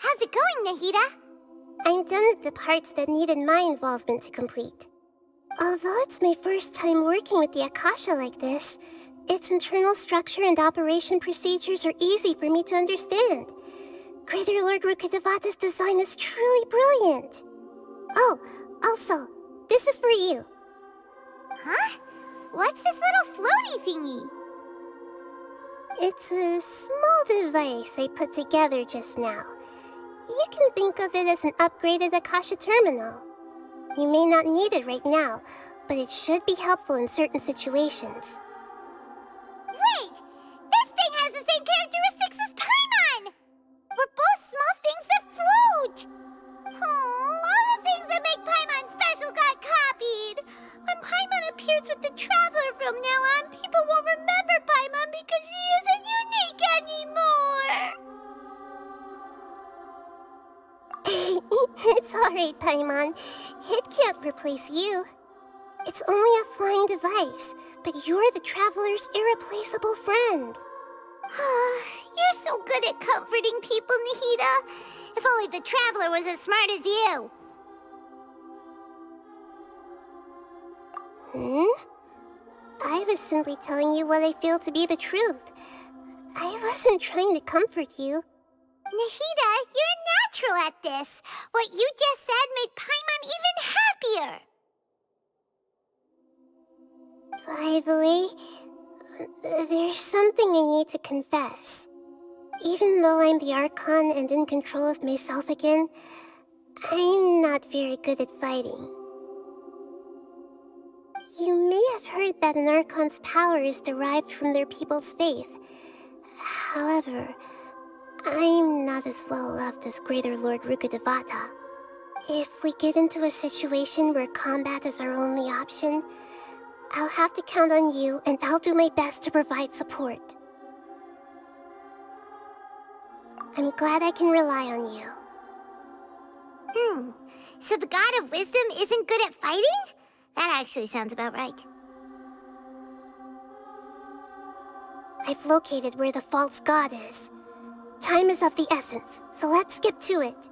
How's it going, Nahida? I'm done with the parts that needed my involvement to complete. Although it's my first time working with the Akasha like this, its internal structure and operation procedures are easy for me to understand. Greater Lord Rukkhadevata's design is truly brilliant. Oh, also, this is for you. Huh? What's this little floaty thingy? It's a small device I put together just now. You can think of it as an upgraded Akasha terminal. You may not need it right now, but it should be helpful in certain situations. Wait! This thing has the same characteristics as Paimon! We're both small things that float! Oh, all the things that make Paimon special got copied! When Paimon appears with the Traveler from now on, people won't remember Paimon because she isn't unique anymore! It's alright, Paimon. It can't replace you. It's only a flying device, but you're the Traveler's irreplaceable friend. You're so good at comforting people, Nahida. If only the Traveler was as smart as you. I was simply telling you what I feel to be the truth. I wasn't trying to comfort you. Nahida, you're natural at this. What you just said made Paimon even happier. By the way, there's something I need to confess. Even though I'm the Archon and in control of myself again, I'm not very good at fighting. You may have heard that an Archon's power is derived from their people's faith. However, I'm not as well loved as Greater Lord Rukkhadevata. If we get into a situation where combat is our only option, I'll have to count on you, and I'll do my best to provide support. I'm glad I can rely on you. So the God of Wisdom isn't good at fighting? That actually sounds about right. I've located where the false god is. Time is of the essence, so let's get to it.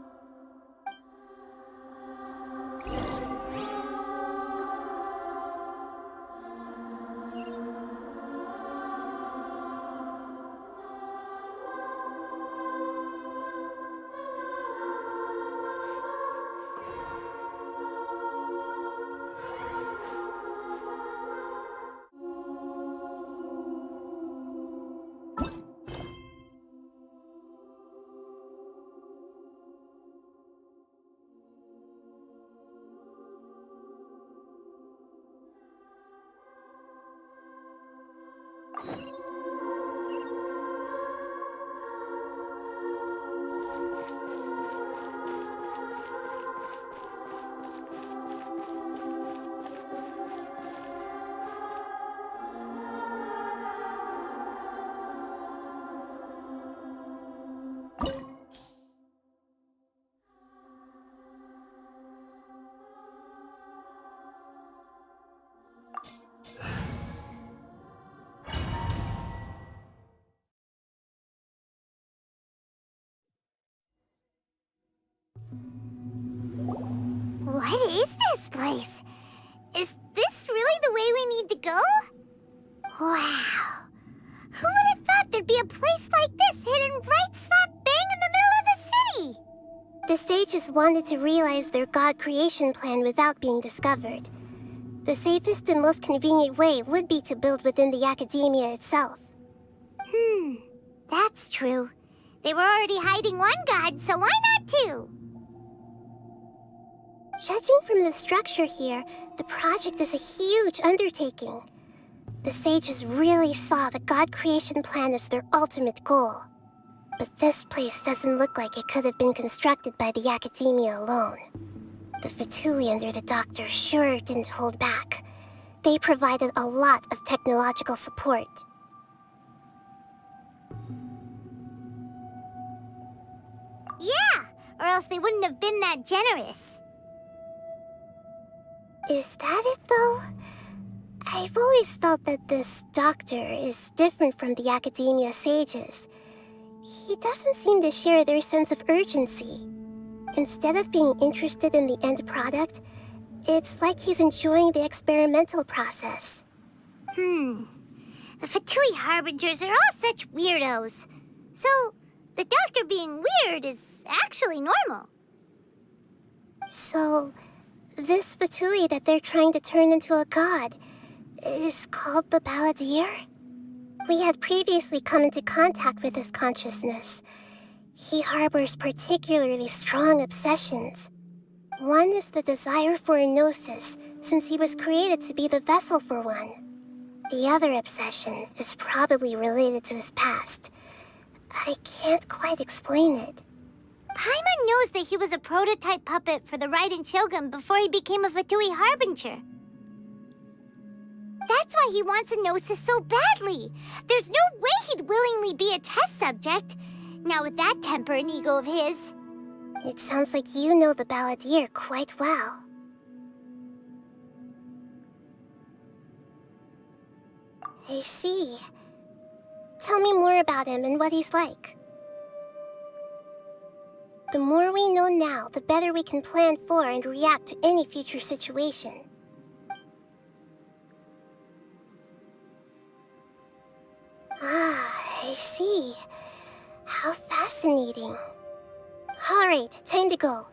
What is this place? Is this really the way we need to go? Wow. Who would have thought there'd be a place like this hidden right slap bang in the middle of the city? The sages wanted to realize their god creation plan without being discovered. The safest and most convenient way would be to build within the academia itself. That's true. They were already hiding one god, so why not two? Judging from the structure here, the project is a huge undertaking. The sages really saw the god creation plan as their ultimate goal. But this place doesn't look like it could have been constructed by the academia alone. The Fatui under the Doctor sure didn't hold back. They provided a lot of technological support. Yeah, or else they wouldn't have been that generous. Is that it, though? I've always felt that this Doctor is different from the Academia sages. He doesn't seem to share their sense of urgency. Instead of being interested in the end product, it's like he's enjoying the experimental process. The Fatui Harbingers are all such weirdos. So, the doctor being weird is actually normal. So, this Fatui that they're trying to turn into a god is called the Balladeer? We had previously come into contact with his consciousness. He harbors particularly strong obsessions. One is the desire for a gnosis, since he was created to be the vessel for one. The other obsession is probably related to his past. I can't quite explain it. Paimon knows that he was a prototype puppet for the Raiden Shogun before he became a Fatui Harbinger. That's why he wants a gnosis so badly. There's no way he'd willingly be a test subject. Now with that temper and ego of his. It sounds like you know the Balladeer quite well. I see. Tell me more about him and what he's like. The more we know now, the better we can plan for and react to any future situation. Ah, I see. How fascinating. Alright, time to go.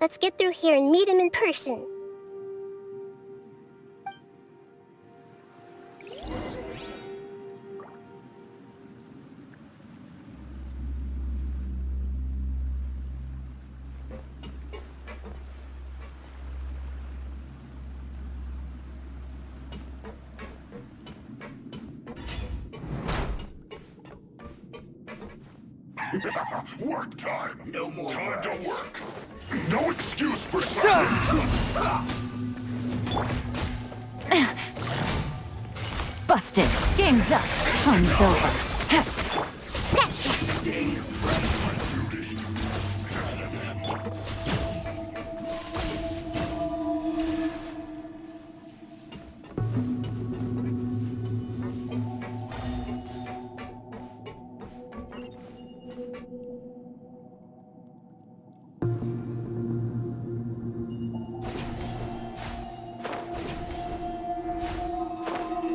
Let's get through here and meet him in person. Work time! No more time words. To work! No excuse for suffering! Busted! Game's up! Fun's over! Scratch that! Stay right for duty.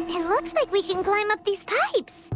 It looks like we can climb up these pipes.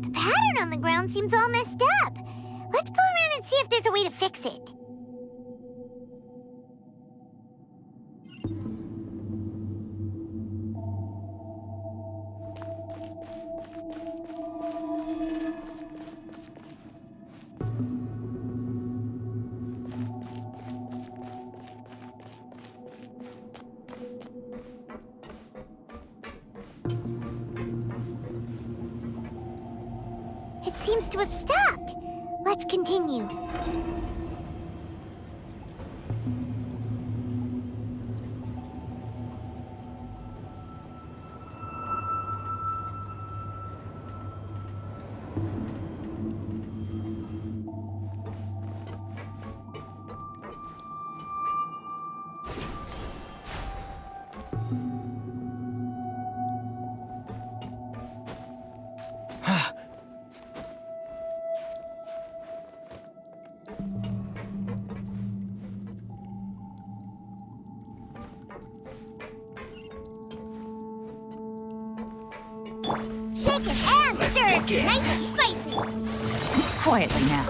The pattern on the ground seems all messed up. Let's go around and see if there's a way to fix it. It seems to have stopped. Let's continue. Shake it and stir it, nice and spicy. Quietly now.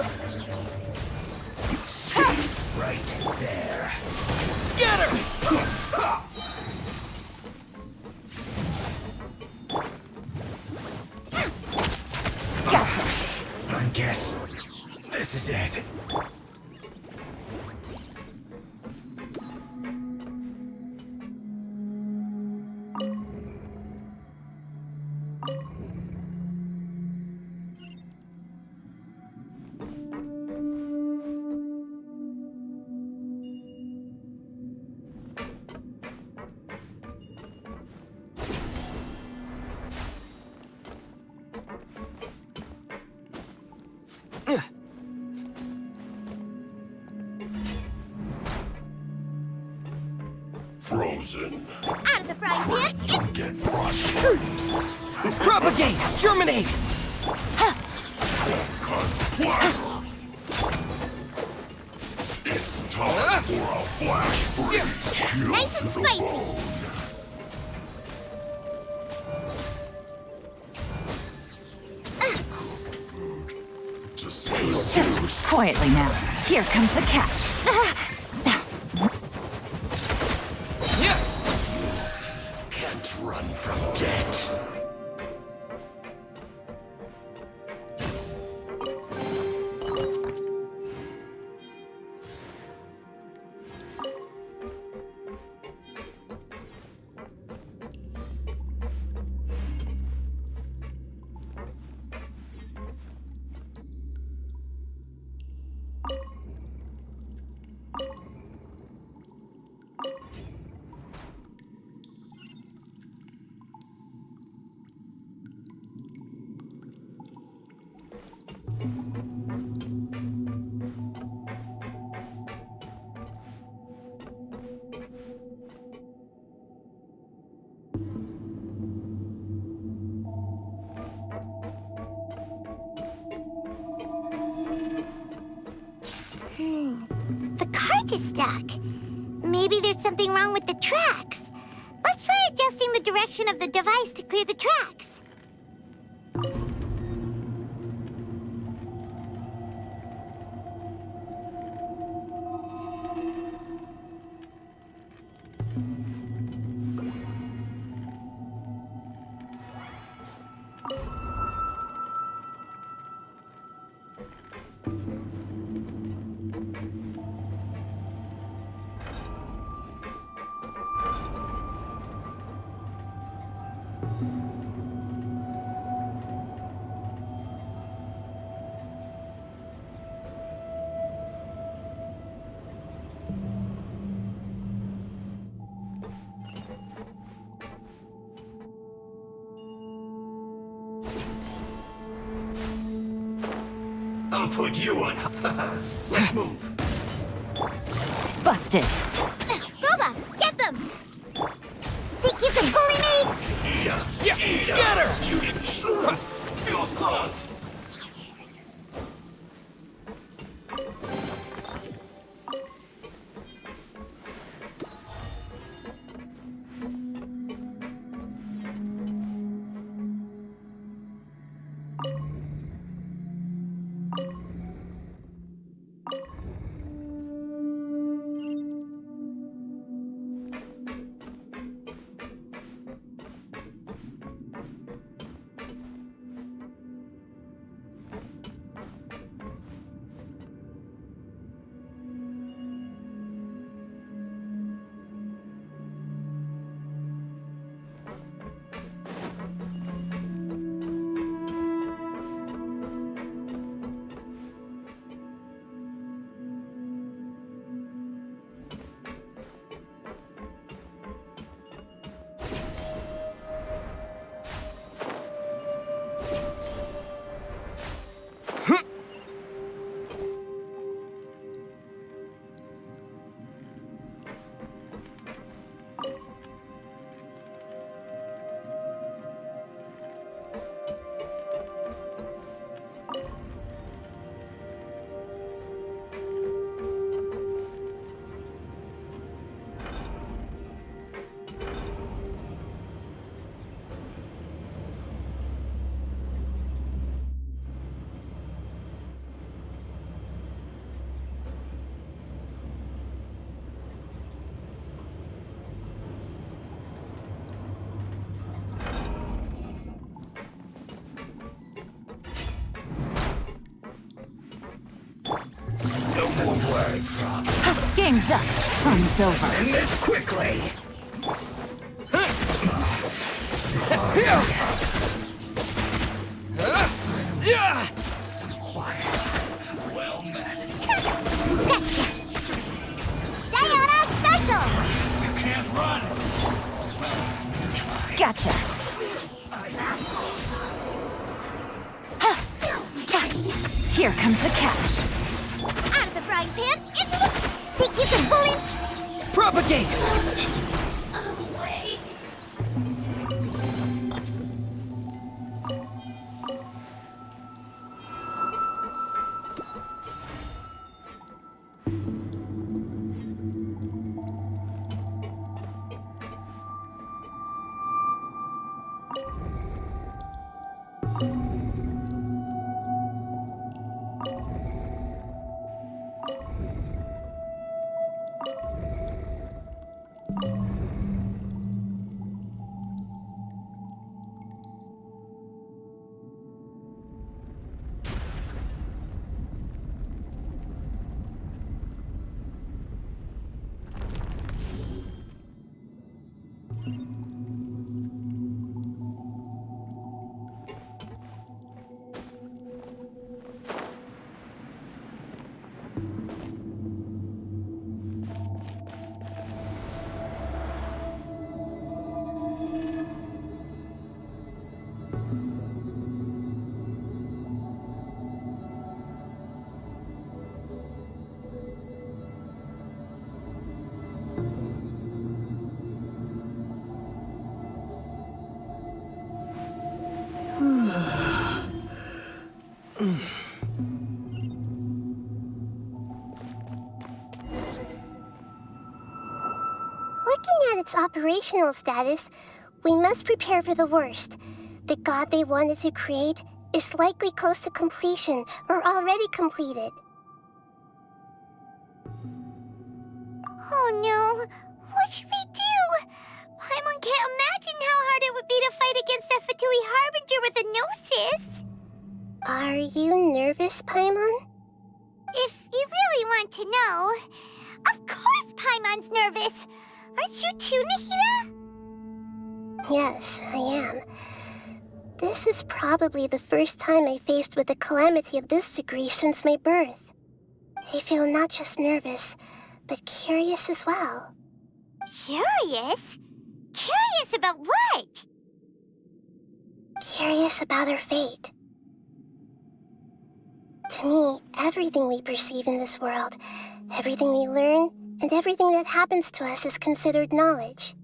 Right there. Scatter! Gotcha. I guess this is it. Frozen. Out of the frying pan. You get frosted. Propagate! Germinate! Plasma. It's time for a flash freeze. Chill Nice to and the spicy. bone. Food. Just Quietly now. Here comes the catch. Yeah! Can't run from death. The cart is stuck. Maybe there's something wrong with the tracks. Let's try adjusting the direction of the device to clear the tracks. I'll put you on. Let's move. Busted. Boba, get them! Think you can bully me? Yeah! Scatter! Feels clogged. What's up? Game's up. Fun's over. End this quickly. Some quiet. Well met. Scratch ya. Diana Special! You can't run. Gotcha. Ha! Cha! Here comes the catch. Out of the frying pan, into the... Think you can bully... Propagate! Away. Looking at its operational status, we must prepare for the worst. The god they wanted to create is likely close to completion or already completed. Oh no, what should we do? Paimon can't imagine how hard it would be to fight against the Fatui Harbinger with a Gnosis. Are you nervous, Paimon? If you really want to know, of course Paimon's nervous. Aren't you too, Nahida? Yes, I am. This is probably the first time I faced with a calamity of this degree since my birth. I feel not just nervous, but curious as well. Curious? Curious about what? Curious about our fate. To me, everything we perceive in this world, everything we learn, and everything that happens to us is considered knowledge.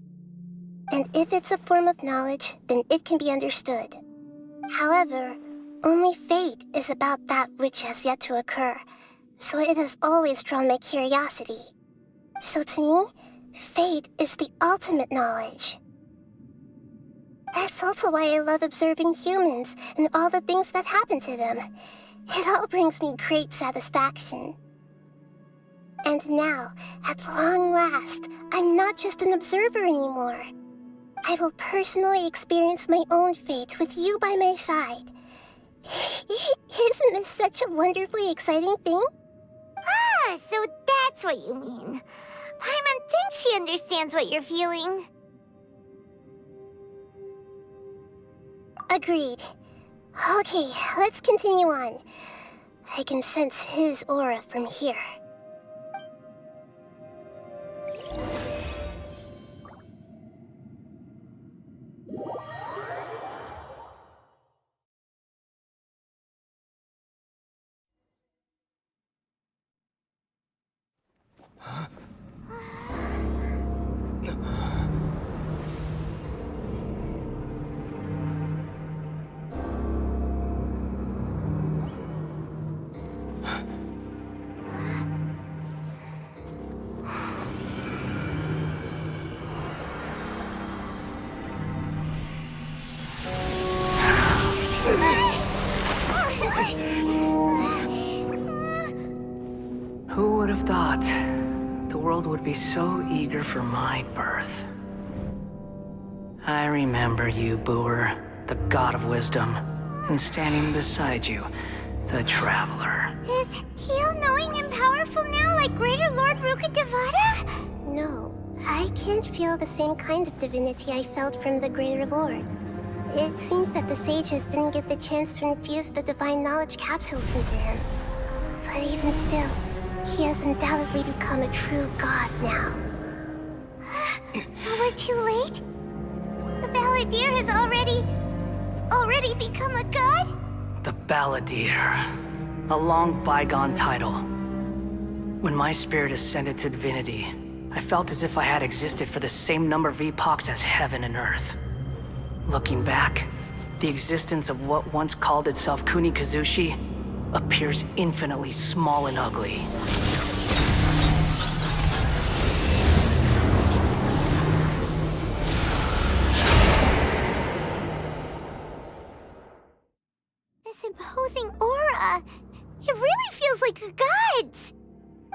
And if it's a form of knowledge, then it can be understood. However, only fate is about that which has yet to occur, so it has always drawn my curiosity. So to me, fate is the ultimate knowledge. That's also why I love observing humans and all the things that happen to them. It all brings me great satisfaction. And now, at long last, I'm not just an observer anymore. I will personally experience my own fate with you by my side. Isn't this such a wonderfully exciting thing? Ah, so that's what you mean. Paimon thinks she understands what you're feeling. Agreed. Okay, let's continue on. I can sense his aura from here. Who would have thought the world would be so eager for my birth? I remember you, Booer, the god of wisdom, and standing beside you, the traveler. Is he all-knowing and powerful now like Greater Lord Rukkhadevata? No, I can't feel the same kind of divinity I felt from the Greater Lord. It seems that the sages didn't get the chance to infuse the divine knowledge capsules into him. But even still, he has undoubtedly become a true god now. So we're too late? The Balladeer has already become a god? The Balladeer. A long bygone title. When my spirit ascended to divinity, I felt as if I had existed for the same number of epochs as heaven and earth. Looking back, the existence of what once called itself Kunikazushi appears infinitely small and ugly. This imposing aura, it really feels like the gods!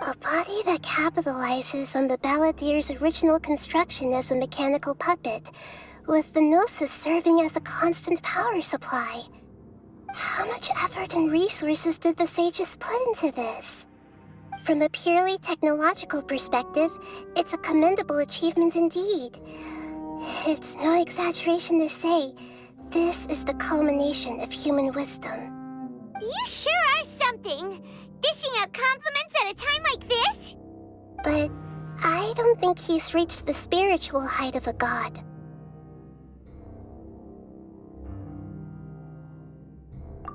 A body that capitalizes on the Balladeer's original construction as a mechanical puppet, with the Gnosis serving as a constant power supply. How much effort and resources did the sages put into this? From a purely technological perspective, it's a commendable achievement indeed. It's no exaggeration to say, this is the culmination of human wisdom. You sure are something! Dishing out compliments at a time like this? But I don't think he's reached the spiritual height of a god.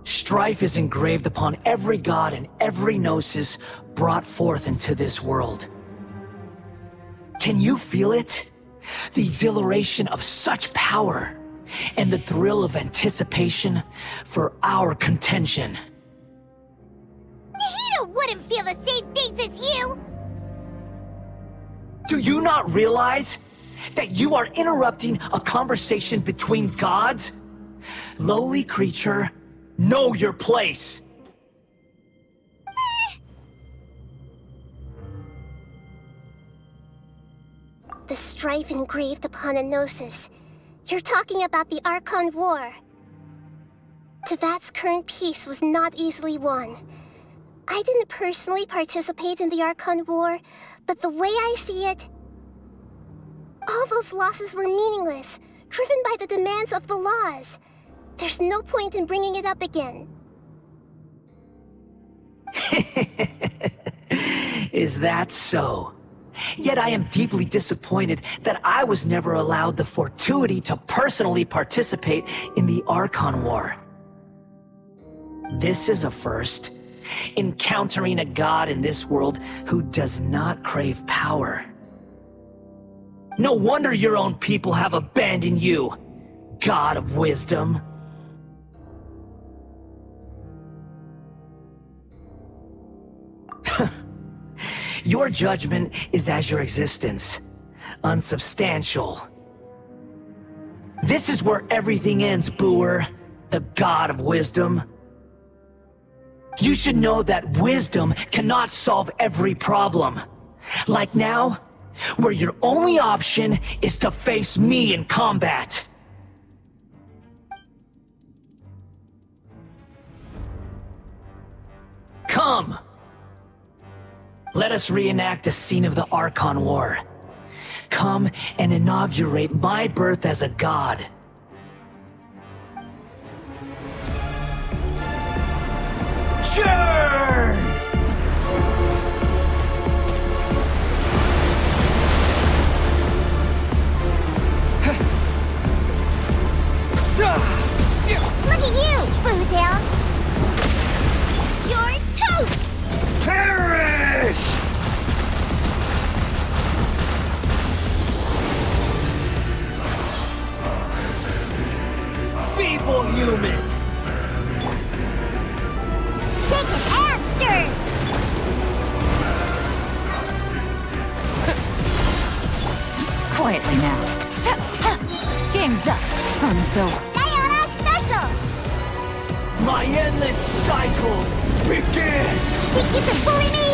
Strife is engraved upon every god and every gnosis brought forth into this world. Can you feel it? The exhilaration of such power, and the thrill of anticipation for our contention. Nahida wouldn't feel the same things as you! Do you not realize that you are interrupting a conversation between gods? Lowly creature, know your place! The strife engraved upon a gnosis. You're talking about the Archon War. Tevat's current peace was not easily won. I didn't personally participate in the Archon War, but the way I see it, all those losses were meaningless, driven by the demands of the laws. There's no point in bringing it up again. Is that so? Yet I am deeply disappointed that I was never allowed the fortuity to personally participate in the Archon War. This is a first. Encountering a god in this world who does not crave power. No wonder your own people have abandoned you, God of Wisdom. Your judgment is as your existence, unsubstantial. This is where everything ends, Booer, the God of Wisdom. You should know that wisdom cannot solve every problem. Like now, where your only option is to face me in combat. Come! Let us reenact a scene of the Archon War. Come and inaugurate my birth as a god. Churn! Look at you, Boozle! You're toast! Perish! Feeble human! Shaken and stirred! Quietly now. Game's up. Fun's over. Diana Special! My endless cycle begins! Think you can bully me?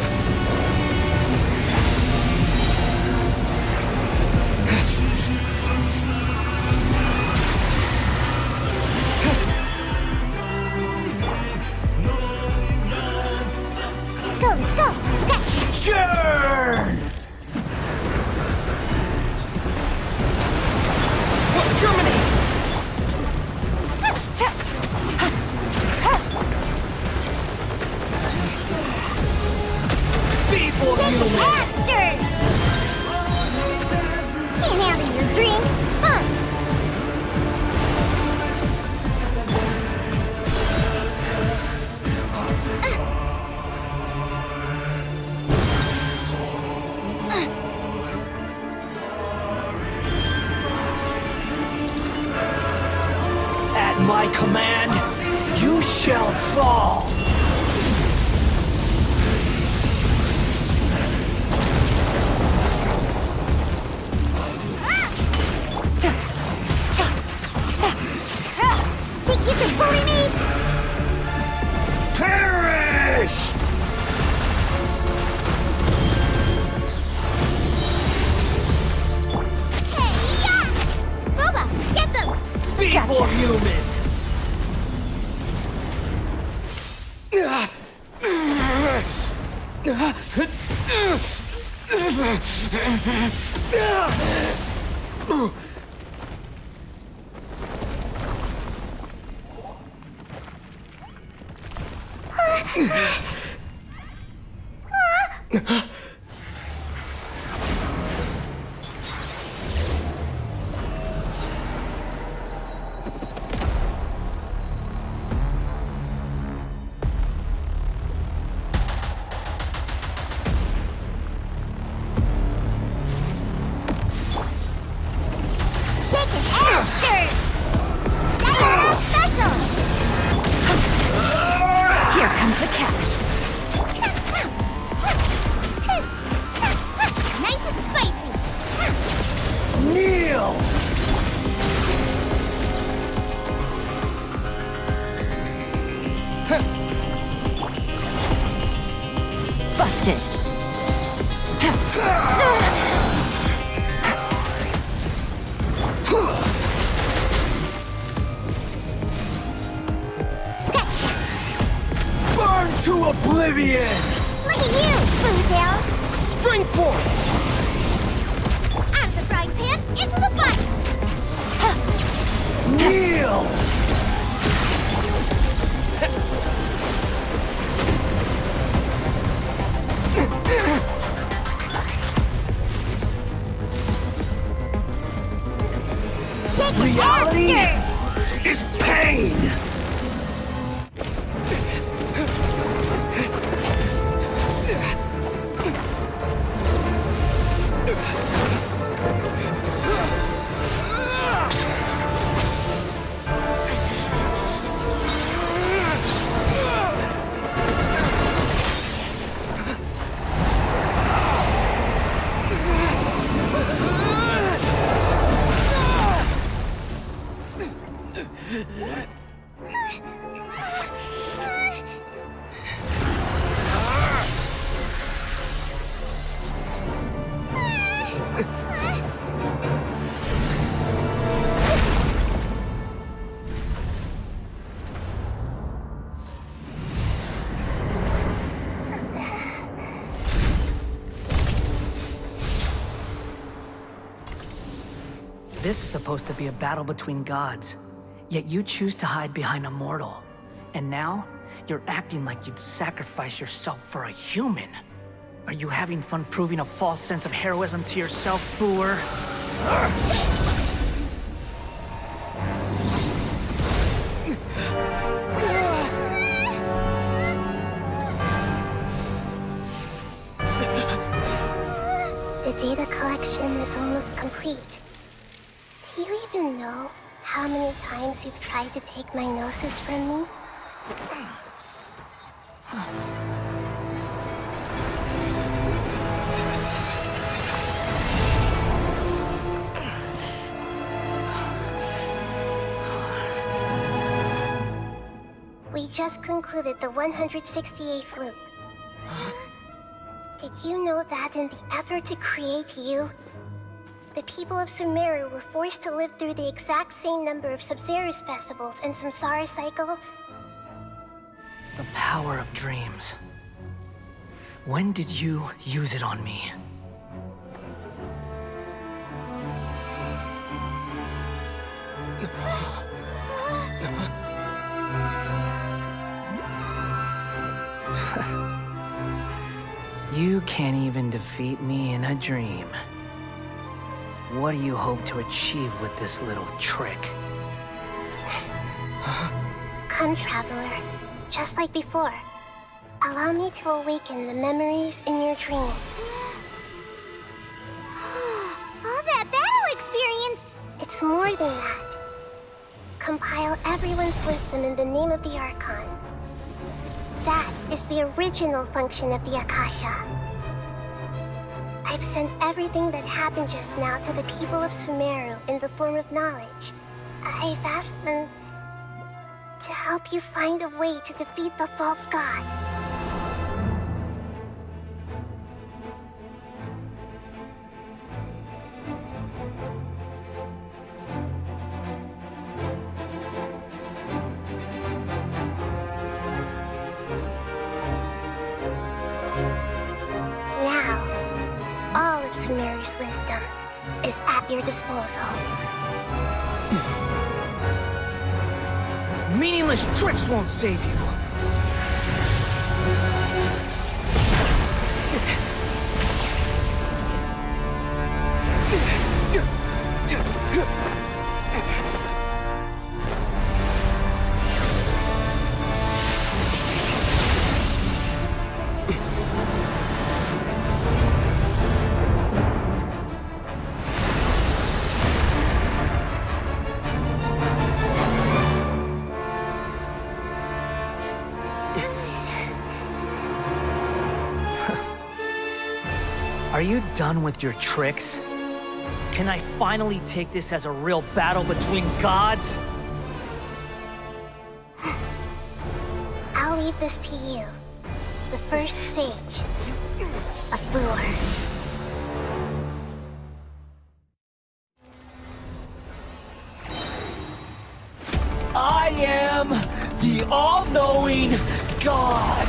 Let's go, let's go! Scratch! Churn! Germinate! Feeble human! Bastard! Can't handle your drink, huh? At my command, you shall fall! Think you can bully me? Perish! Hey, yeah! Boba, get them! Feeble human! Shaken Bastard! Diana Special! Here comes the catch. Nice and spicy! Kneel! Busted. Scratch that! Burn to oblivion! Look at you, Boozle! Spring forth! Out of the frying pan, into the butter! Kneel! Shaken Reality Bastard! is pain! This is supposed to be a battle between gods, yet you choose to hide behind a mortal. And now, you're acting like you'd sacrifice yourself for a human. Are you having fun proving a false sense of heroism to yourself, Booer? The data collection is almost complete. Do you even know how many times you've tried to take my gnosis from me? We just concluded the 168th loop. Did you know that in the effort to create you, the people of Sumeru were forced to live through the exact same number of Sub-Zerus festivals and Samsara cycles? The power of dreams. When did you use it on me? You can't even defeat me in a dream. What do you hope to achieve with this little trick? Come, Traveler. Just like before. Allow me to awaken the memories in your dreams. All that battle experience! It's more than that. Compile everyone's wisdom in the name of the Archon. That is the original function of the Akasha. I've sent everything that happened just now to the people of Sumeru in the form of knowledge. I've asked them to help you find a way to defeat the false god. Now, all of Sumeru's wisdom is at your disposal. Meaningless tricks won't save you. Are you done with your tricks? Can I finally take this as a real battle between gods? I'll leave this to you, the first sage of Boor. I am the all-knowing God!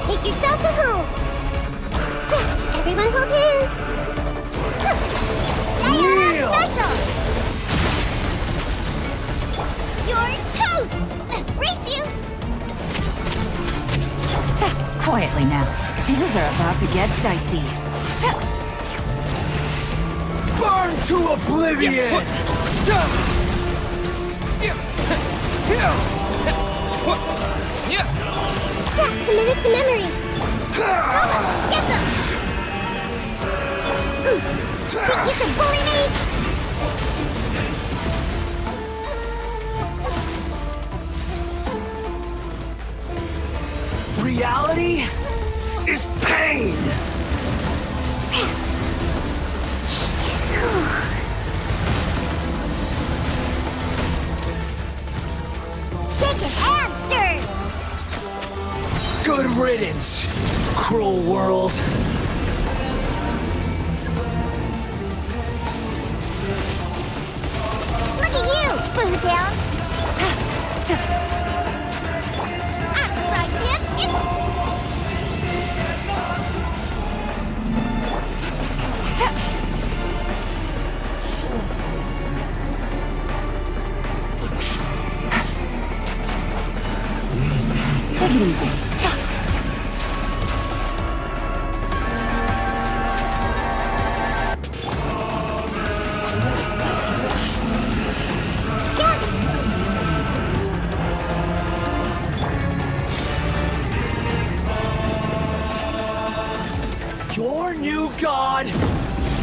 Make yourselves at home. Everyone hold hands. Kneel! Special! You're toast! Race you! Quietly now. Things are about to get dicey. Burn to oblivion! Committed to memory. Get them! Think you can bully me? Reality is pain! Shaken and stirred! Good riddance, cruel world. Look at you, Boodown! Act magnificent! Take it easy. Your new god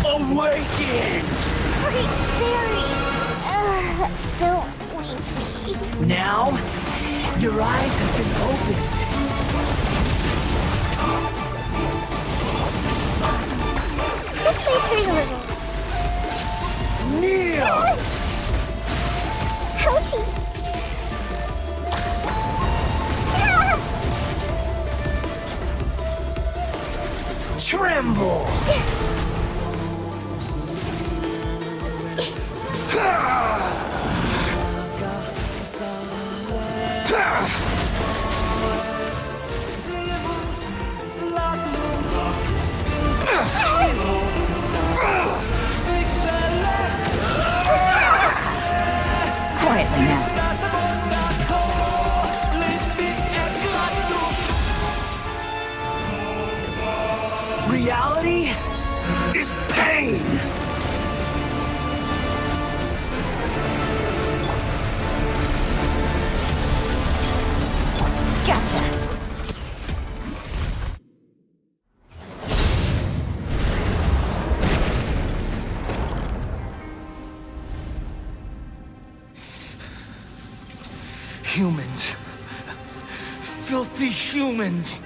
awakens! Sweet fairy! Don't leave me. Now, your eyes have been opened. This way through the living. Kneel! Ouchie. Tremble! Quietly now. Reality is pain! Gotcha. Humans. Filthy humans.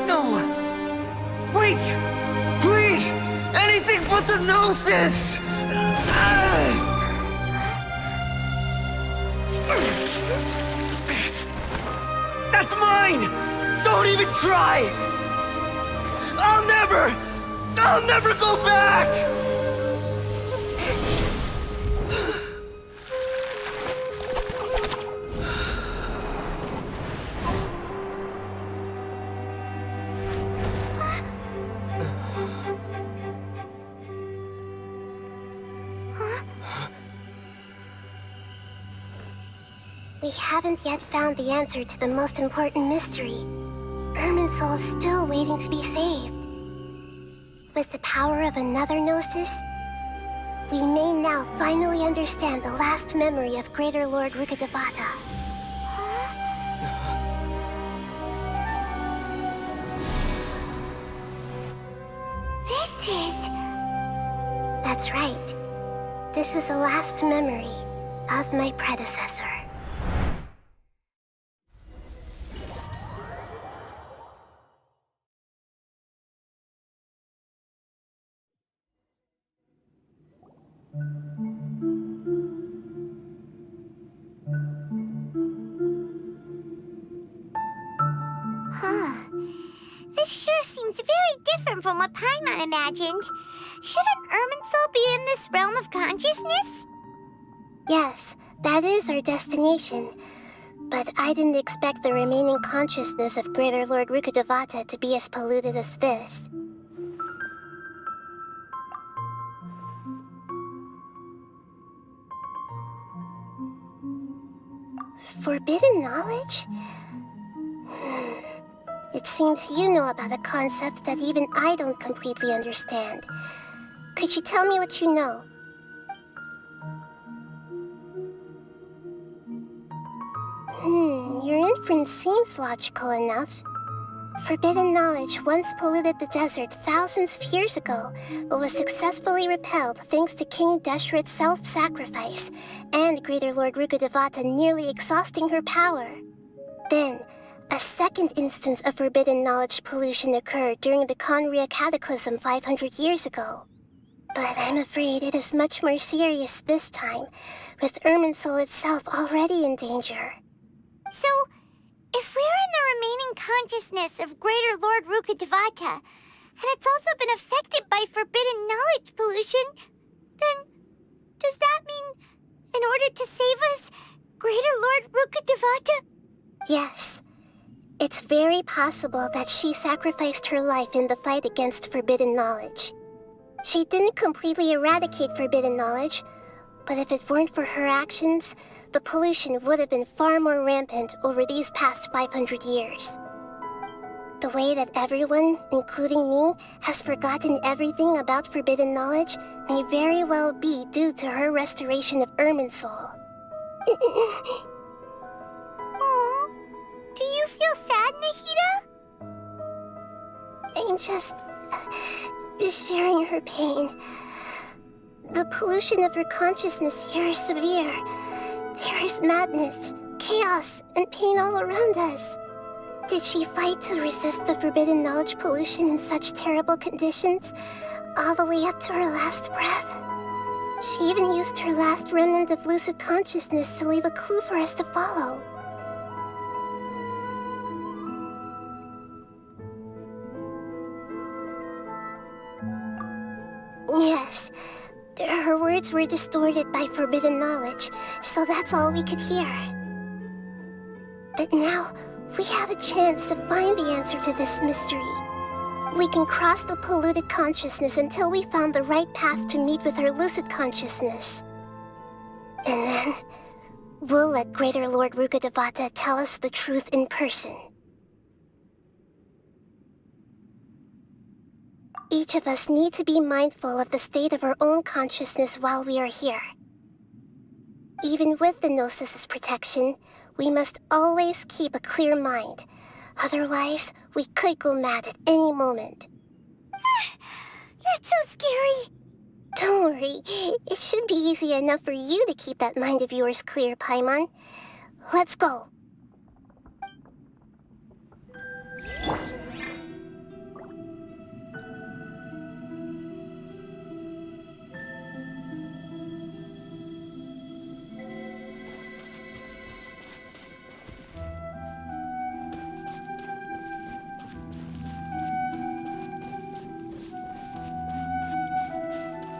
No! Wait! Please! Anything but the Gnosis! That's mine! Don't even try! I'll never go back! We haven't yet found the answer to the most important mystery. Irminsul is still waiting to be saved. With the power of another Gnosis, we may now finally understand the last memory of Greater Lord Rukkhadevata. This is... That's right. This is the last memory of my predecessor. This sure seems very different from what Paimon imagined. Shouldn't Irminsul be in this realm of consciousness? Yes, that is our destination. But I didn't expect the remaining consciousness of Greater Lord Rukkhadevata to be as polluted as this. Forbidden knowledge? It seems you know about a concept that even I don't completely understand. Could you tell me what you know? Your inference seems logical enough. Forbidden knowledge once polluted the desert thousands of years ago, but was successfully repelled thanks to King Deshret's self-sacrifice, and Greater Lord Rukkhadevata nearly exhausting her power. Then, a second instance of forbidden knowledge pollution occurred during the Conria Cataclysm 500 years ago. But I'm afraid it is much more serious this time, with Irminsul itself already in danger. So, if we're in the remaining consciousness of Greater Lord Rukkhadevata, and it's also been affected by forbidden knowledge pollution, then does that mean, in order to save us, Greater Lord Rukkhadevata? Yes. It's very possible that she sacrificed her life in the fight against forbidden knowledge. She didn't completely eradicate forbidden knowledge, but if it weren't for her actions, the pollution would have been far more rampant over these past 500 years. The way that everyone, including me, has forgotten everything about forbidden knowledge may very well be due to her restoration of Irminsul. Aww. Do you feel sad, Nahida? I'm just sharing her pain. The pollution of her consciousness here is severe. There is madness, chaos, and pain all around us. Did she fight to resist the forbidden knowledge pollution in such terrible conditions, all the way up to her last breath? She even used her last remnant of lucid consciousness to leave a clue for us to follow. Yes, her words were distorted by forbidden knowledge, so that's all we could hear. But now, we have a chance to find the answer to this mystery. We can cross the polluted consciousness until we found the right path to meet with her lucid consciousness. And then, we'll let Greater Lord Rukkhadevata tell us the truth in person. Each of us need to be mindful of the state of our own consciousness while we are here. Even with the Gnosis' protection, we must always keep a clear mind. Otherwise, we could go mad at any moment. That's so scary. Don't worry, it should be easy enough for you to keep that mind of yours clear, Paimon. Let's go.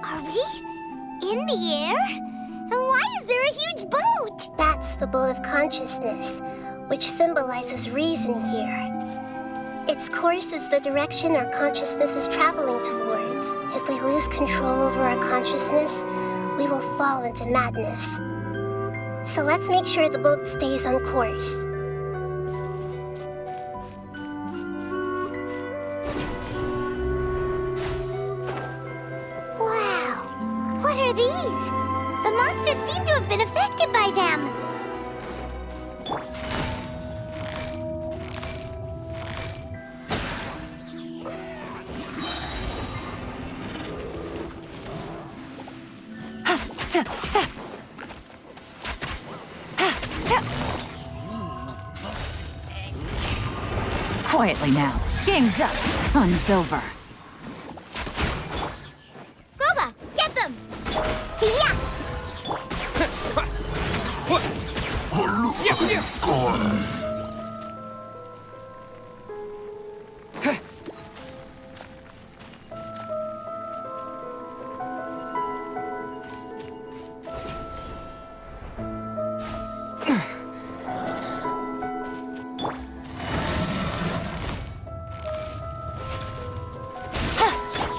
Are we in the air? And why is there a huge boat? That's the boat of consciousness, which symbolizes reason here. Its course is the direction our consciousness is traveling towards. If we lose control over our consciousness, we will fall into madness. So let's make sure the boat stays on course. Wow, what are these? The monsters seem to have been affected by them. Quietly now. Game's up. Fun's over. Goba, get them! Yeah!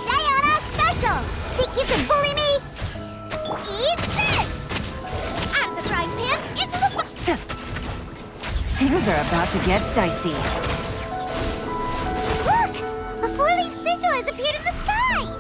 Diana Special! Think you can bully me? Eat this! Out of the frying pan, into the Things are about to get dicey. Look! A four-leaf sigil has appeared in the sky!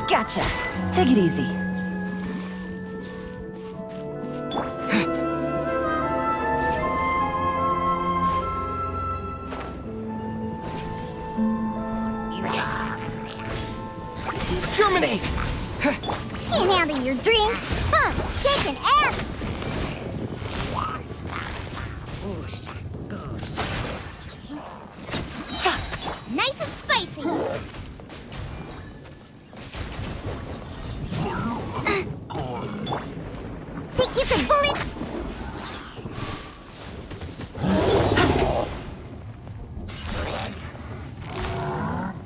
Gotcha. Take it easy. Terminate! Can't handle your drink! Huh, shaking ass! Nice and spicy! Think you can bully?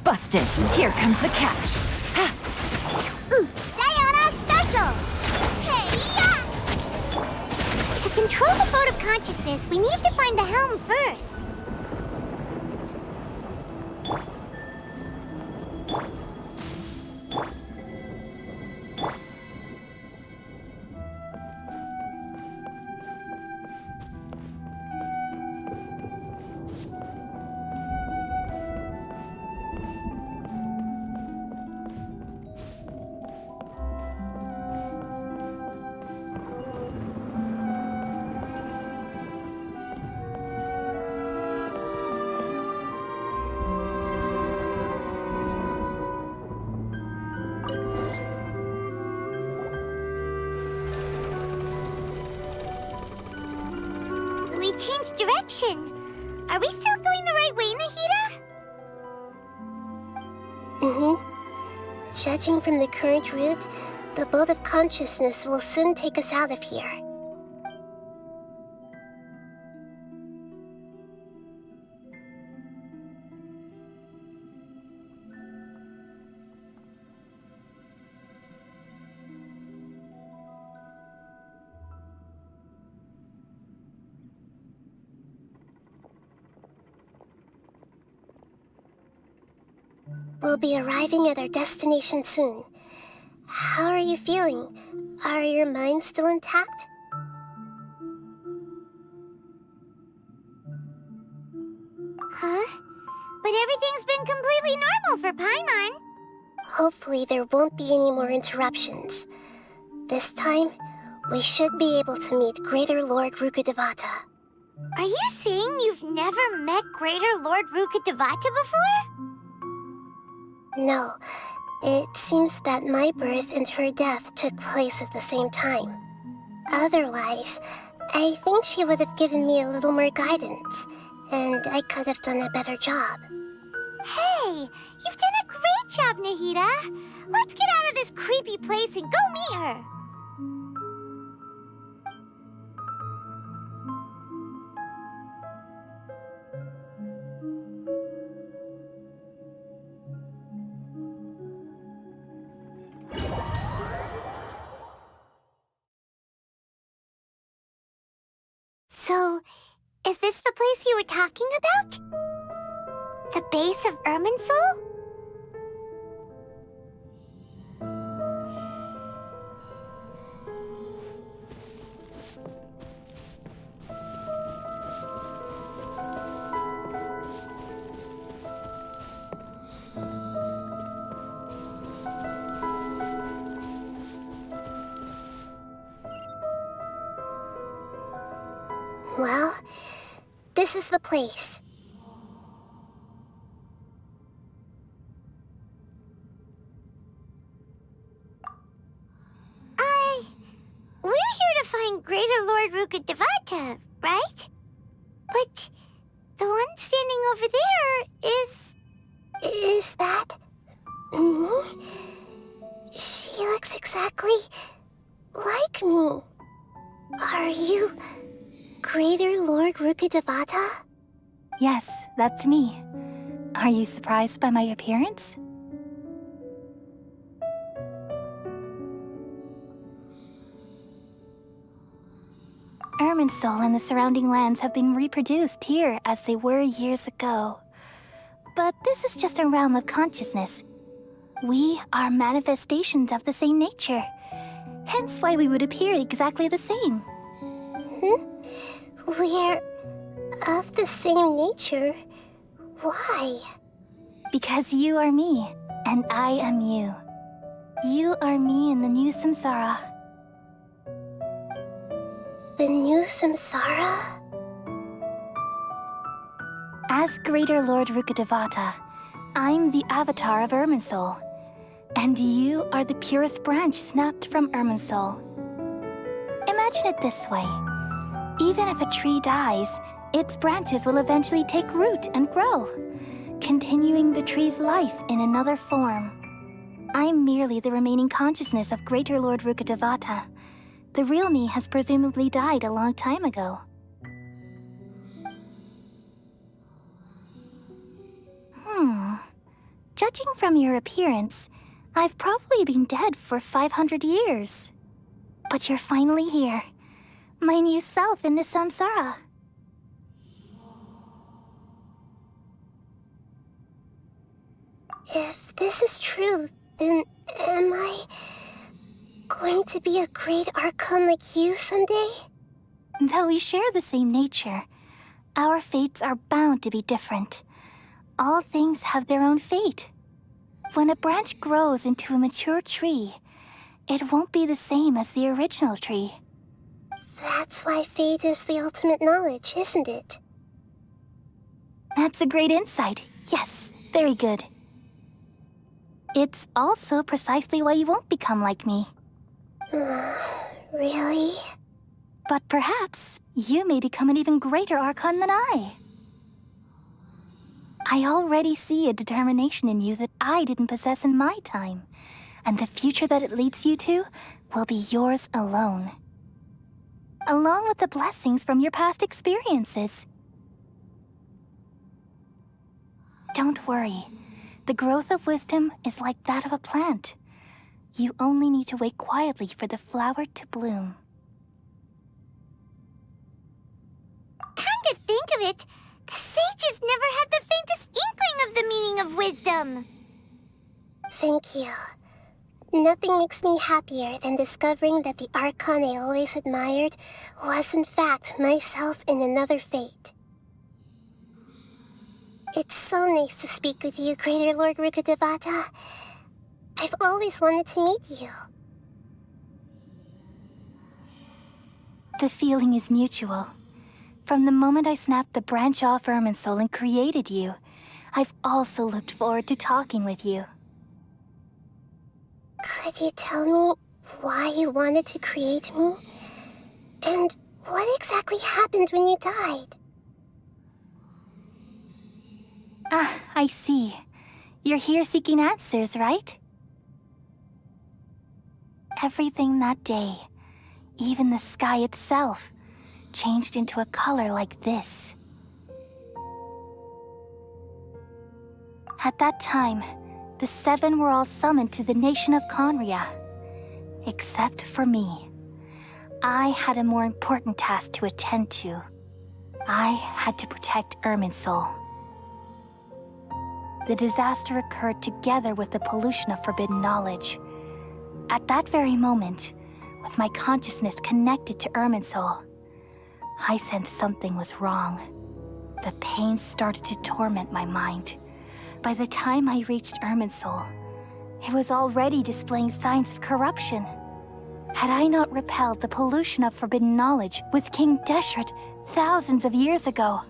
Busted. Here comes the catch. Diana Special! Hey-ya! To control the boat of consciousness, we need to find the helm first. changed direction. Are we still going the right way, Nahida? Judging from the current route, the boat of consciousness will soon take us out of here. We'll be arriving at our destination soon. How are you feeling? Are your minds still intact? Huh? But everything's been completely normal for Paimon. Hopefully there won't be any more interruptions. This time, we should be able to meet Greater Lord Rukkhadevata. Are you saying you've never met Greater Lord Rukkhadevata before? No, it seems that my birth and her death took place at the same time. Otherwise, I think she would have given me a little more guidance, and I could have done a better job. Hey, you've done a great job, Nahida. Let's get out of this creepy place and go meet her. So, is this the place you were talking about? The base of Irminsul? Well, this is the place. We're here to find Greater Lord Rukkhadevata, right? But the one standing over there is... Is that me? She looks exactly like me. Are you Greater Lord Rukkhadevata? Yes, that's me. Are you surprised by my appearance? Irminsul and the surrounding lands have been reproduced here as they were years ago. But this is just a realm of consciousness. We are manifestations of the same nature. Hence why we would appear exactly the same. We're of the same nature. Why? Because you are me, and I am you. You are me in the new samsara. The new samsara? As Greater Lord Rukkhadevata, I'm the avatar of Irminsul, and you are the purest branch snapped from Irminsul. Imagine it this way. Even if a tree dies, its branches will eventually take root and grow, continuing the tree's life in another form. I'm merely the remaining consciousness of Greater Lord Rukkhadevata. The real me has presumably died a long time ago. Judging from your appearance, I've probably been dead for 500 years. But you're finally here. My new self in the samsara. If this is true, then am I going to be a great Archon like you someday? Though we share the same nature, our fates are bound to be different. All things have their own fate. When a branch grows into a mature tree, it won't be the same as the original tree. That's why fate is the ultimate knowledge, isn't it? That's a great insight. Yes, very good. It's also precisely why you won't become like me. Really? But perhaps you may become an even greater Archon than I. I already see a determination in you that I didn't possess in my time, and the future that it leads you to will be yours alone. Along with the blessings from your past experiences. Don't worry. The growth of wisdom is like that of a plant. You only need to wait quietly for the flower to bloom. Come to think of it, the sages never had the faintest inkling of the meaning of wisdom. Thank you. Nothing makes me happier than discovering that the Archon I always admired was in fact myself in another fate. It's so nice to speak with you, Greater Lord Rukkhadevata. I've always wanted to meet you. The feeling is mutual. From the moment I snapped the branch off Irminsul and created you, I've also looked forward to talking with you. Could you tell me why you wanted to create me? And what exactly happened when you died? Ah, I see. You're here seeking answers, right? Everything that day, even the sky itself, changed into a color like this. At that time, the seven were all summoned to the nation of Conria. Except for me. I had a more important task to attend to. I had to protect Irminsul. The disaster occurred together with the pollution of forbidden knowledge. At that very moment, with my consciousness connected to Irminsul, I sensed something was wrong. The pain started to torment my mind. By the time I reached Irminsul, it was already displaying signs of corruption. Had I not repelled the pollution of forbidden knowledge with King Deshret thousands of years ago,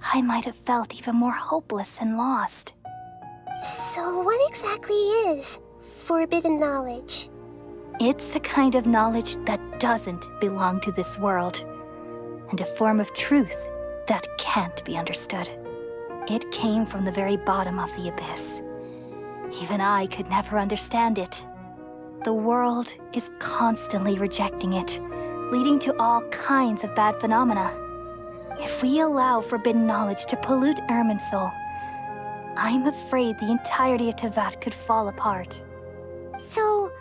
I might have felt even more hopeless and lost. So what exactly is forbidden knowledge? It's a kind of knowledge that doesn't belong to this world, and a form of truth that can't be understood. It came from the very bottom of the abyss. Even I could never understand it. The world is constantly rejecting it, leading to all kinds of bad phenomena. If we allow forbidden knowledge to pollute Irminsul, I'm afraid the entirety of Teyvat could fall apart. So,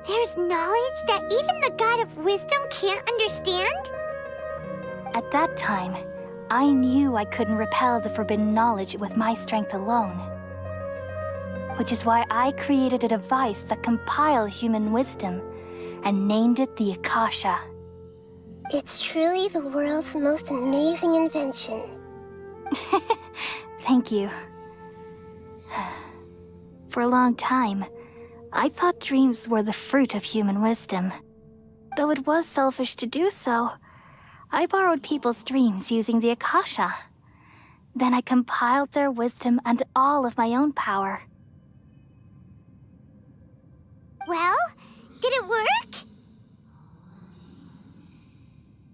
there's knowledge that even the God of wisdom can't understand? At that time, I knew I couldn't repel the forbidden knowledge with my strength alone. Which is why I created a device that compiled human wisdom and named it the Akasha. It's truly the world's most amazing invention. Thank you. For a long time, I thought dreams were the fruit of human wisdom. Though it was selfish to do so, I borrowed people's dreams using the Akasha. Then I compiled their wisdom and all of my own power. Well, did it work?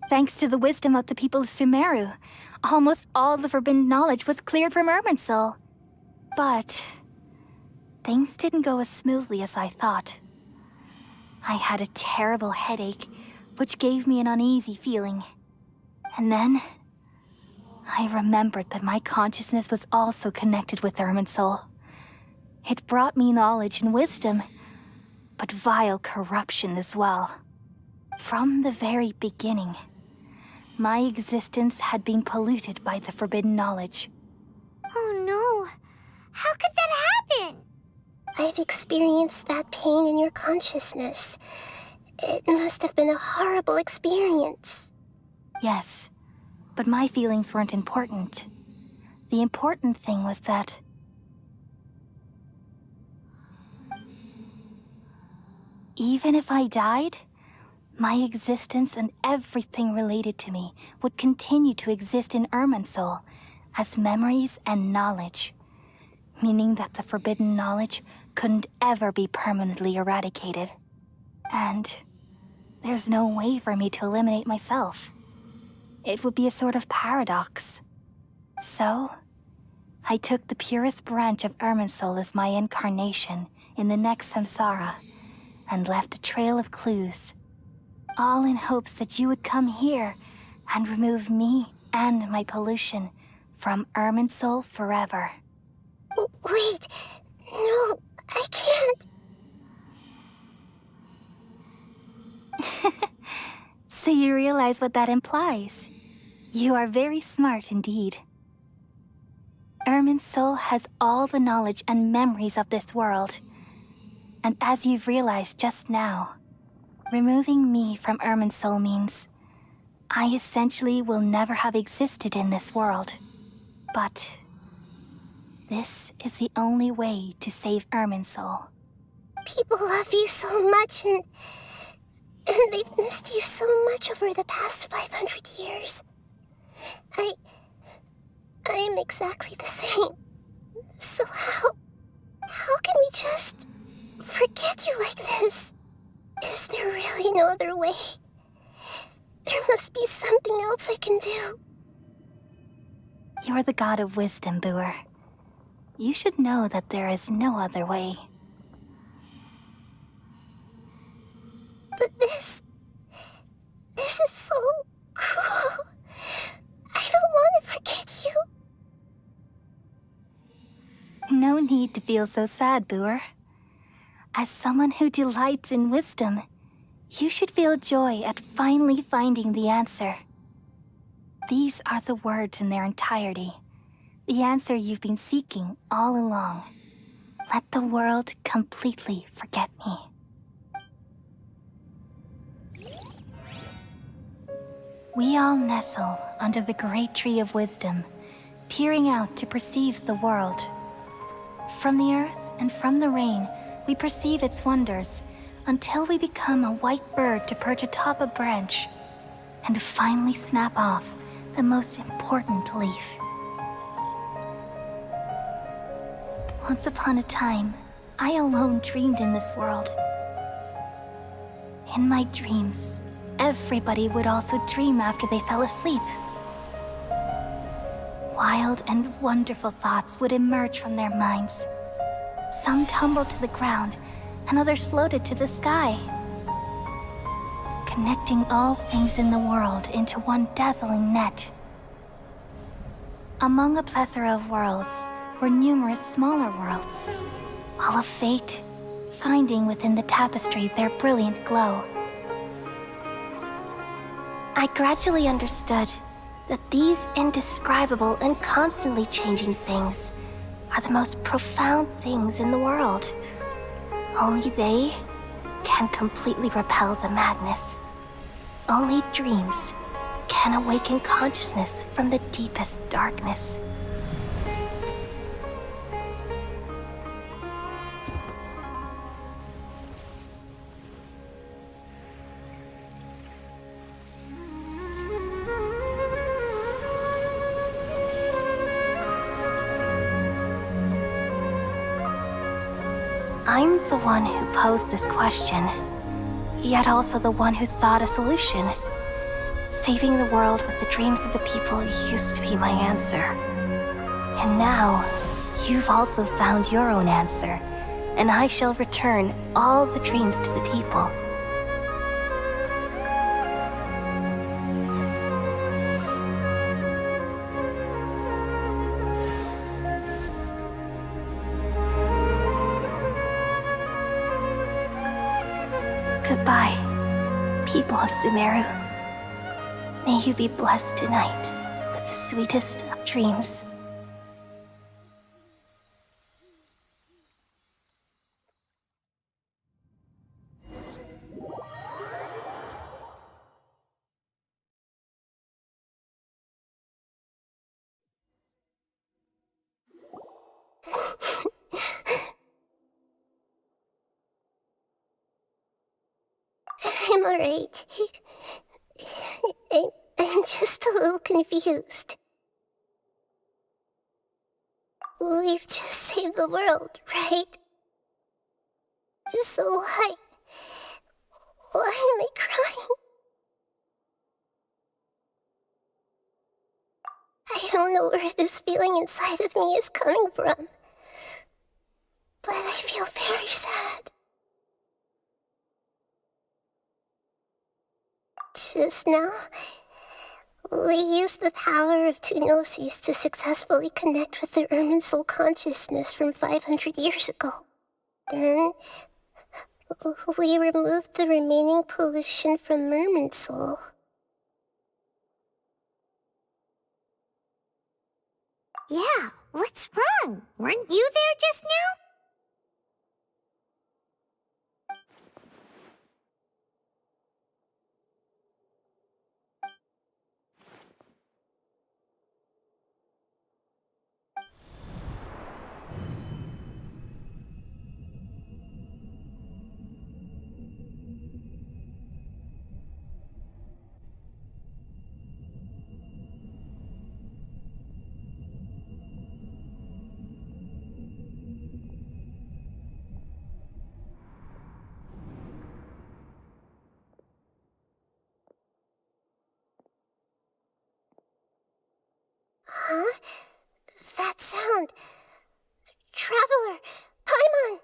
Thanks to the wisdom of the people of Sumeru, almost all the forbidden knowledge was cleared from Irminsul. But things didn't go as smoothly as I thought. I had a terrible headache, which gave me an uneasy feeling. And then, I remembered that my consciousness was also connected with Irminsul. It brought me knowledge and wisdom, but vile corruption as well. From the very beginning, my existence had been polluted by the forbidden knowledge. Oh no. How could that happen? I've experienced that pain in your consciousness. It must have been a horrible experience. Yes, but my feelings weren't important. The important thing was that even if I died, my existence and everything related to me would continue to exist in Irminsul as memories and knowledge, meaning that the forbidden knowledge couldn't ever be permanently eradicated. And there's no way for me to eliminate myself. It would be a sort of paradox. So, I took the purest branch of Irminsul as my incarnation in the next samsara, and left a trail of clues, all in hopes that you would come here and remove me and my pollution from Irminsul forever. Wait, no, I can't. So you realize what that implies? You are very smart indeed. Irminsul has all the knowledge and memories of this world. And as you've realized just now, removing me from Irminsul means I essentially will never have existed in this world. But this is the only way to save Irminsul. People love you so much, and they've missed you so much over the past 500 years. I am exactly the same. So how can we just forget you like this? Is there really no other way? There must be something else I can do. You're the god of wisdom, Booer. You should know that there is no other way. But this is so cruel. I don't want to forget you. No need to feel so sad, Booer. As someone who delights in wisdom, you should feel joy at finally finding the answer. These are the words in their entirety. The answer you've been seeking all along. Let the world completely forget me. We all nestle under the great tree of wisdom, peering out to perceive the world. From the earth and from the rain, we perceive its wonders, until we become a white bird to perch atop a branch, and finally snap off the most important leaf. Once upon a time, I alone dreamed in this world. In my dreams, everybody would also dream after they fell asleep. Wild and wonderful thoughts would emerge from their minds. Some tumbled to the ground, and others floated to the sky, connecting all things in the world into one dazzling net. Among a plethora of worlds were numerous smaller worlds, all of fate, finding within the tapestry their brilliant glow. I gradually understood that these indescribable and constantly changing things are the most profound things in the world. Only they can completely repel the madness. Only dreams can awaken consciousness from the deepest darkness. I'm the one who posed this question, yet also the one who sought a solution. Saving the world with the dreams of the people used to be my answer. And now, you've also found your own answer, and I shall return all the dreams to the people. Goodbye, people of Sumeru. May you be blessed tonight with the sweetest of dreams. I'm alright. I'm just a little confused. We've just saved the world, right? So why am I crying? this feeling inside of me is coming from. But I feel very sad. Just now, we used the power of 2 Gnosis to successfully connect with the Irminsul consciousness from 500 years ago. Then, we removed the remaining pollution from Irminsul. Yeah, what's wrong? Weren't you there just now? Huh? That sound. Traveler! Paimon!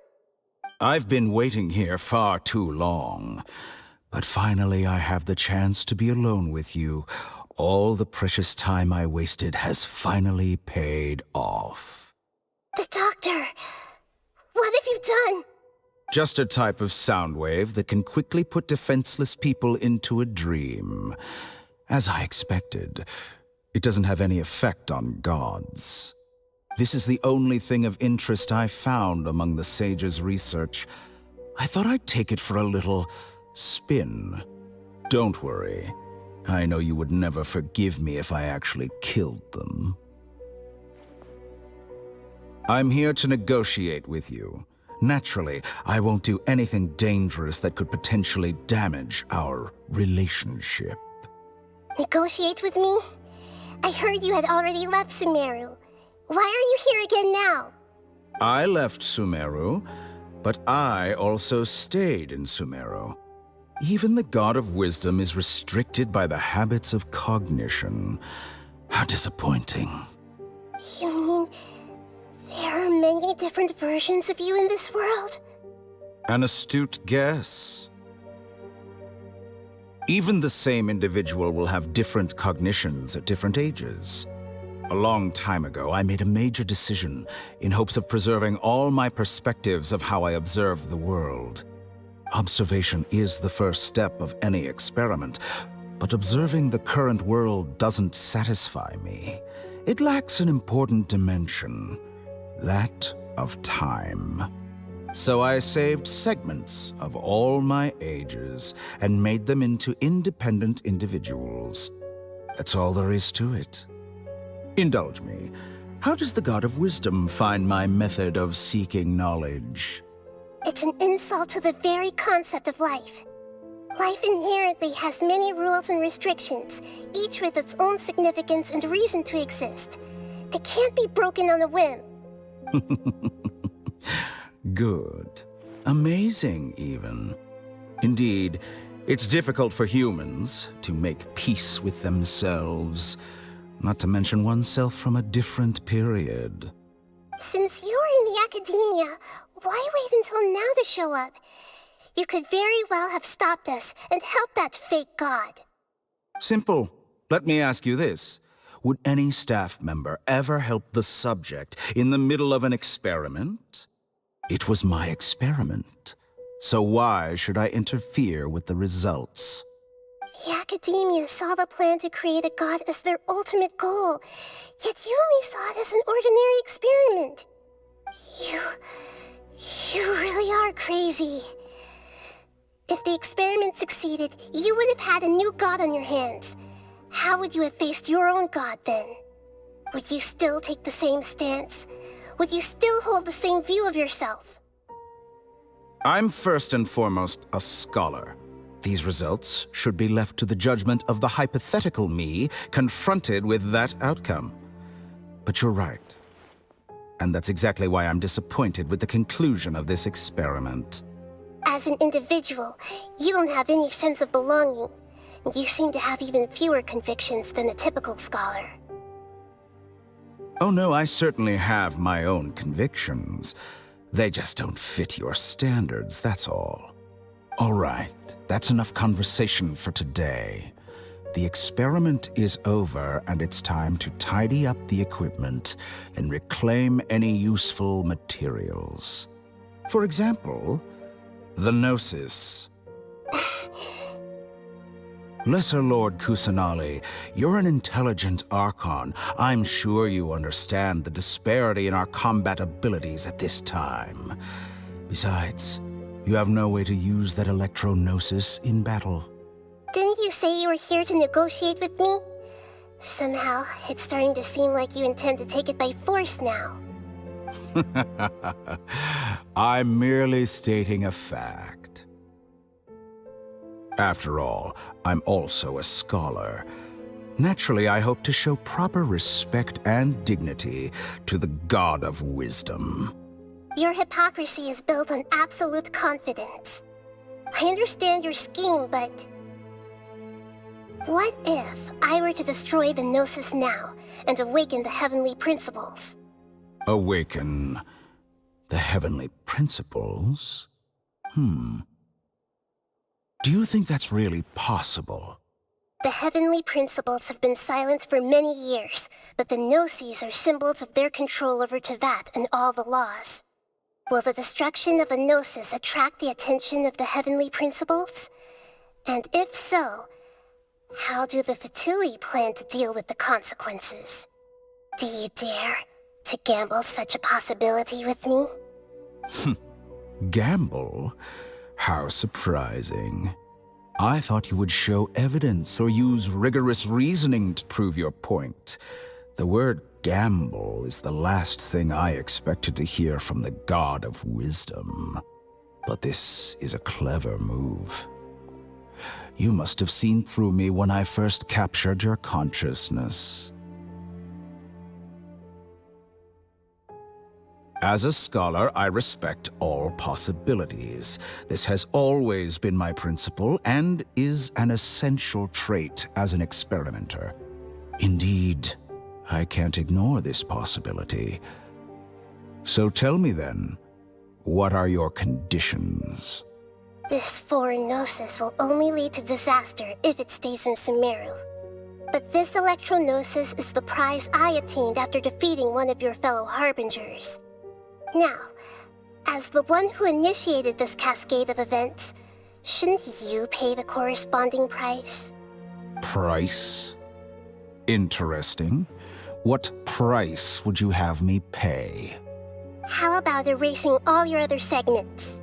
I've been waiting here far too long. But finally I have the chance to be alone with you. All the precious time I wasted has finally paid off. The doctor! What have you done? Just a type of sound wave that can quickly put defenseless people into a dream. As I expected, it doesn't have any effect on gods. This is the only thing of interest I found among the sage's research. I thought I'd take it for a little spin. Don't worry. I know you would never forgive me if I actually killed them. I'm here to negotiate with you. Naturally, I won't do anything dangerous that could potentially damage our relationship. Negotiate with me? I heard you had already left Sumeru. Why are you here again now? I left Sumeru, but I also stayed in Sumeru. Even the God of Wisdom is restricted by the habits of cognition. How disappointing. You mean there are many different versions of you in this world? An astute guess. Even the same individual will have different cognitions at different ages. A long time ago, I made a major decision in hopes of preserving all my perspectives of how I observed the world. Observation is the first step of any experiment, but observing the current world doesn't satisfy me. It lacks an important dimension, that of time. So I saved segments of all my ages and made them into independent individuals. That's all there is to it. Indulge me. How does the God of Wisdom find my method of seeking knowledge? It's an insult to the very concept of life. Life inherently has many rules and restrictions, each with its own significance and reason to exist. They can't be broken on a whim. Good. Amazing, even. Indeed, it's difficult for humans to make peace with themselves, not to mention oneself from a different period. Since you were in the academia, why wait until now to show up? You could very well have stopped us and helped that fake god. Simple. Let me ask you this. Would any staff member ever help the subject in the middle of an experiment? It was my experiment. So why should I interfere with the results? The academia saw the plan to create a god as their ultimate goal, yet you only saw it as an ordinary experiment. You really are crazy. If the experiment succeeded, you would have had a new god on your hands. How would you have faced your own god then? Would you still take the same stance? Would you still hold the same view of yourself? I'm first and foremost a scholar. These results should be left to the judgment of the hypothetical me confronted with that outcome. But you're right. And that's exactly why I'm disappointed with the conclusion of this experiment. As an individual, you don't have any sense of belonging. You seem to have even fewer convictions than a typical scholar. Oh no, I certainly have my own convictions. They just don't fit your standards, that's all. All right, that's enough conversation for today. The experiment is over, and it's time to tidy up the equipment and reclaim any useful materials. For example, the Gnosis. Lesser Lord Kusanali, you're an intelligent Archon. I'm sure you understand the disparity in our combat abilities at this time. Besides, you have no way to use that Electro-Gnosis in battle. Didn't you say you were here to negotiate with me? Somehow, it's starting to seem like you intend to take it by force now. I'm merely stating a fact. After all, I'm also a scholar. Naturally, I hope to show proper respect and dignity to the God of Wisdom. Your hypocrisy is built on absolute confidence. I understand your scheme, but... what if I were to destroy the Gnosis now and awaken the heavenly principles? Awaken the heavenly principles? Do you think that's really possible? The heavenly principles have been silent for many years, but the Gnosis are symbols of their control over Teyvat and all the laws. Will the destruction of a Gnosis attract the attention of the heavenly principles? And if so, how do the Fatui plan to deal with the consequences? Do you dare to gamble such a possibility with me? Gamble? How surprising. I thought you would show evidence or use rigorous reasoning to prove your point. The word gamble is the last thing I expected to hear from the God of Wisdom. But this is a clever move. You must have seen through me when I first captured your consciousness. As a scholar, I respect all possibilities. This has always been my principle and is an essential trait as an experimenter. Indeed, I can't ignore this possibility. So tell me then, what are your conditions? This foreign Gnosis will only lead to disaster if it stays in Sumeru. But this Electro-Gnosis is the prize I obtained after defeating one of your fellow Harbingers. Now, as the one who initiated this cascade of events, shouldn't you pay the corresponding price? Price? Interesting. What price would you have me pay? How about erasing all your other segments?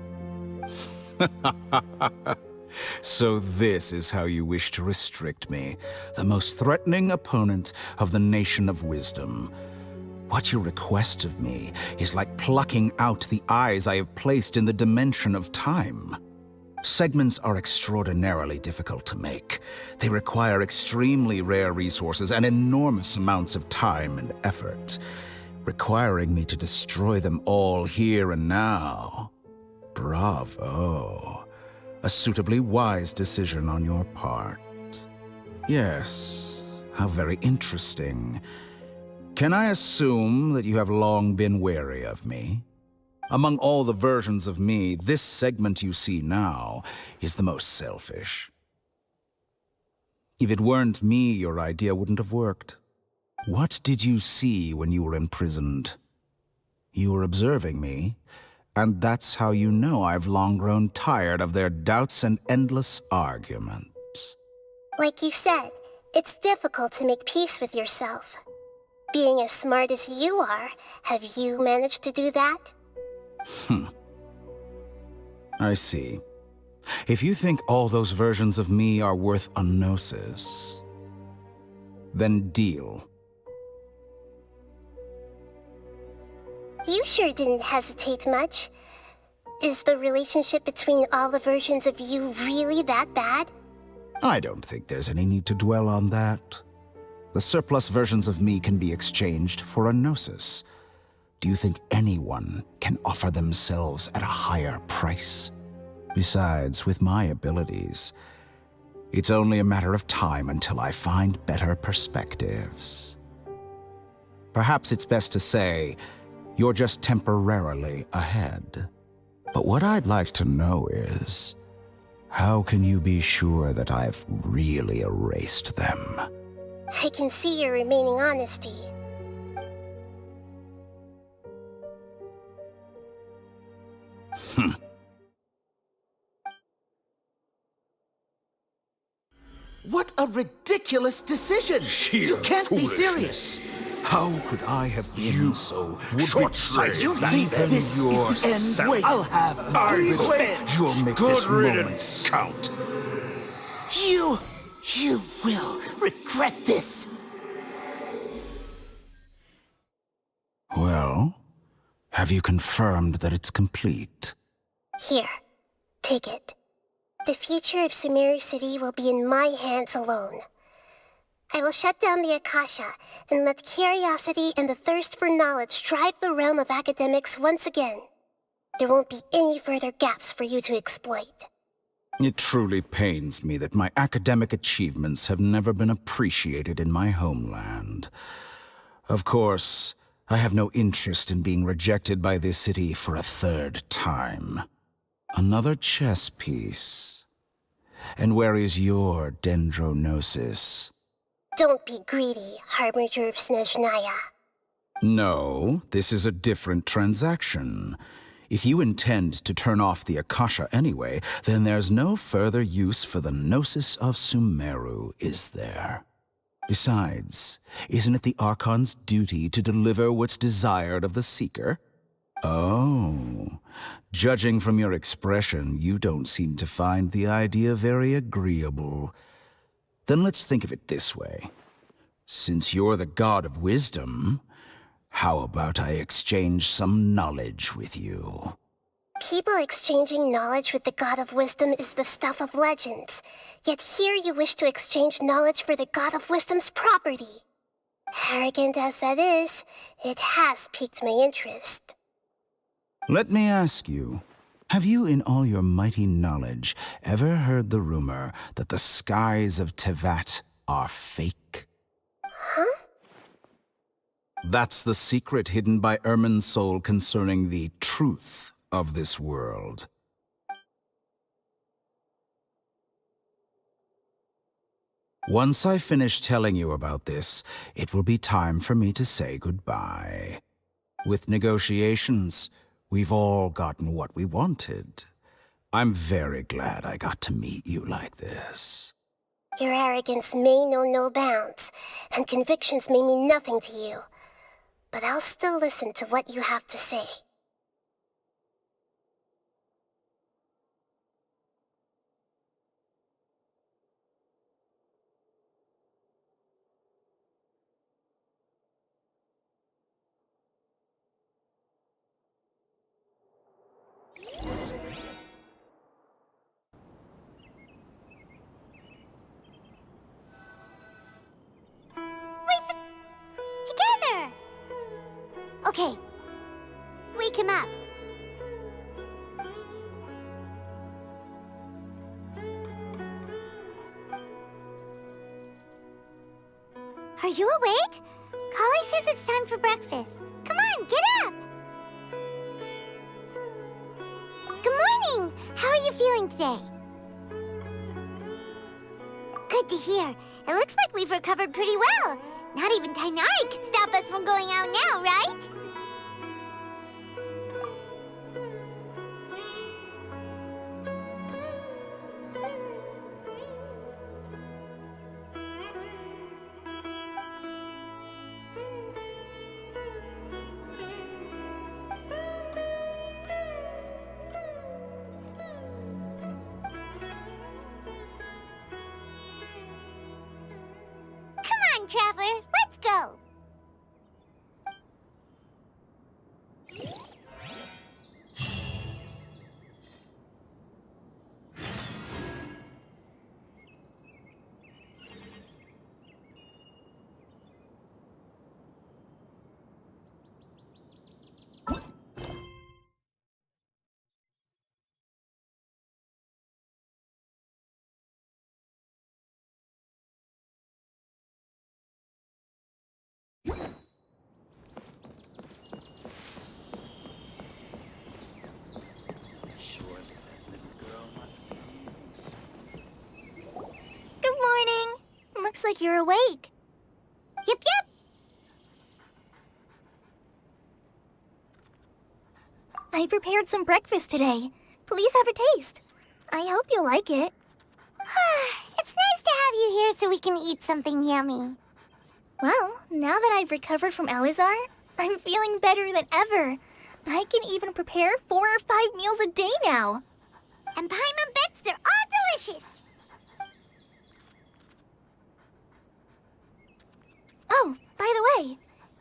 So this is how you wish to restrict me, the most threatening opponent of the Nation of Wisdom. What you request of me is like plucking out the eyes I have placed in the dimension of time. Segments are extraordinarily difficult to make. They require extremely rare resources and enormous amounts of time and effort, requiring me to destroy them all here and now. Bravo. A suitably wise decision on your part. Yes, how very interesting. Can I assume that you have long been wary of me? Among all the versions of me, this segment you see now is the most selfish. If it weren't me, your idea wouldn't have worked. What did you see when you were imprisoned? You were observing me, and that's how you know I've long grown tired of their doubts and endless arguments. Like you said, it's difficult to make peace with yourself. Being as smart as you are, have you managed to do that? I see. If you think all those versions of me are worth a gnosis, then deal. You sure didn't hesitate much. Is the relationship between all the versions of you really that bad? I don't think there's any need to dwell on that. The surplus versions of me can be exchanged for a gnosis. Do you think anyone can offer themselves at a higher price? Besides, with my abilities, it's only a matter of time until I find better perspectives. Perhaps it's best to say you're just temporarily ahead. But what I'd like to know is, how can you be sure that I've really erased them? I can see your remaining honesty. What a ridiculous decision! You can't be serious! How could I have been so short-sighted? You think this is the end? Wait, I'll have quit. You'll make Good this moment riddance. count. You will regret this! Well, have you confirmed that it's complete? Here, take it. The future of Sumeru City will be in my hands alone. I will shut down the Akasha and let curiosity and the thirst for knowledge drive the realm of academics once again. There won't be any further gaps for you to exploit. It truly pains me that my academic achievements have never been appreciated in my homeland. Of course, I have no interest in being rejected by this city for a third time. Another chess piece. And where is your dendronosis? Don't be greedy, Harbinger of Snezhnaya. No, this is a different transaction. If you intend to turn off the Akasha anyway, then there's no further use for the Gnosis of Sumeru, is there? Besides, isn't it the Archon's duty to deliver what's desired of the Seeker? Oh, judging from your expression, you don't seem to find the idea very agreeable. Then let's think of it this way. Since you're the god of wisdom, how about I exchange some knowledge with you? People exchanging knowledge with the God of Wisdom is the stuff of legends. Yet here you wish to exchange knowledge for the God of Wisdom's property. Arrogant as that is, it has piqued my interest. Let me ask you, have you in all your mighty knowledge ever heard the rumor that the skies of Tevat are fake? Huh? That's the secret hidden by Irminsul concerning the truth of this world. Once I finish telling you about this, it will be time for me to say goodbye. With negotiations, we've all gotten what we wanted. I'm very glad I got to meet you like this. Your arrogance may know no bounds, and convictions may mean nothing to you. But I'll still listen to what you have to say. Together! Okay. Wake him up. Are you awake? Kali says it's time for breakfast. Come on, get up! Good morning! How are you feeling today? Good to hear. It looks like we've recovered pretty well. Not even Tainari could stop us from going out now, right? Come on, Traveler, let's go! like you're awake. Yep. I prepared some breakfast today. Please have a taste. I hope you'll like it. It's nice to have you here so we can eat something yummy. Well, now that I've recovered from Elazar, I'm feeling better than ever. I can even prepare 4 or 5 meals a day now. And Paimon bets they're all delicious. Oh, by the way,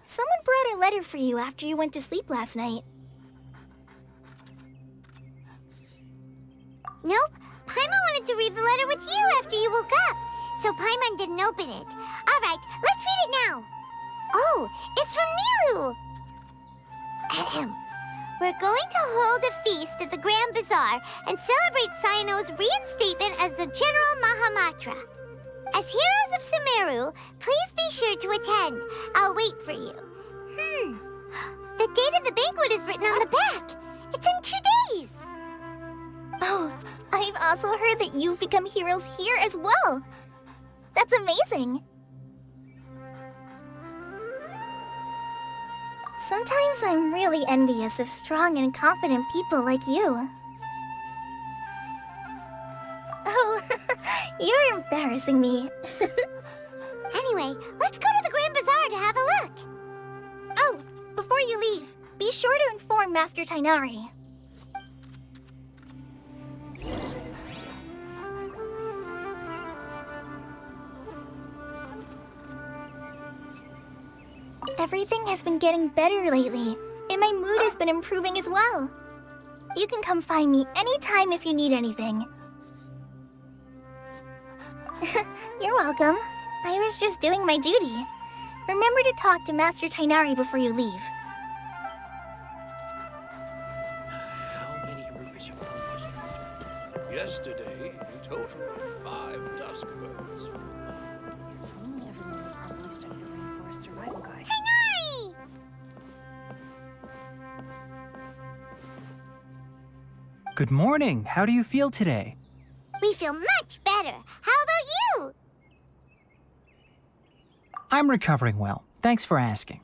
someone brought a letter for you after you went to sleep last night. Nope. Paimon wanted to read the letter with you after you woke up, so Paimon didn't open it. All right, let's read it now. Oh, it's from Nilu. Ahem. We're going to hold a feast at the Grand Bazaar and celebrate Cyno's reinstatement as the General Mahamatra. As heroes of Sumeru, please be sure to attend. I'll wait for you. The date of the banquet is written on the back. It's in 2 days. Oh, I've also heard that you've become heroes here as well. That's amazing. Sometimes I'm really envious of strong and confident people like you. Oh, you're embarrassing me. Anyway, let's go to the Grand Bazaar to have a look. Oh, before you leave, be sure to inform Master Tainari. Everything has been getting better lately, and my mood has been improving as well. You can come find me anytime if you need anything. You're welcome. I was just doing my duty. Remember to talk to Master Tainari before you leave. Yesterday, a total of 5 dusk birds. Tainari! Good morning. How do you feel today? We feel much better. How about you? I'm recovering well. Thanks for asking.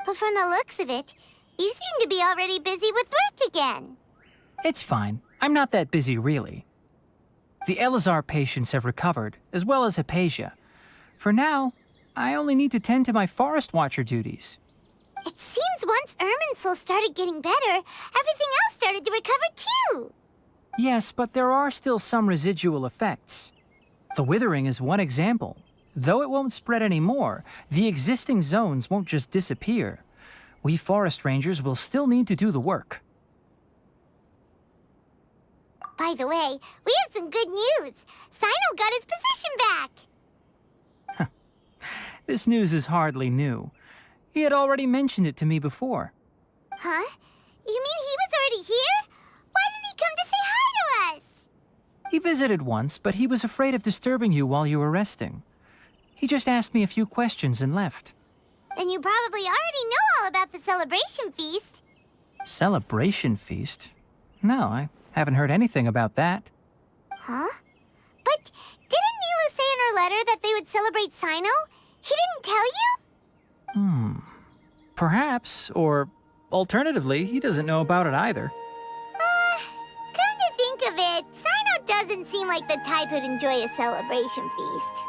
But from the looks of it, you seem to be already busy with work again. It's fine. I'm not that busy, really. The Elazar patients have recovered, as well as Hypatia. For now, I only need to tend to my Forest Watcher duties. It seems once Irminsul started getting better, everything else started to recover too. Yes, but there are still some residual effects. The withering is one example. Though it won't spread anymore, the existing zones won't just disappear. We forest rangers will still need to do the work. By the way, we have some good news. Cyno got his position back. This news is hardly new. He had already mentioned it to me before. Huh? You mean he was already here? Why didn't he come to say hi to us? He visited once, but he was afraid of disturbing you while you were resting. He just asked me a few questions and left. Then you probably already know all about the celebration feast. Celebration feast? No, I haven't heard anything about that. Huh? But didn't Nilu say in her letter that they would celebrate Cyno? He didn't tell you? Perhaps, or alternatively, he doesn't know about it either. Come to think of it, Cyno doesn't seem like the type who'd enjoy a celebration feast.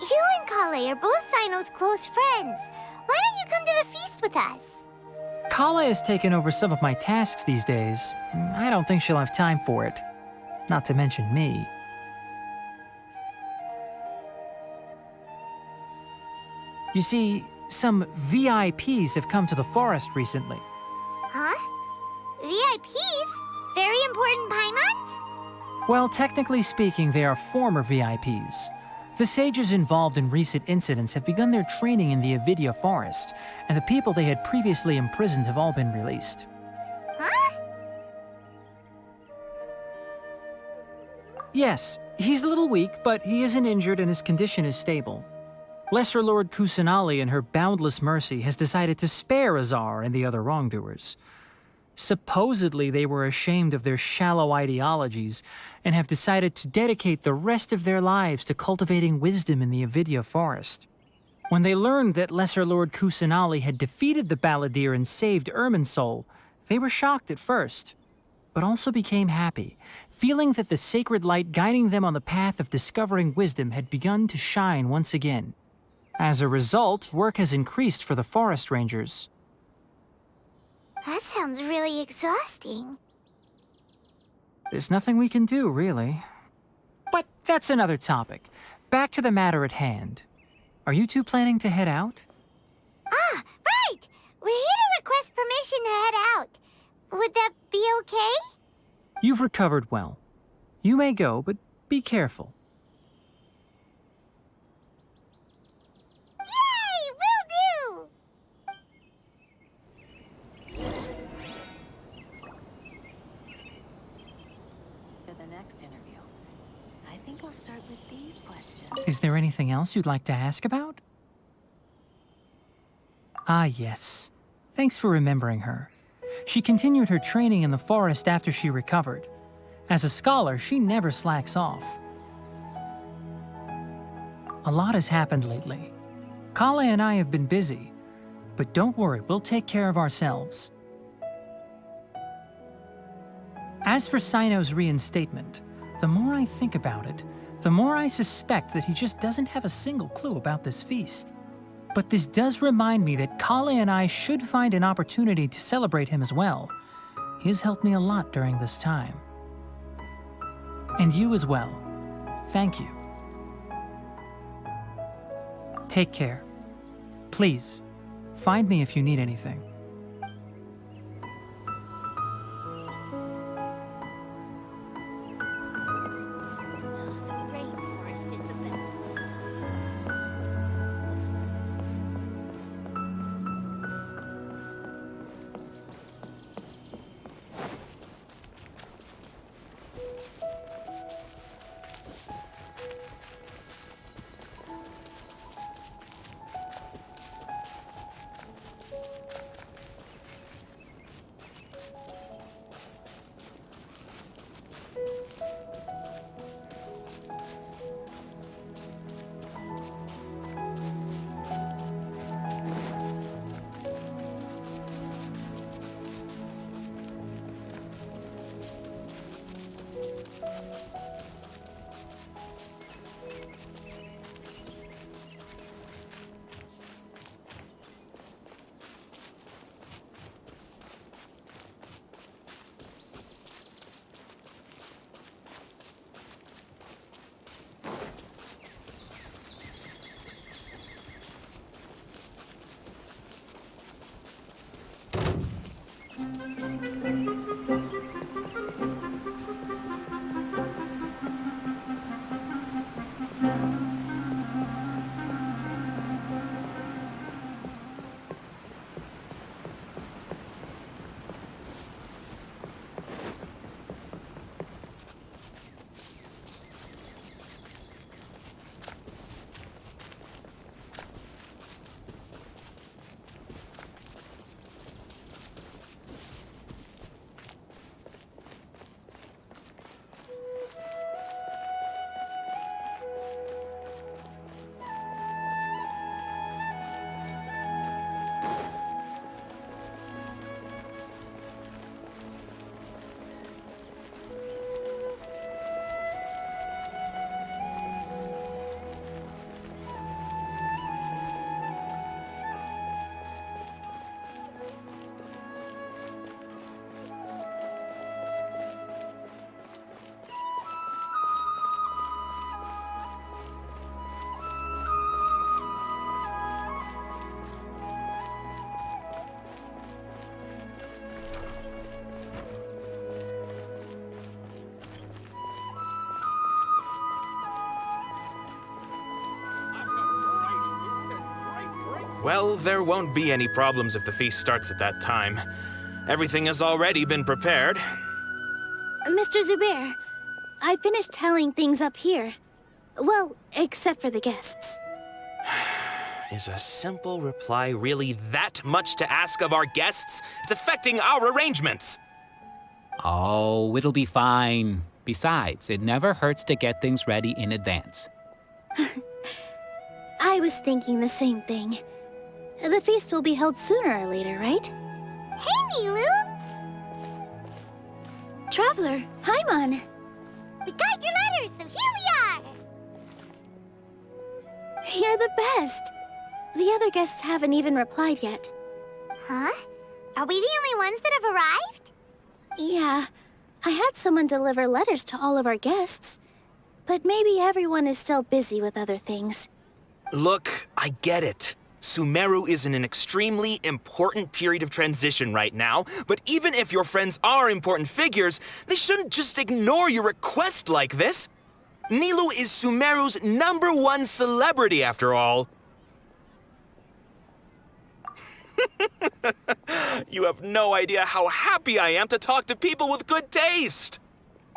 You and Kale are both Cyno's close friends. Why don't you come to the feast with us? Kala has taken over some of my tasks these days. I don't think she'll have time for it. Not to mention me. You see, some VIPs have come to the forest recently. Huh? VIPs? Very important Paimons? Well, technically speaking, they are former VIPs. The sages involved in recent incidents have begun their training in the Avidya forest, and the people they had previously imprisoned have all been released. Huh? Yes, he's a little weak, but he isn't injured and his condition is stable. Lesser Lord Kusanali, in her boundless mercy, has decided to spare Azar and the other wrongdoers. Supposedly, they were ashamed of their shallow ideologies and have decided to dedicate the rest of their lives to cultivating wisdom in the Avidya forest. When they learned that Lesser Lord Kusanali had defeated the Balladeer and saved Irminsul, they were shocked at first, but also became happy, feeling that the sacred light guiding them on the path of discovering wisdom had begun to shine once again. As a result, work has increased for the forest rangers. That sounds really exhausting. There's nothing we can do, really. But that's another topic. Back to the matter at hand. Are you two planning to head out? Ah, right! We're here to request permission to head out. Would that be okay? You've recovered well. You may go, but be careful. Yay! Will do! For the next interview, I think I'll start with these questions. Is there anything else you'd like to ask about? Ah, yes. Thanks for remembering her. She continued her training in the forest after she recovered. As a scholar, she never slacks off. A lot has happened lately. Kale and I have been busy, but don't worry, we'll take care of ourselves. As for Sino's reinstatement, the more I think about it, the more I suspect that he just doesn't have a single clue about this feast. But this does remind me that Kale and I should find an opportunity to celebrate him as well. He has helped me a lot during this time. And you as well. Thank you. Take care. Please, find me if you need anything. Well, there won't be any problems if the feast starts at that time. Everything has already been prepared. Mr. Zubair, I finished tallying things up here. Well, except for the guests. Is a simple reply really that much to ask of our guests? It's affecting our arrangements. Oh, it'll be fine. Besides, it never hurts to get things ready in advance. I was thinking the same thing. The feast will be held sooner or later, right? Hey, Nilu! Traveler, Paimon! We got your letters, so here we are! You're the best! The other guests haven't even replied yet. Huh? Are we the only ones that have arrived? Yeah, I had someone deliver letters to all of our guests. But maybe everyone is still busy with other things. Look, I get it. Sumeru is in an extremely important period of transition right now, but even if your friends are important figures, they shouldn't just ignore your request like this. Nilu is Sumeru's #1 celebrity, after all. You have no idea how happy I am to talk to people with good taste.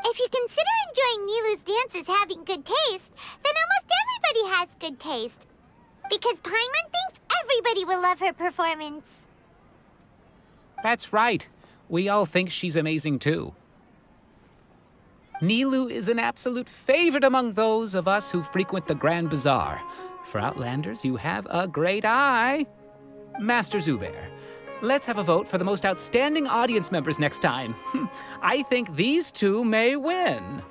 If you consider enjoying Nilu's dances having good taste, then almost everybody has good taste. Because Paimon thinks everybody will love her performance. That's right. We all think she's amazing too. Nilu is an absolute favorite among those of us who frequent the Grand Bazaar. For Outlanders, you have a great eye. Master Zubair, let's have a vote for the most outstanding audience members next time. I think these two may win.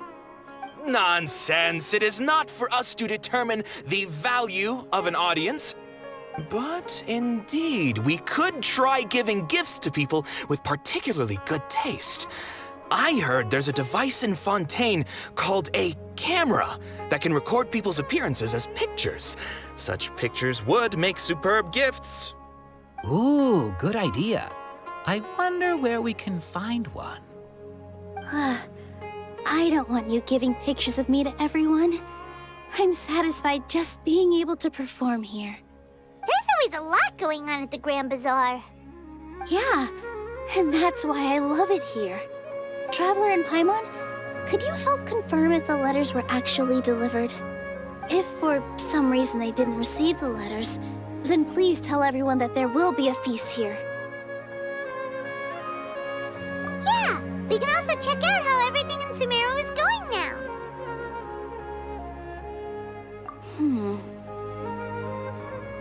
Nonsense! It is not for us to determine the value of an audience. But indeed, we could try giving gifts to people with particularly good taste. I heard there's a device in Fontaine called a camera that can record people's appearances as pictures. Such pictures would make superb gifts. Ooh, good idea. I wonder where we can find one. I don't want you giving pictures of me to everyone. I'm satisfied just being able to perform here. There's always a lot going on at the Grand Bazaar. Yeah, and that's why I love it here. Traveler and Paimon, could you help confirm if the letters were actually delivered? If for some reason they didn't receive the letters, then please tell everyone that there will be a feast here. Yeah, we can also check out how everything in Sumeru is going now.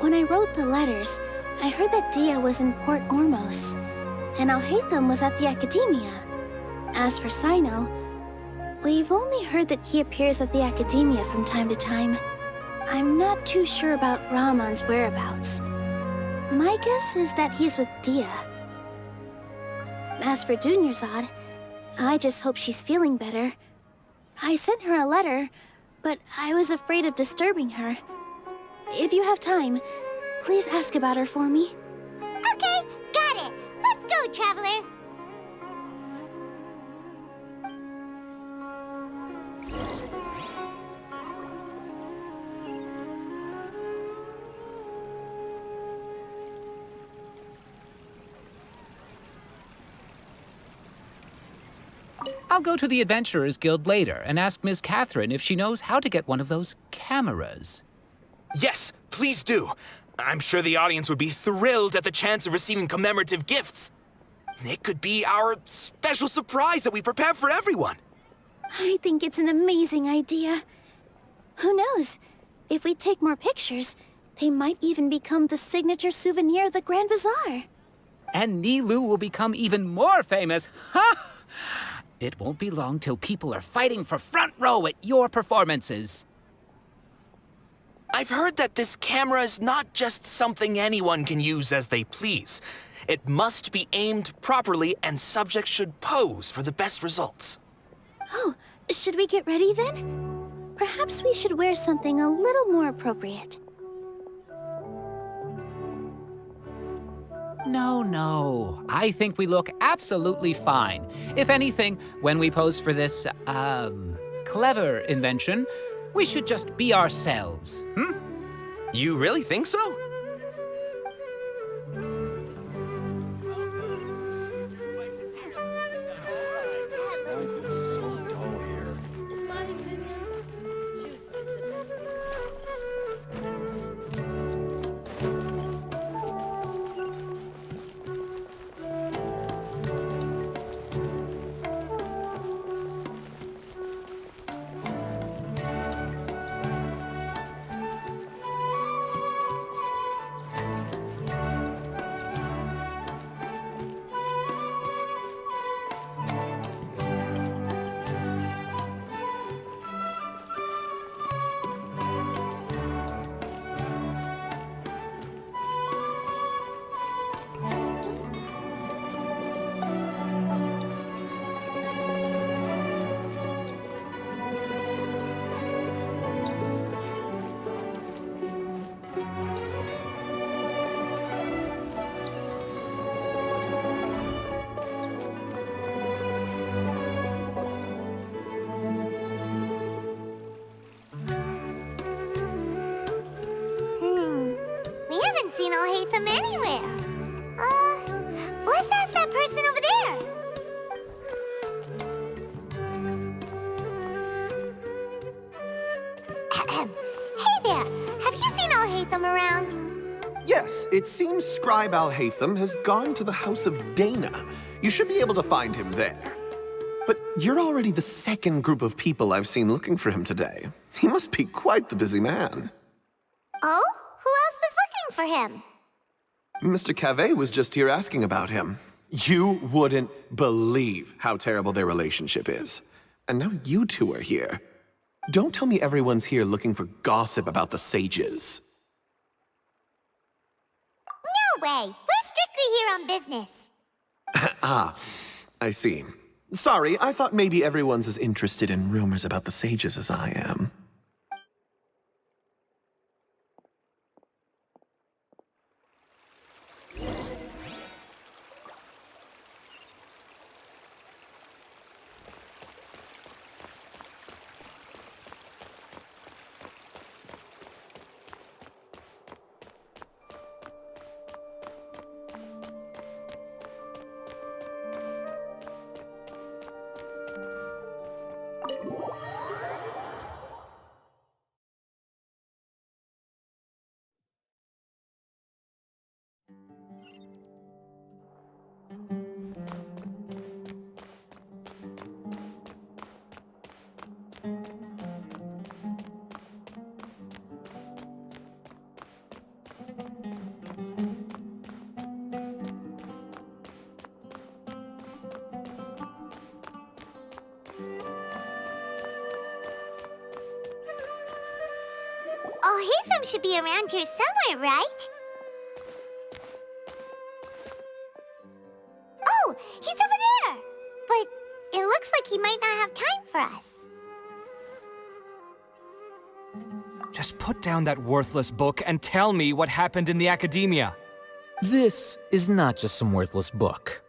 When I wrote the letters, I heard that Dia was in Port Ormos, and Alhaitham was at the Academia. As for Sino, we've only heard that he appears at the Academia from time to time. I'm not too sure about Rahman's whereabouts. My guess is that he's with Dia. As for Dunyarzad, I just hope she's feeling better. I sent her a letter, but I was afraid of disturbing her. If you have time, please ask about her for me. Okay, got it. Let's go, Traveler. I'll go to the Adventurers Guild later and ask Miss Catherine if she knows how to get one of those cameras. Yes, please do. I'm sure the audience would be thrilled at the chance of receiving commemorative gifts. It could be our special surprise that we prepare for everyone. I think it's an amazing idea. Who knows? If we take more pictures, they might even become the signature souvenir of the Grand Bazaar. And Nilu will become even more famous. Ha! It won't be long till people are fighting for front row at your performances. I've heard that this camera is not just something anyone can use as they please. It must be aimed properly, and subjects should pose for the best results. Oh, should we get ready then? Perhaps we should wear something a little more appropriate. No. I think we look absolutely fine. If anything, when we pose for this, clever invention, we should just be ourselves, You really think so? Life is so dull here. him anywhere. Let's ask that person over there. Hey there, have you seen Al-Haytham around? Yes, it seems Scribe Al-Haytham has gone to the House of Dana. You should be able to find him there. But you're already the second group of people I've seen looking for him today. He must be quite the busy man. Oh? Who else was looking for him? Mr. Cavey was just here asking about him. You wouldn't believe how terrible their relationship is. And now you two are here. Don't tell me everyone's here looking for gossip about the sages. No way! We're strictly here on business. Ah, I see. Sorry, I thought maybe everyone's as interested in rumors about the sages as I am. Al-Haytham should be around here somewhere, right? Oh, he's over there! But it looks like he might not have time for us. Just put down that worthless book and tell me what happened in the academia. This is not just some worthless book.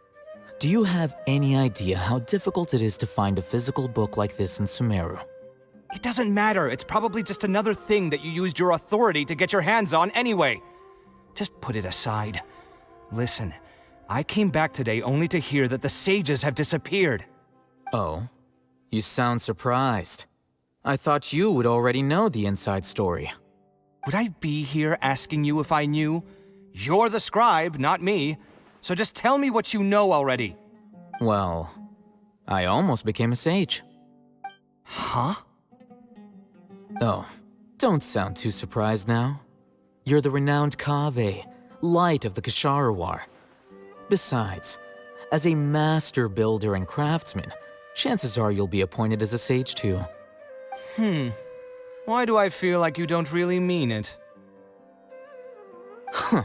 Do you have any idea how difficult it is to find a physical book like this in Sumeru? It doesn't matter. It's probably just another thing that you used your authority to get your hands on anyway. Just put it aside. Listen, I came back today only to hear that the sages have disappeared. Oh? You sound surprised. I thought you would already know the inside story. Would I be here asking you if I knew? You're the scribe, not me. So just tell me what you know already. Well, I almost became a sage. Huh? Oh, don't sound too surprised now. You're the renowned Kaveh, light of the Ksharawar. Besides, as a master builder and craftsman, chances are you'll be appointed as a sage too. Why do I feel like you don't really mean it? Huh.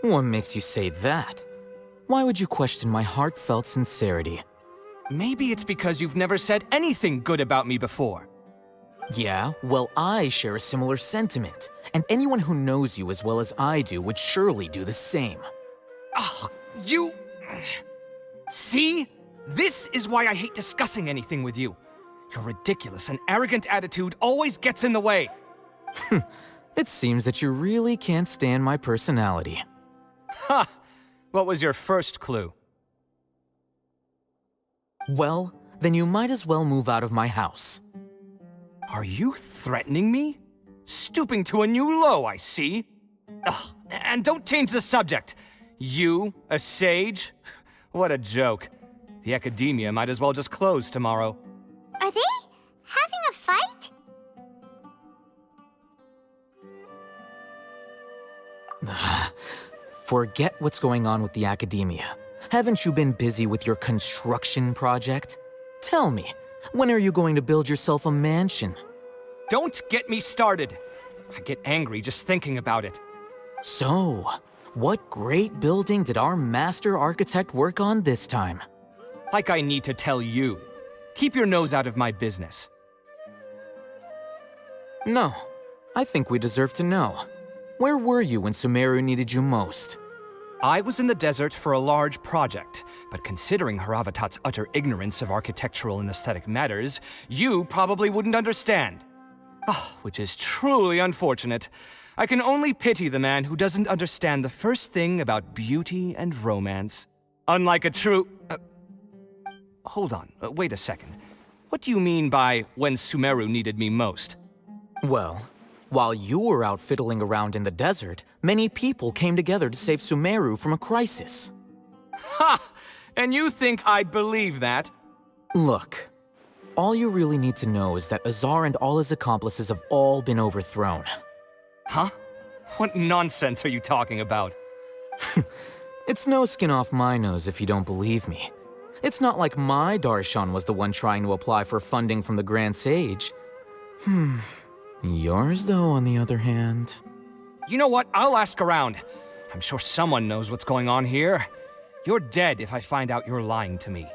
What makes you say that? Why would you question my heartfelt sincerity? Maybe it's because you've never said anything good about me before. Yeah, well, I share a similar sentiment, and anyone who knows you as well as I do would surely do the same. Ah, you... See? This is why I hate discussing anything with you. Your ridiculous and arrogant attitude always gets in the way. It seems that you really can't stand my personality. Ha! What was your first clue? Well, then you might as well move out of my house. Are you threatening me? Stooping to a new low, I see. Ugh, and don't change the subject. You, a sage? What a joke. The academia might as well just close tomorrow. Are they having a fight? Forget what's going on with the academia. Haven't you been busy with your construction project? Tell me, when are you going to build yourself a mansion? Don't get me started. I get angry just thinking about it. So, what great building did our master architect work on this time? Like I need to tell you. Keep your nose out of my business. No, I think we deserve to know. Where were you when Sumeru needed you most? I was in the desert for a large project, but considering Haravatat's utter ignorance of architectural and aesthetic matters, you probably wouldn't understand. Which is truly unfortunate. I can only pity the man who doesn't understand the first thing about beauty and romance. Unlike a true... hold on, wait a second. What do you mean by when Sumeru needed me most? Well, while you were out fiddling around in the desert, many people came together to save Sumeru from a crisis. Ha! And you think I'd believe that? Look, all you really need to know is that Azar and all his accomplices have all been overthrown. Huh? What nonsense are you talking about? It's no skin off my nose if you don't believe me. It's not like my Darshan was the one trying to apply for funding from the Grand Sage. Yours, though, on the other hand... You know what? I'll ask around. I'm sure someone knows what's going on here. You're dead if I find out you're lying to me.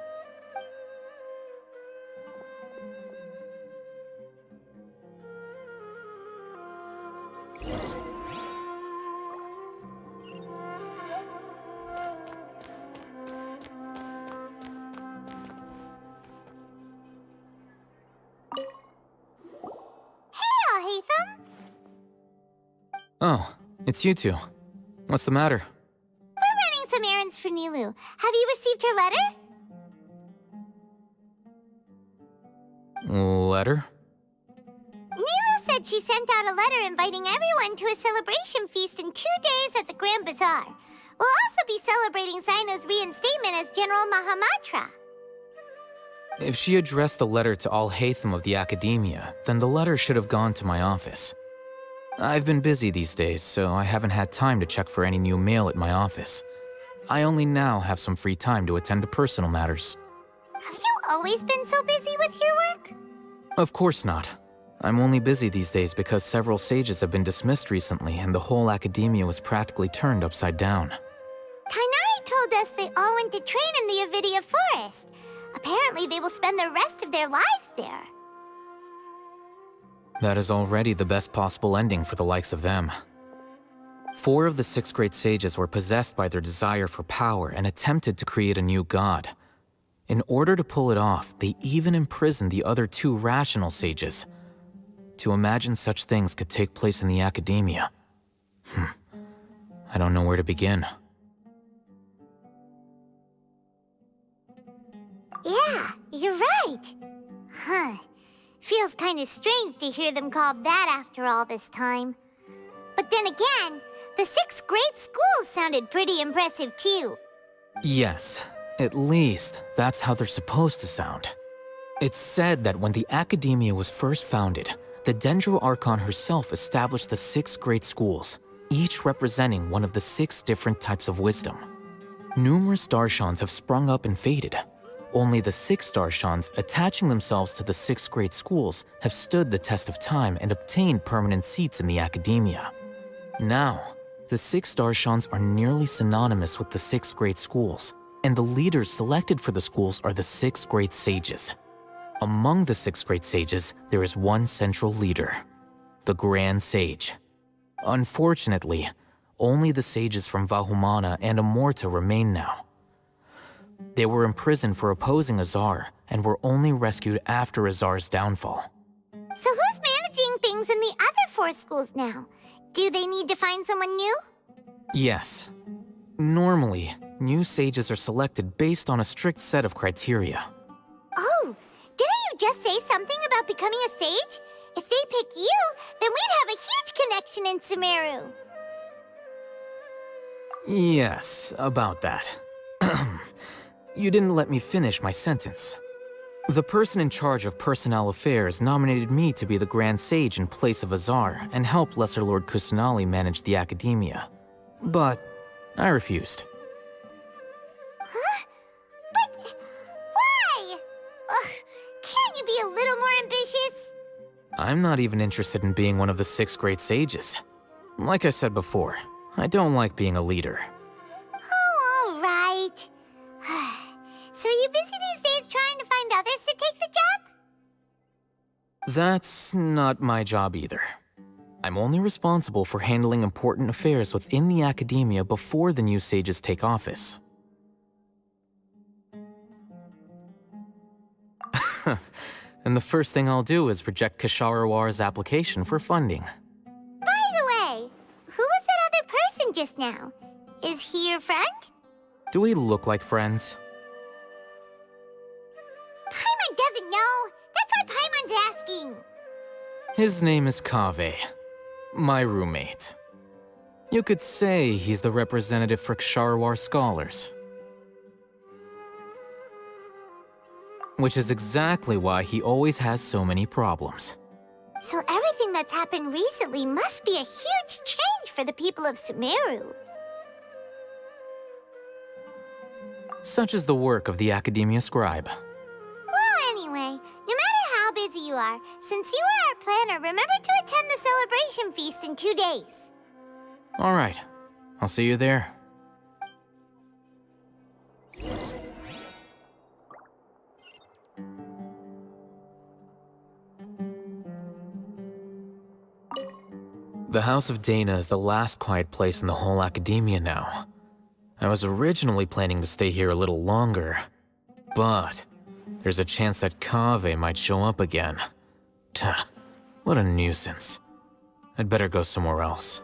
Oh, it's you two. What's the matter? We're running some errands for Nilu. Have you received her letter? Letter? Nilu said she sent out a letter inviting everyone to a celebration feast in 2 days at the Grand Bazaar. We'll also be celebrating Zaino's reinstatement as General Mahamatra. If she addressed the letter to all Hatham of the Academia, then the letter should have gone to my office. I've been busy these days, so I haven't had time to check for any new mail at my office. I only now have some free time to attend to personal matters. Have you always been so busy with your work? Of course not. I'm only busy these days because several sages have been dismissed recently and the whole Academia was practically turned upside down. Kainari told us they all went to train in the Avidia Forest. Apparently they will spend the rest of their lives there. That is already the best possible ending for the likes of them. 4 of the 6 great sages were possessed by their desire for power and attempted to create a new god. In order to pull it off, they even imprisoned the other 2 rational sages. To imagine such things could take place in the Academia. I don't know where to begin. Yeah, you're right. Feels kind of strange to hear them called that after all this time. But then again, the 6 great schools sounded pretty impressive too. Yes, at least that's how they're supposed to sound. It's said that when the Academia was first founded, the 3.2 Archon herself established the 6 great schools, each representing one of the 6 different types of wisdom. Numerous Darshans have sprung up and faded. Only the 6 Darshans attaching themselves to the 6 great schools have stood the test of time and obtained permanent seats in the Academia. Now, the 6 Darshans are nearly synonymous with the 6 great schools, and the leaders selected for the schools are the 6 great sages. Among the 6 great sages, there is one central leader, the Grand Sage. Unfortunately, only the sages from Vahumana and Amorta remain now. They were imprisoned for opposing Azar and were only rescued after Azar's downfall. So who's managing things in the other 4 schools now? Do they need to find someone new? Yes. Normally, new sages are selected based on a strict set of criteria. Oh, didn't you just say something about becoming a sage? If they pick you, then we'd have a huge connection in Sumeru. Yes, about that. You didn't let me finish my sentence. The person in charge of personnel affairs nominated me to be the Grand Sage in place of Azar and help Lesser Lord Kusanali manage the Academia. But I refused. Huh? But why? Can't you be a little more ambitious? I'm not even interested in being one of the 6 great sages. Like I said before, I don't like being a leader. Oh, all right. So are you busy these days trying to find others to take the job? That's not my job either. I'm only responsible for handling important affairs within the Academia before the new sages take office. And the first thing I'll do is reject Kasharawar's application for funding. By the way, just now. Is he your friend? Do we look like friends? Paimon doesn't know. That's why Paimon's asking. His name is Kaveh, my roommate. You could say he's the representative for Ksharawar scholars. Which is exactly why he always has so many problems. So everything that's happened recently must be a huge change for the people of Sumeru. Such is the work of the Academia Scribe. Well, anyway, no matter how busy you are, since you are our planner, remember to attend the celebration feast in 2 days. All right, I'll see you there. The House of Dana is the last quiet place in the whole Academia now. I was originally planning to stay here a little longer, but there's a chance that Kaveh might show up again. Tuh, what a nuisance. I'd better go somewhere else.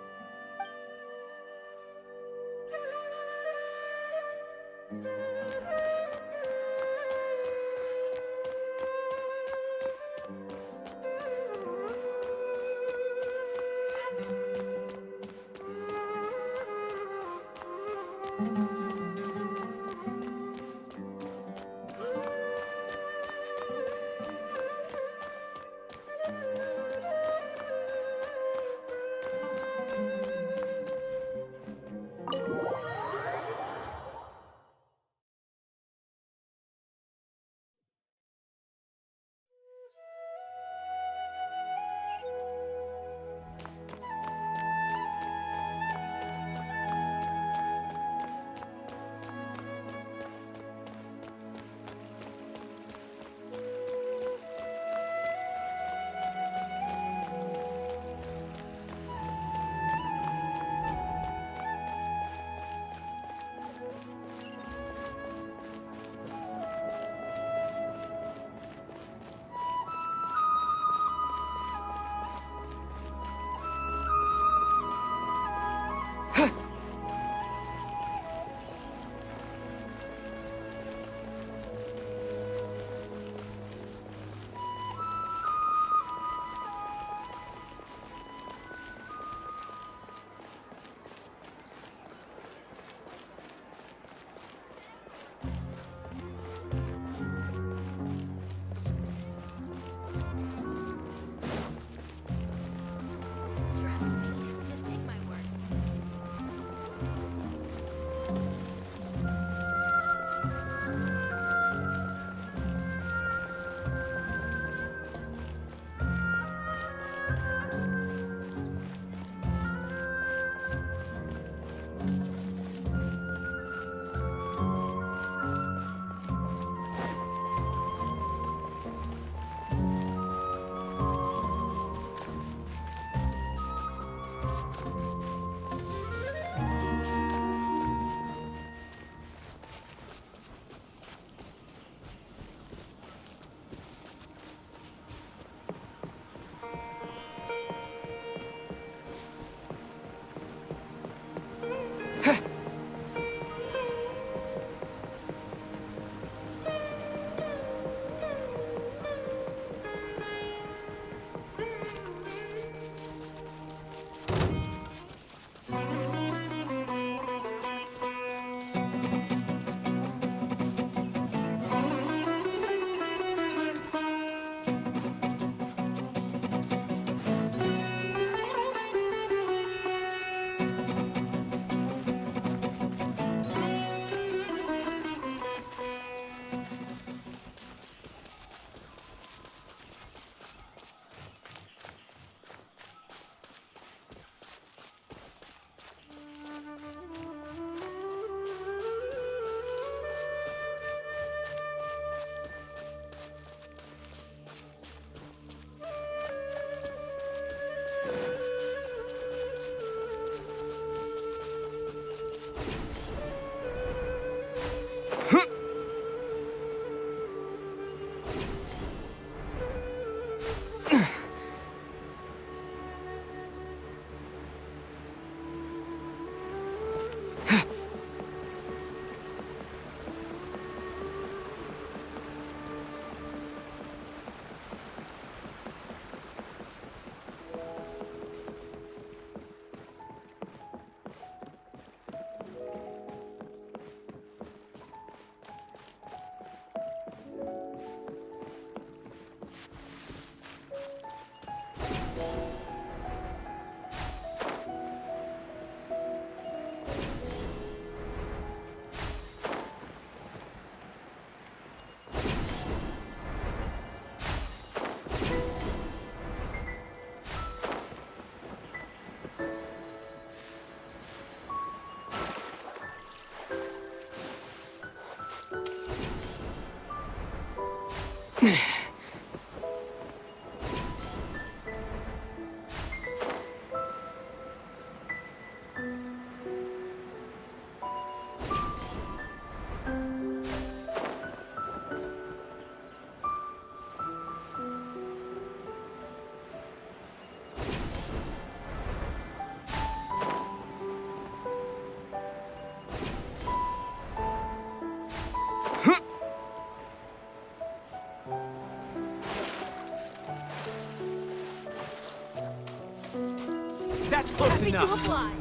That's close Happy enough. to apply.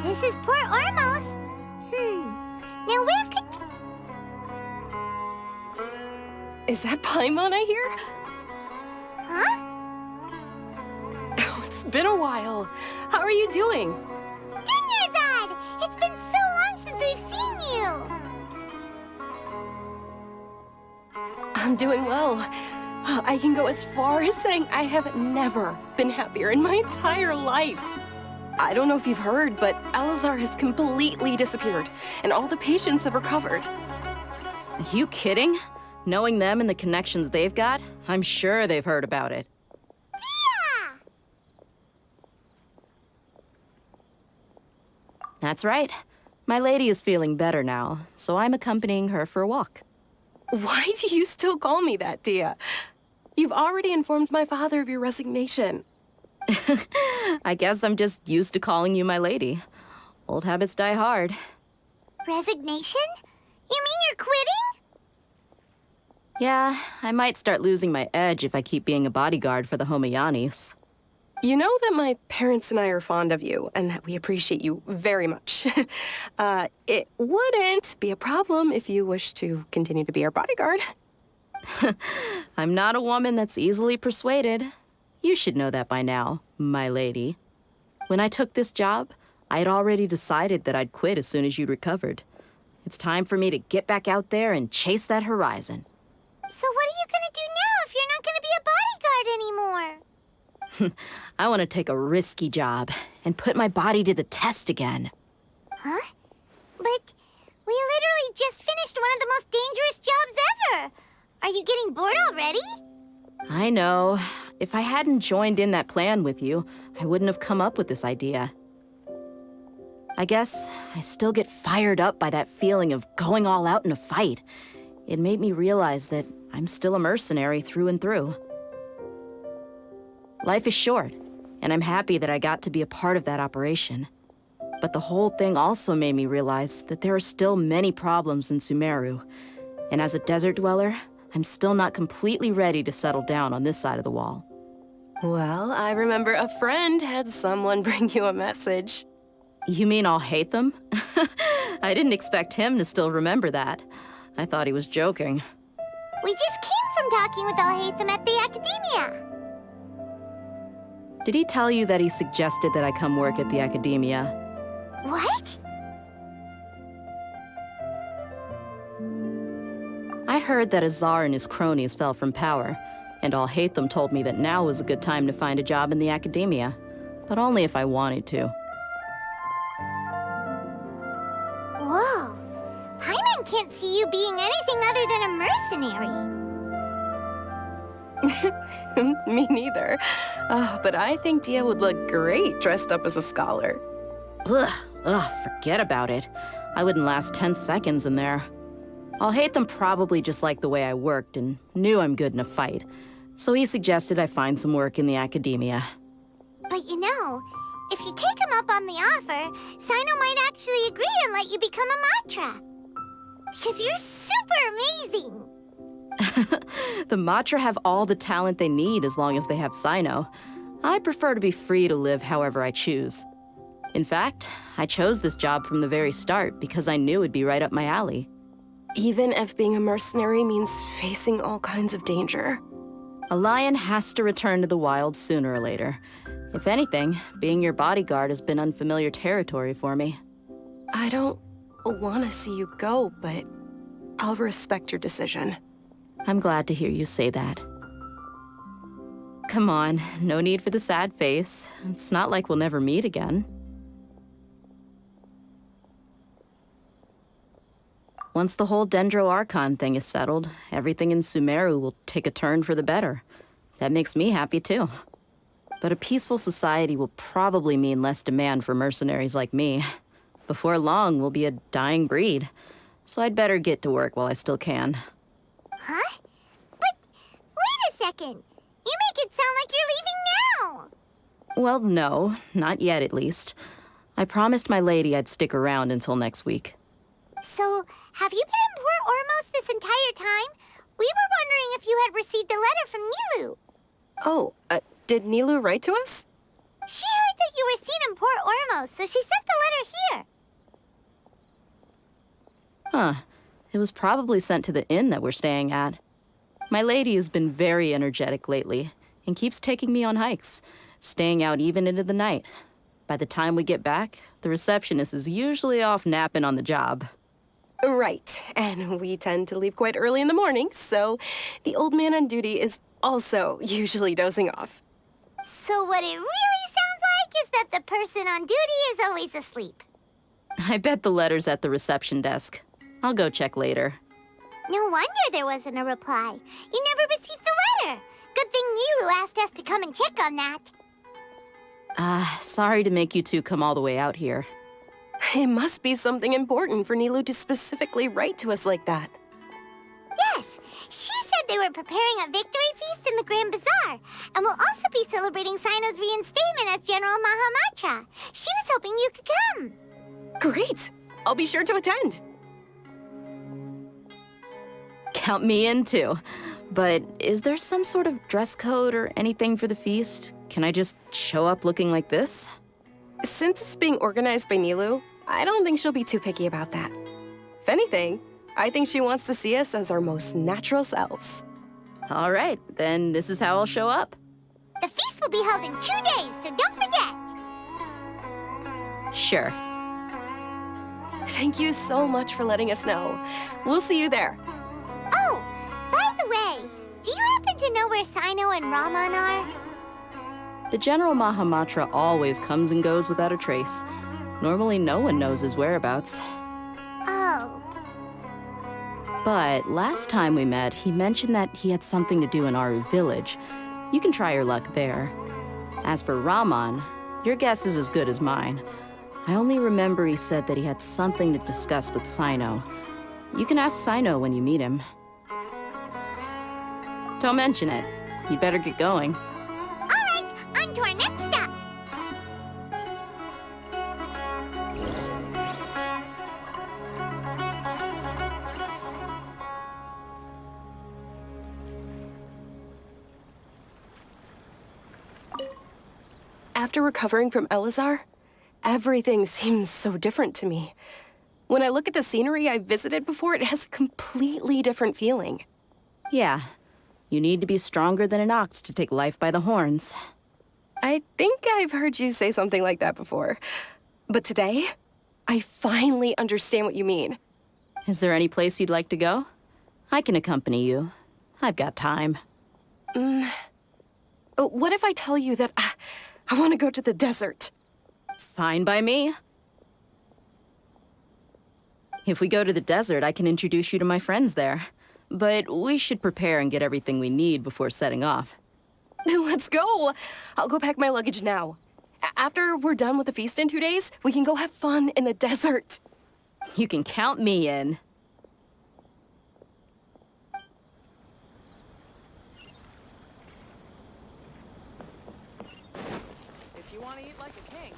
This is Port Ormos. Now where could... Is that Paimon I hear? Huh? Oh, it's been a while. How are you doing? Dunyarzad! It's been so long since we've seen you! I'm doing well. I can go as far as saying I have never been happier in my entire life. I don't know if you've heard, but Alazar has completely disappeared, and all the patients have recovered. You kidding? Knowing them and the connections they've got, I'm sure they've heard about it. Yeah! That's right. My lady is feeling better now, so I'm accompanying her for a walk. Why do you still call me that, Dia? You've already informed my father of your resignation. I guess I'm just used to calling you my lady. Old habits die hard. Resignation? You mean you're quitting? Yeah, I might start losing my edge if I keep being a bodyguard for the Homayanis. You know that my parents and I are fond of you, and that we appreciate you very much. It wouldn't be a problem if you wish to continue to be our bodyguard. I'm not a woman that's easily persuaded. You should know that by now, my lady. When I took this job, I had already decided that I'd quit as soon as you'd recovered. It's time for me to get back out there and chase that horizon. So what are you gonna do now if you're not gonna be a bodyguard anymore? I want to take a risky job and put my body to the test again. Huh? But we literally just finished one of the most dangerous jobs ever! Are you getting bored already? I know. If I hadn't joined in that plan with you, I wouldn't have come up with this idea. I guess I still get fired up by that feeling of going all out in a fight. It made me realize that I'm still a mercenary through and through. Life is short, and I'm happy that I got to be a part of that operation. But the whole thing also made me realize that there are still many problems in Sumeru. And as a desert dweller, I'm still not completely ready to settle down on this side of the wall. Well, I remember a friend had someone bring you a message. You mean I'll hate them? I didn't expect him to still remember that. I thought he was joking. We just came from talking with Alhaitham at the Academia. Did he tell you that he suggested that I come work at the Academia? What? I heard that Azar and his cronies fell from power, and I'll hate them told me that now was a good time to find a job in the Academia, but only if I wanted to. Whoa. Paimon can't see you being anything other than a mercenary. Me neither. Oh, but I think Dia would look great dressed up as a scholar. Ugh, forget about it. I wouldn't last 10 seconds in there. I'll hate them probably just like the way I worked and knew I'm good in a fight. So he suggested I find some work in the Academia. But you know, if you take him up on the offer, Sino might actually agree and let you become a Matra. Because you're super amazing. The Matra have all the talent they need as long as they have Sino. I prefer to be free to live however I choose. In fact, I chose this job from the very start because I knew it'd be right up my alley. Even if being a mercenary means facing all kinds of danger. A lion has to return to the wild sooner or later. If anything, being your bodyguard has been unfamiliar territory for me. I don't want to see you go, but I'll respect your decision. I'm glad to hear you say that. Come on, no need for the sad face. It's not like we'll never meet again. Once the whole 3.2 Archon thing is settled, everything in Sumeru will take a turn for the better. That makes me happy too. But a peaceful society will probably mean less demand for mercenaries like me. Before long, we'll be a dying breed. So I'd better get to work while I still can. Huh? But wait a second. You make it sound like you're leaving now. Well, no, not yet at least. I promised my lady I'd stick around until next week. So, have you been in Port Ormos this entire time? We were wondering if you had received a letter from Nilou. Oh, did Nilou write to us? She heard that you were seen in Port Ormos, so she sent the letter here. Huh. It was probably sent to the inn that we're staying at. My lady has been very energetic lately and keeps taking me on hikes, staying out even into the night. By the time we get back, the receptionist is usually off napping on the job. Right, and we tend to leave quite early in the morning, so the old man on duty is also usually dozing off. So what it really sounds like is that the person on duty is always asleep. I bet the letter's at the reception desk. I'll go check later. No wonder there wasn't a reply. You never received the letter. Good thing Nilou asked us to come and check on that. Sorry to make you two come all the way out here. It must be something important for Nilou to specifically write to us like that. Yes, she said they were preparing a victory feast in the Grand Bazaar, and will also be celebrating Sino's reinstatement as General Mahamatra. She was hoping you could come. Great! I'll be sure to attend. Count me in too. But is there some sort of dress code or anything for the feast? Can I just show up looking like this? Since it's being organized by Nilou, I don't think she'll be too picky about that. If anything, I think she wants to see us as our most natural selves. All right, then this is how I'll show up. The feast will be held in 2 days, so don't forget. Sure. Thank you so much for letting us know. We'll see you there. Oh, by the way, do you happen to know where Sino and Raman are? The General Mahamatra always comes and goes without a trace. Normally no one knows his whereabouts. Oh. But last time we met, he mentioned that he had something to do in Aru village. You can try your luck there. As for Raman, your guess is as good as mine. I only remember he said that he had something to discuss with Sino. You can ask Sino when you meet him. Don't mention it. You'd better get going. All right, on to our next stop. After recovering from Elazar, everything seems so different to me. When I look at the scenery I visited before, it has a completely different feeling. Yeah, you need to be stronger than an ox to take life by the horns. I think I've heard you say something like that before. But today, I finally understand what you mean. Is there any place you'd like to go? I can accompany you. I've got time. What if I tell you that I want to go to the desert? Fine by me. If we go to the desert, I can introduce you to my friends there. But we should prepare and get everything we need before setting off. Let's go! I'll go pack my luggage now. After we're done with the feast in 2 days, we can go have fun in the desert. You can count me in. If you want to eat like a king.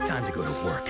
Time to go to work.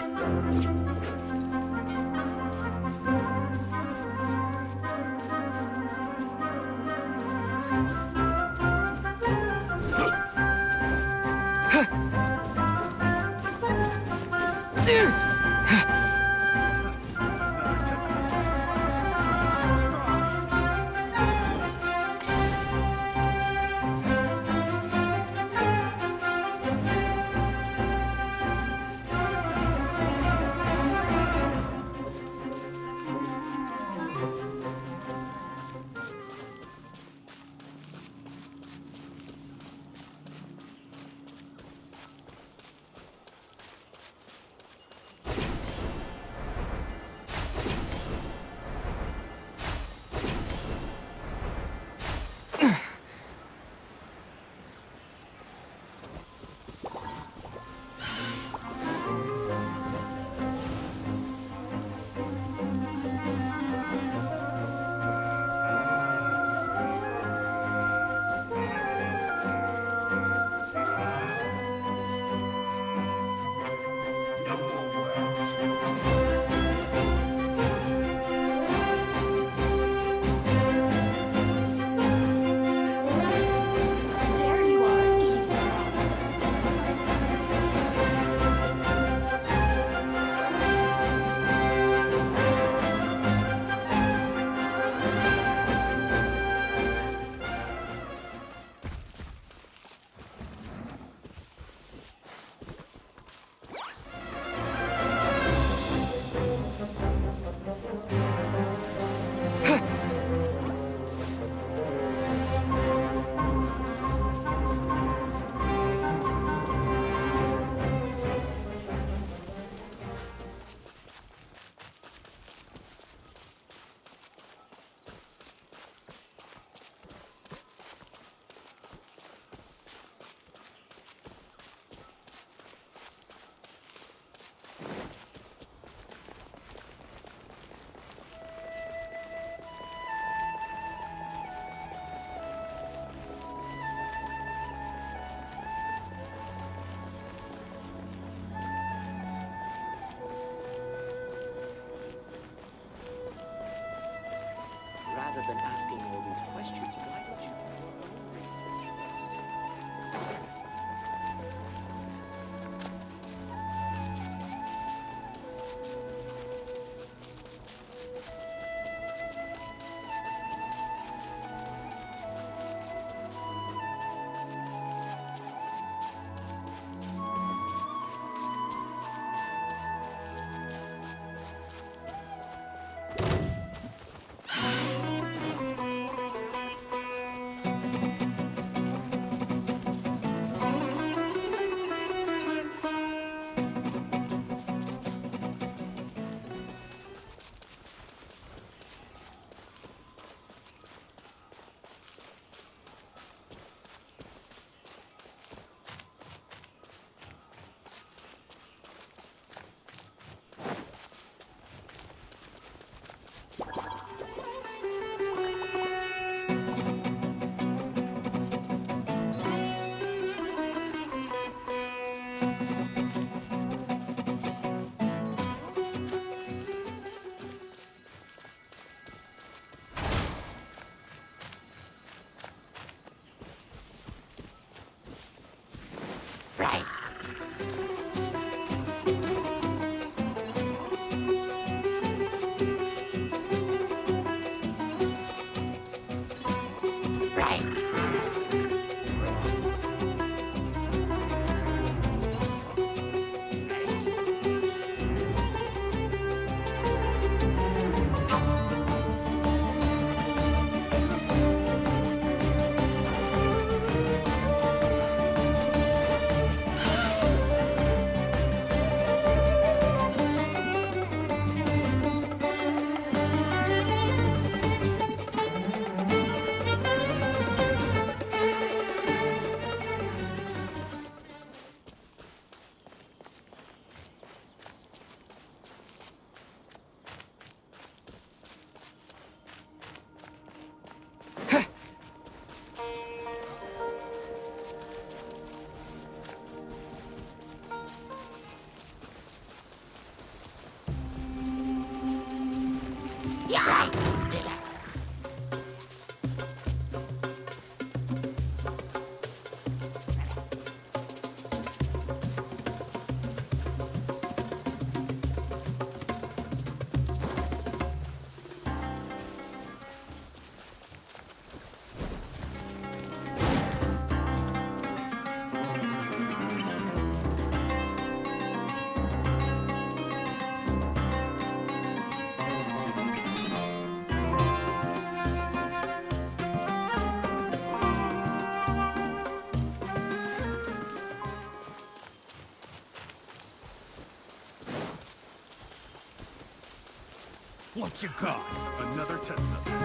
What you got? Another test subject.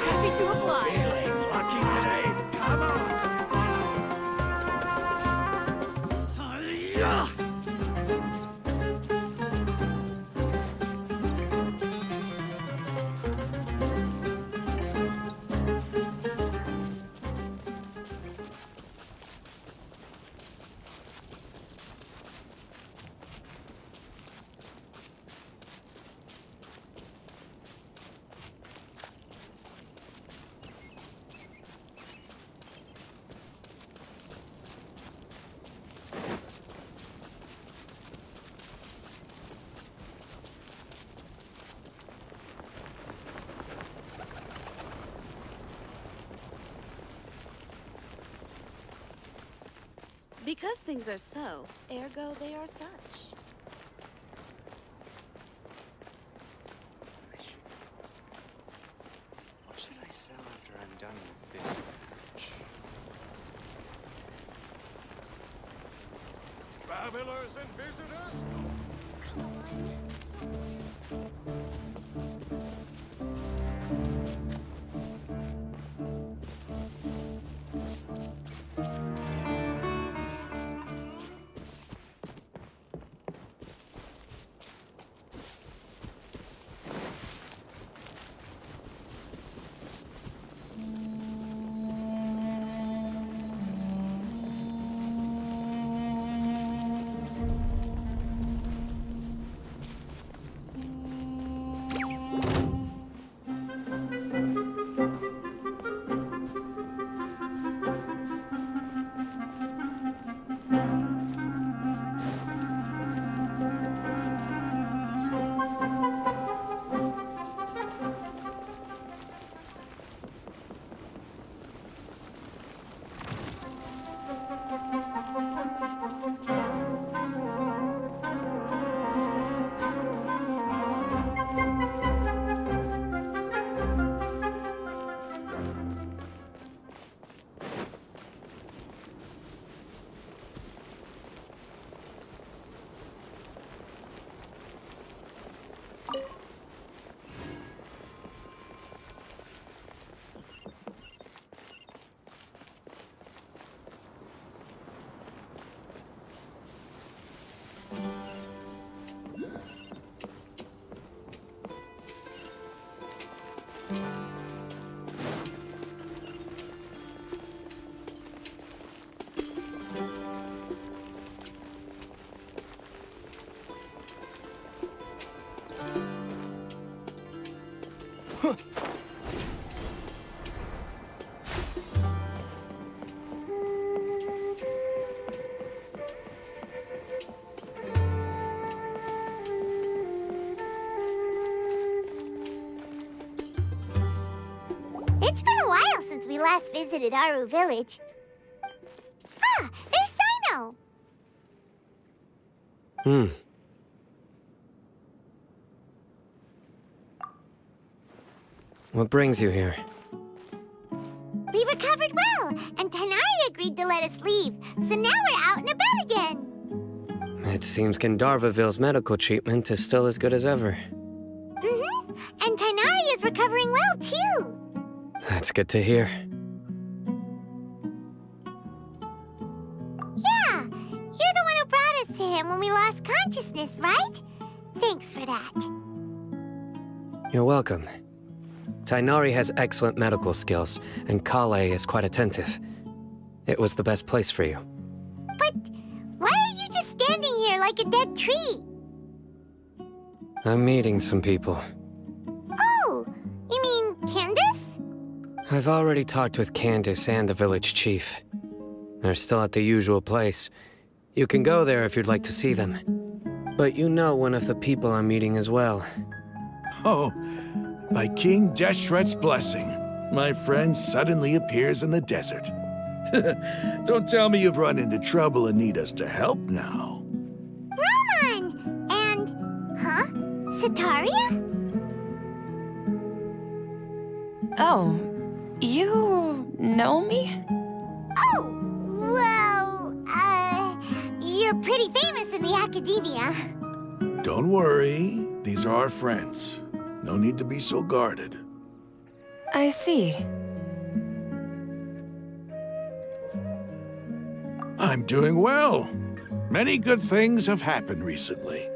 Happy to apply. Feeling lucky today? Come on! Hi-ya! Because things are so, ergo they are such. What should I sell after I'm done with this match? Travelers and visitors? It's been a while since we last visited Aru Village. Ah, there's Sino! What brings you here? We recovered well, and Tanari agreed to let us leave, so now we're out and about again. It seems Gandharvaville's medical treatment is still as good as ever. Mm-hmm, and Tanari is recovering well, too. That's good to hear. Yeah, you're the one who brought us to him when we lost consciousness, right? Thanks for that. You're welcome. Tainari has excellent medical skills, and Kale is quite attentive. It was the best place for you. But why are you just standing here like a dead tree? I'm meeting some people. Oh, you mean Candace? I've already talked with Candace and the village chief. They're still at the usual place. You can go there if you'd like to see them. But you know one of the people I'm meeting as well. Oh, by King Deshret's blessing, my friend suddenly appears in the desert. Don't tell me you've run into trouble and need us to help now. Raman! And... huh? Sataria? Oh, you know me? Oh, well, you're pretty famous in the academia. Don't worry, these are our friends. No need to be so guarded. I see. I'm doing well. Many good things have happened recently.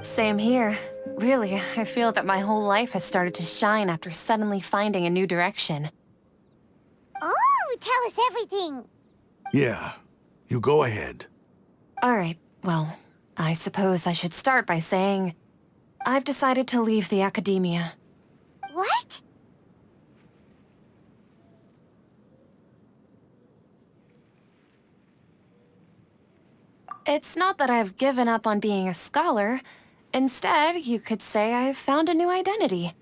Same here. Really, I feel that my whole life has started to shine after suddenly finding a new direction. Oh, tell us everything. Yeah, you go ahead. Alright, well, I suppose I should start by saying I've decided to leave the academia. What? It's not that I've given up on being a scholar. Instead, you could say I've found a new identity.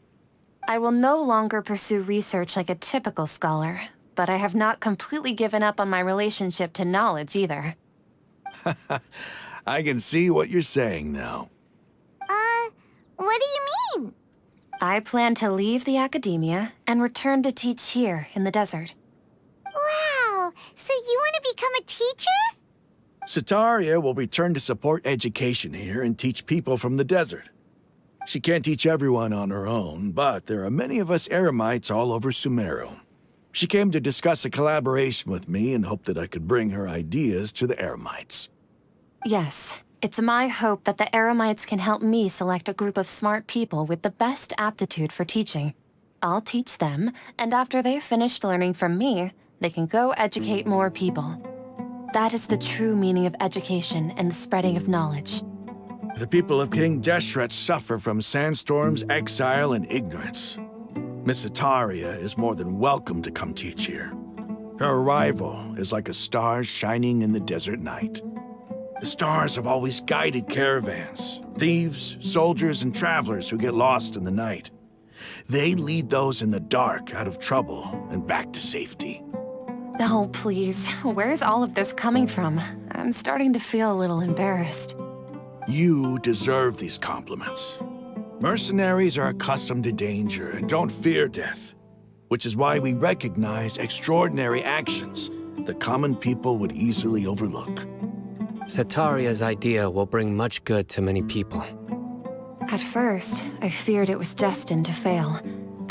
I will no longer pursue research like a typical scholar, but I have not completely given up on my relationship to knowledge either. I can see what you're saying now. What do you mean? I plan to leave the academia and return to teach here in the desert. Wow, so you want to become a teacher? Sataria will return to support education here and teach people from the desert. She can't teach everyone on her own, but there are many of us Eremites all over Sumeru. She came to discuss a collaboration with me and hoped that I could bring her ideas to the Eremites. Yes, it's my hope that the Eremites can help me select a group of smart people with the best aptitude for teaching. I'll teach them, and after they've finished learning from me, they can go educate more people. That is the true meaning of education and the spreading of knowledge. The people of King Deshret suffer from sandstorms, exile, and ignorance. Miss Sataria is more than welcome to come teach here. Her arrival is like a star shining in the desert night. The stars have always guided caravans, thieves, soldiers, and travelers who get lost in the night. They lead those in the dark out of trouble and back to safety. Oh, please. Where's all of this coming from? I'm starting to feel a little embarrassed. You deserve these compliments. Mercenaries are accustomed to danger and don't fear death, which is why we recognize extraordinary actions that common people would easily overlook. Sataria's idea will bring much good to many people. At first, I feared it was destined to fail.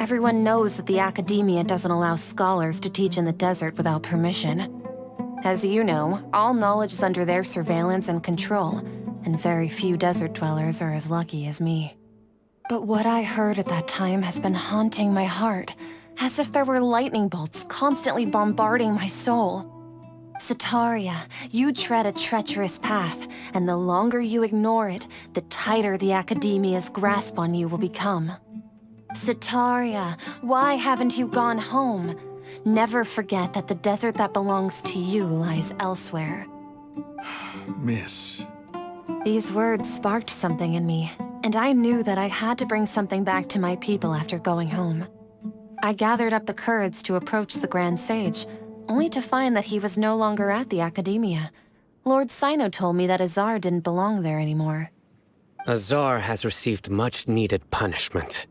Everyone knows that the academia doesn't allow scholars to teach in the desert without permission. As you know, all knowledge is under their surveillance and control, and very few desert dwellers are as lucky as me. But what I heard at that time has been haunting my heart, as if there were lightning bolts constantly bombarding my soul. Sataria, you tread a treacherous path, and the longer you ignore it, the tighter the academia's grasp on you will become. Sitaria, why haven't you gone home? Never forget that the desert that belongs to you lies elsewhere. Miss. These words sparked something in me, and I knew that I had to bring something back to my people after going home. I gathered up the courage to approach the Grand Sage, only to find that he was no longer at the Academia. Lord Sino told me that Azar didn't belong there anymore. Azar has received much-needed punishment.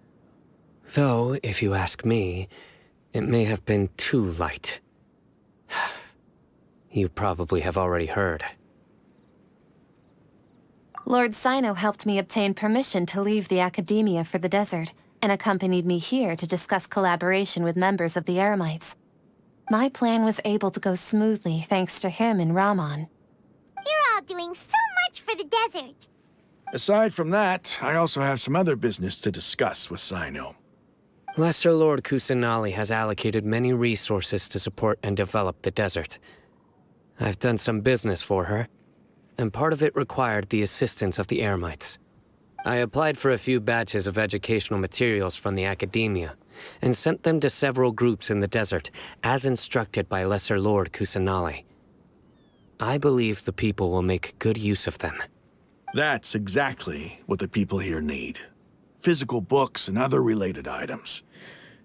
Though, if you ask me, it may have been too light. You probably have already heard. Lord Sino helped me obtain permission to leave the Academia for the desert, and accompanied me here to discuss collaboration with members of the Eremites. My plan was able to go smoothly thanks to him and Rahman. You're all doing so much for the desert. Aside from that, I also have some other business to discuss with Sino. Lesser Lord Kusanali has allocated many resources to support and develop the desert. I've done some business for her, and part of it required the assistance of the Eremites. I applied for a few batches of educational materials from the Academia, and sent them to several groups in the desert, as instructed by Lesser Lord Kusanali. I believe the people will make good use of them. That's exactly what the people here need. Physical books and other related items.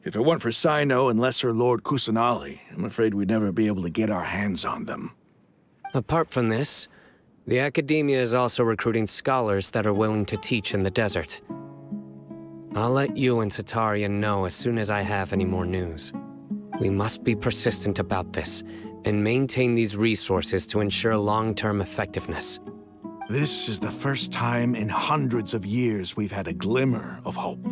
If it weren't for Sino and Lesser Lord Kusanali, I'm afraid we'd never be able to get our hands on them. Apart from this, the Academia is also recruiting scholars that are willing to teach in the desert. I'll let you and Sitaria know as soon as I have any more news. We must be persistent about this, and maintain these resources to ensure long-term effectiveness. This is the first time in hundreds of years we've had a glimmer of hope.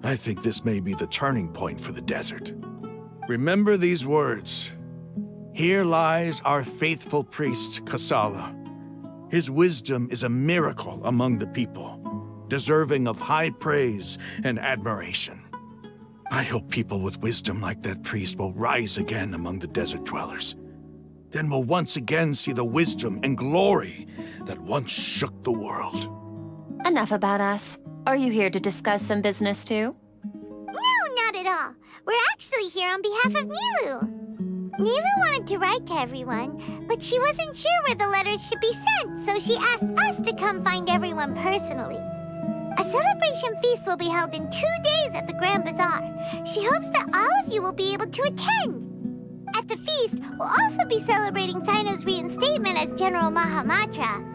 I think this may be the turning point for the desert. Remember these words. Here lies our faithful priest, Kasala. His wisdom is a miracle among the people, deserving of high praise and admiration. I hope people with wisdom like that priest will rise again among the desert dwellers. Then we'll once again see the wisdom and glory that once shook the world. Enough about us. Are you here to discuss some business too? No, not at all. We're actually here on behalf of Nilu. Nilu wanted to write to everyone, but she wasn't sure where the letters should be sent, so she asked us to come find everyone personally. A celebration feast will be held in 2 days at the Grand Bazaar. She hopes that all of you will be able to attend. At the feast, we'll also be celebrating Sino's reinstatement as General Mahamatra.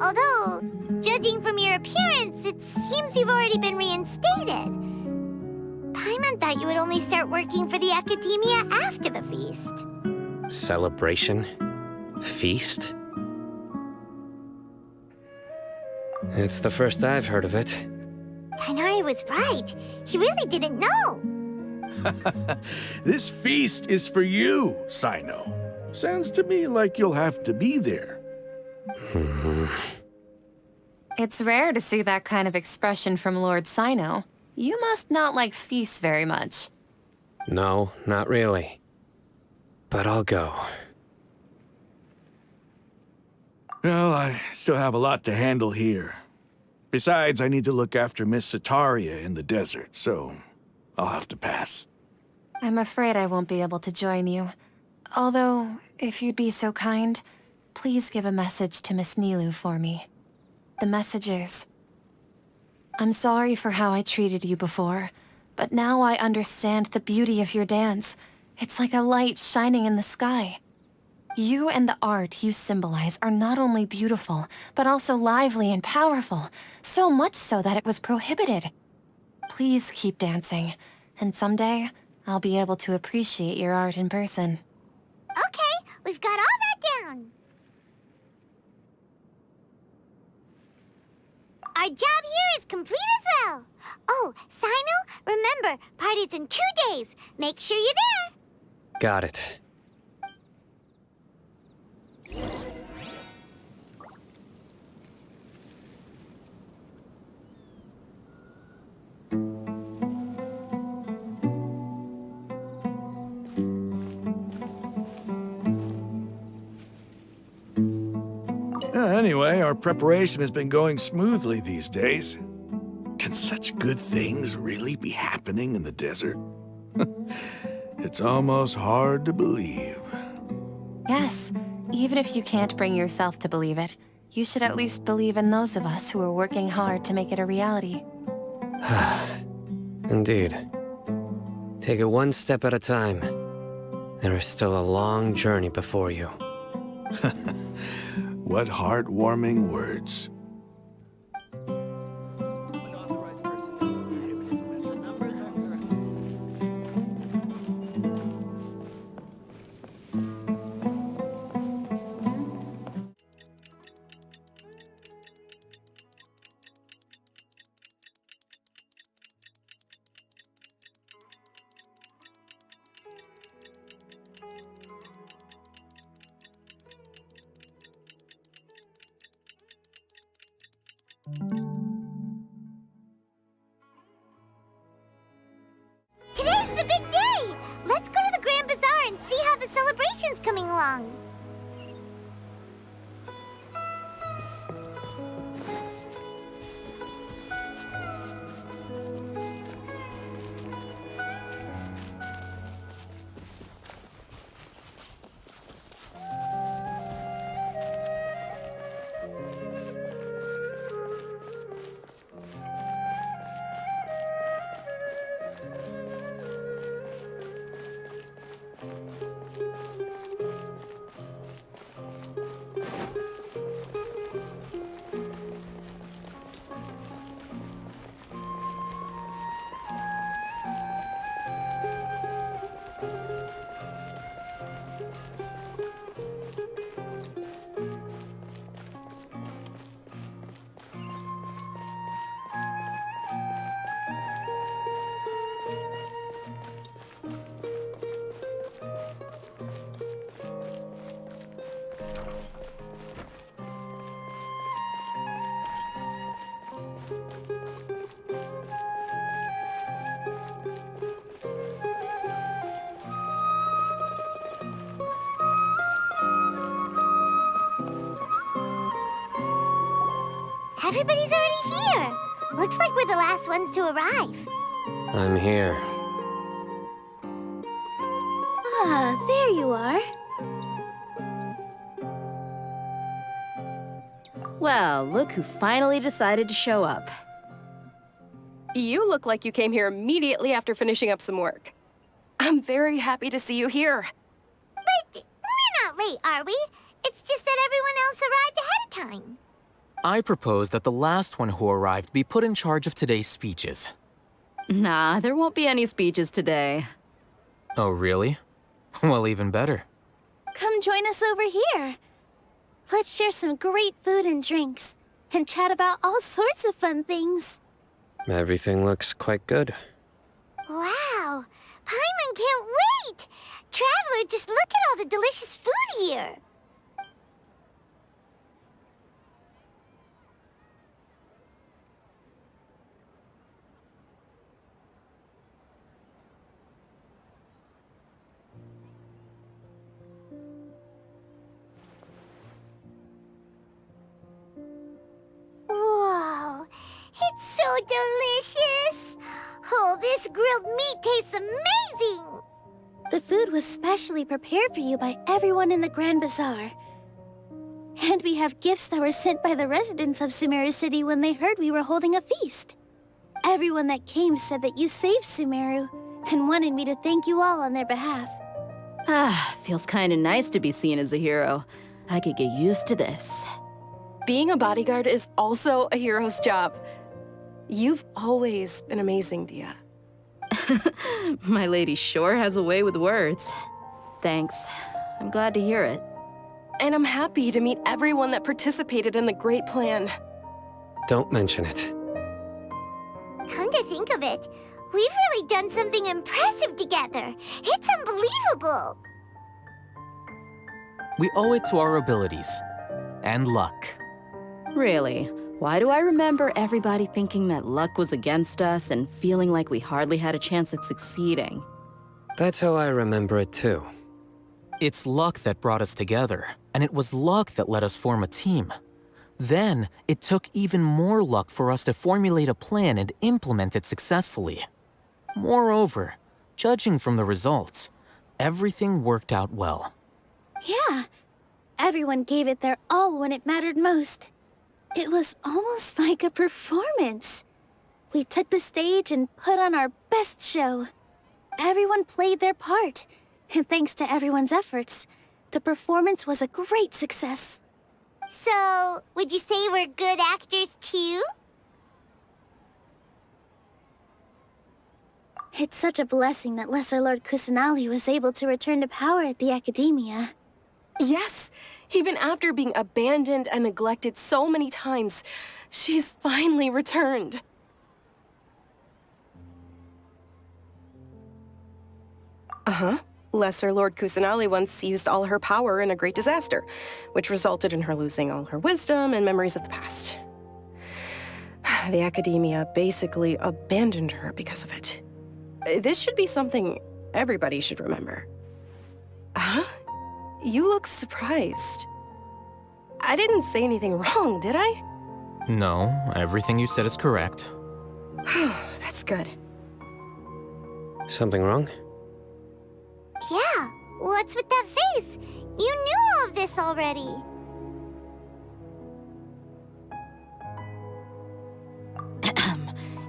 Although, judging from your appearance, it seems you've already been reinstated. Paimon thought you would only start working for the Academia after the feast. Celebration? Feast? It's the first I've heard of it. Tighnari was right. He really didn't know. This feast is for you, Sino. Sounds to me like you'll have to be there. It's rare to see that kind of expression from Lord Sino. You must not like feasts very much. No, not really. But I'll go. Well, I still have a lot to handle here. Besides, I need to look after Miss Sitaria in the desert, so I'll have to pass. I'm afraid I won't be able to join you. Although, if you'd be so kind, please give a message to Miss Nilu for me. The message is, I'm sorry for how I treated you before, but now I understand the beauty of your dance. It's like a light shining in the sky. You and the art you symbolize are not only beautiful, but also lively and powerful, so much so that it was prohibited. Please keep dancing, and someday, I'll be able to appreciate your art in person. Okay, we've got all that down. Our job here is complete as well. Oh, Sino, remember, party's in 2 days. Make sure you're there. Got it. Anyway, our preparation has been going smoothly these days. Can such good things really be happening in the desert? It's almost hard to believe. Yes, even if you can't bring yourself to believe it, you should at least believe in those of us who are working hard to make it a reality. Indeed. Take it one step at a time. There is still a long journey before you. What heartwarming words. Today's the big day! Let's go to the Grand Bazaar and see how the celebration's coming along. Everybody's already here. Looks like we're the last ones to arrive. I'm here. Ah, there you are. Well, look who finally decided to show up. You look like you came here immediately after finishing up some work. I'm very happy to see you here. But we're not late, are we? It's just that everyone else arrived ahead of time. I propose that the last one who arrived be put in charge of today's speeches. Nah, there won't be any speeches today. Oh, really? Well, even better. Come join us over here. Let's share some great food and drinks, and chat about all sorts of fun things. Everything looks quite good. Wow! Paimon can't wait! Traveler, just look at all the delicious food here! Whoa! It's so delicious! Oh, this grilled meat tastes amazing! The food was specially prepared for you by everyone in the Grand Bazaar. And we have gifts that were sent by the residents of Sumeru City when they heard we were holding a feast. Everyone that came said that you saved Sumeru and wanted me to thank you all on their behalf. Ah, feels kinda nice to be seen as a hero. I could get used to this. Being a bodyguard is also a hero's job. You've always been amazing, Dia. My lady sure has a way with words. Thanks. I'm glad to hear it. And I'm happy to meet everyone that participated in the great plan. Don't mention it. Come to think of it, we've really done something impressive together. It's unbelievable. We owe it to our abilities. And luck. Really? Why do I remember everybody thinking that luck was against us and feeling like we hardly had a chance of succeeding? That's how I remember it too. It's luck that brought us together, and it was luck that let us form a team. Then, it took even more luck for us to formulate a plan and implement it successfully. Moreover, judging from the results, everything worked out well. Yeah, everyone gave it their all when it mattered most. It was almost like a performance. We took the stage and put on our best show. Everyone played their part, and thanks to everyone's efforts, the performance was a great success. So, would you say we're good actors too? It's such a blessing that Lesser Lord Kusanali was able to return to power at the Academia. Yes, even after being abandoned and neglected so many times, she's finally returned. Uh-huh. Lesser Lord Kusanali once used all her power in a great disaster, which resulted in her losing all her wisdom and memories of the past. The Academia basically abandoned her because of it. This should be something everybody should remember. Huh? You look surprised. I didn't say anything wrong, did I? No, everything you said is correct. That's good. Something wrong? Yeah, what's with that face? You knew all of this already.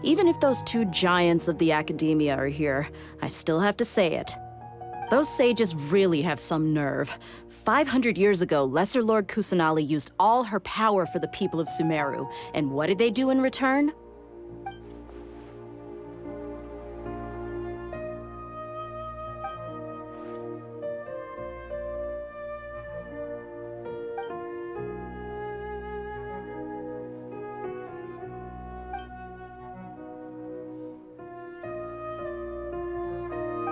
Even if those two giants of the Academia are here, I still have to say it. Those sages really have some nerve. 500 years ago, Lesser Lord Kusanali used all her power for the people of Sumeru, and what did they do in return?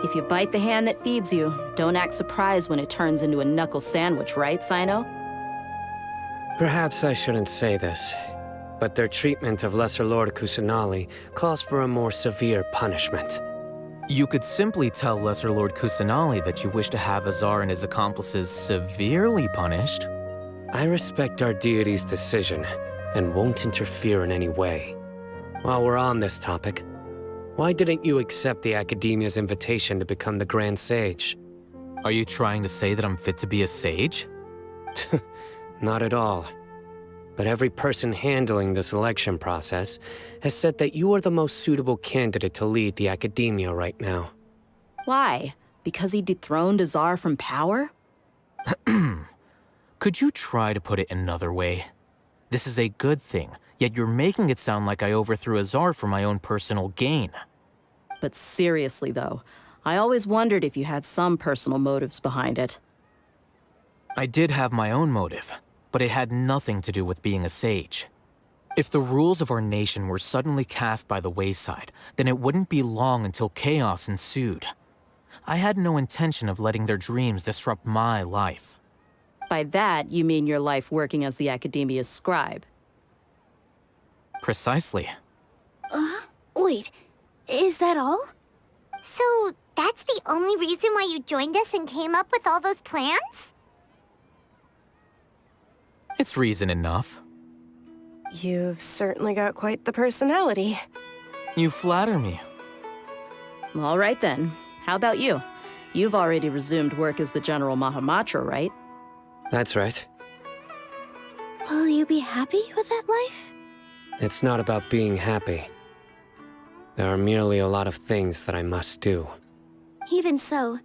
If you bite the hand that feeds you, don't act surprised when it turns into a knuckle sandwich, right, Sino? Perhaps I shouldn't say this, but their treatment of Lesser Lord Kusanali calls for a more severe punishment. You could simply tell Lesser Lord Kusanali that you wish to have Azar and his accomplices severely punished. I respect our deity's decision, and won't interfere in any way. While we're on this topic, why didn't you accept the Academia's invitation to become the Grand Sage? Are you trying to say that I'm fit to be a sage? Not at all. But every person handling the selection process has said that you are the most suitable candidate to lead the Academia right now. Why? Because he dethroned Azar from power? Could you try to put it another way? This is a good thing, yet you're making it sound like I overthrew Azar for my own personal gain. But seriously, though, I always wondered if you had some personal motives behind it. I did have my own motive, but it had nothing to do with being a sage. If the rules of our nation were suddenly cast by the wayside, then it wouldn't be long until chaos ensued. I had no intention of letting their dreams disrupt my life. By that, you mean your life working as the Academia's scribe. Precisely. Wait, is that all? So, that's the only reason why you joined us and came up with all those plans? It's reason enough. You've certainly got quite the personality. You flatter me. All right then. How about you? You've already resumed work as the General Mahamatra, right? That's right. Will you be happy with that life? It's not about being happy. There are merely a lot of things that I must do. Even so,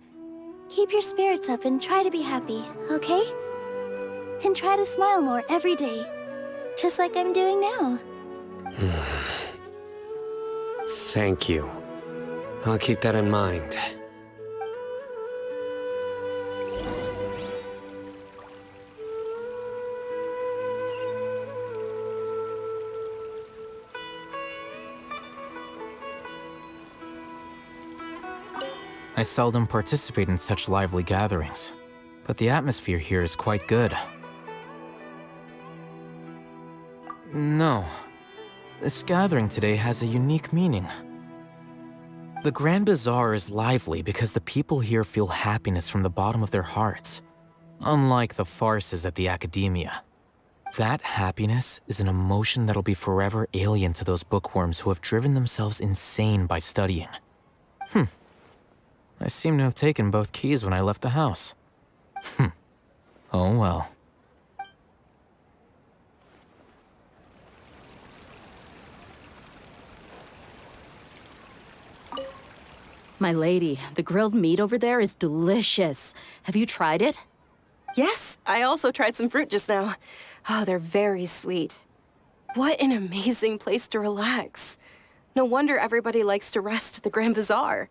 keep your spirits up and try to be happy, okay? And try to smile more every day, just like I'm doing now. Thank you. I'll keep that in mind. I seldom participate in such lively gatherings, but the atmosphere here is quite good. No, this gathering today has a unique meaning. The Grand Bazaar is lively because the people here feel happiness from the bottom of their hearts, unlike the farces at the Academia. That happiness is an emotion that'll be forever alien to those bookworms who have driven themselves insane by studying. I seem to have taken both keys when I left the house. Oh well. My lady, the grilled meat over there is delicious. Have you tried it? Yes, I also tried some fruit just now. Oh, they're very sweet. What an amazing place to relax. No wonder everybody likes to rest at the Grand Bazaar.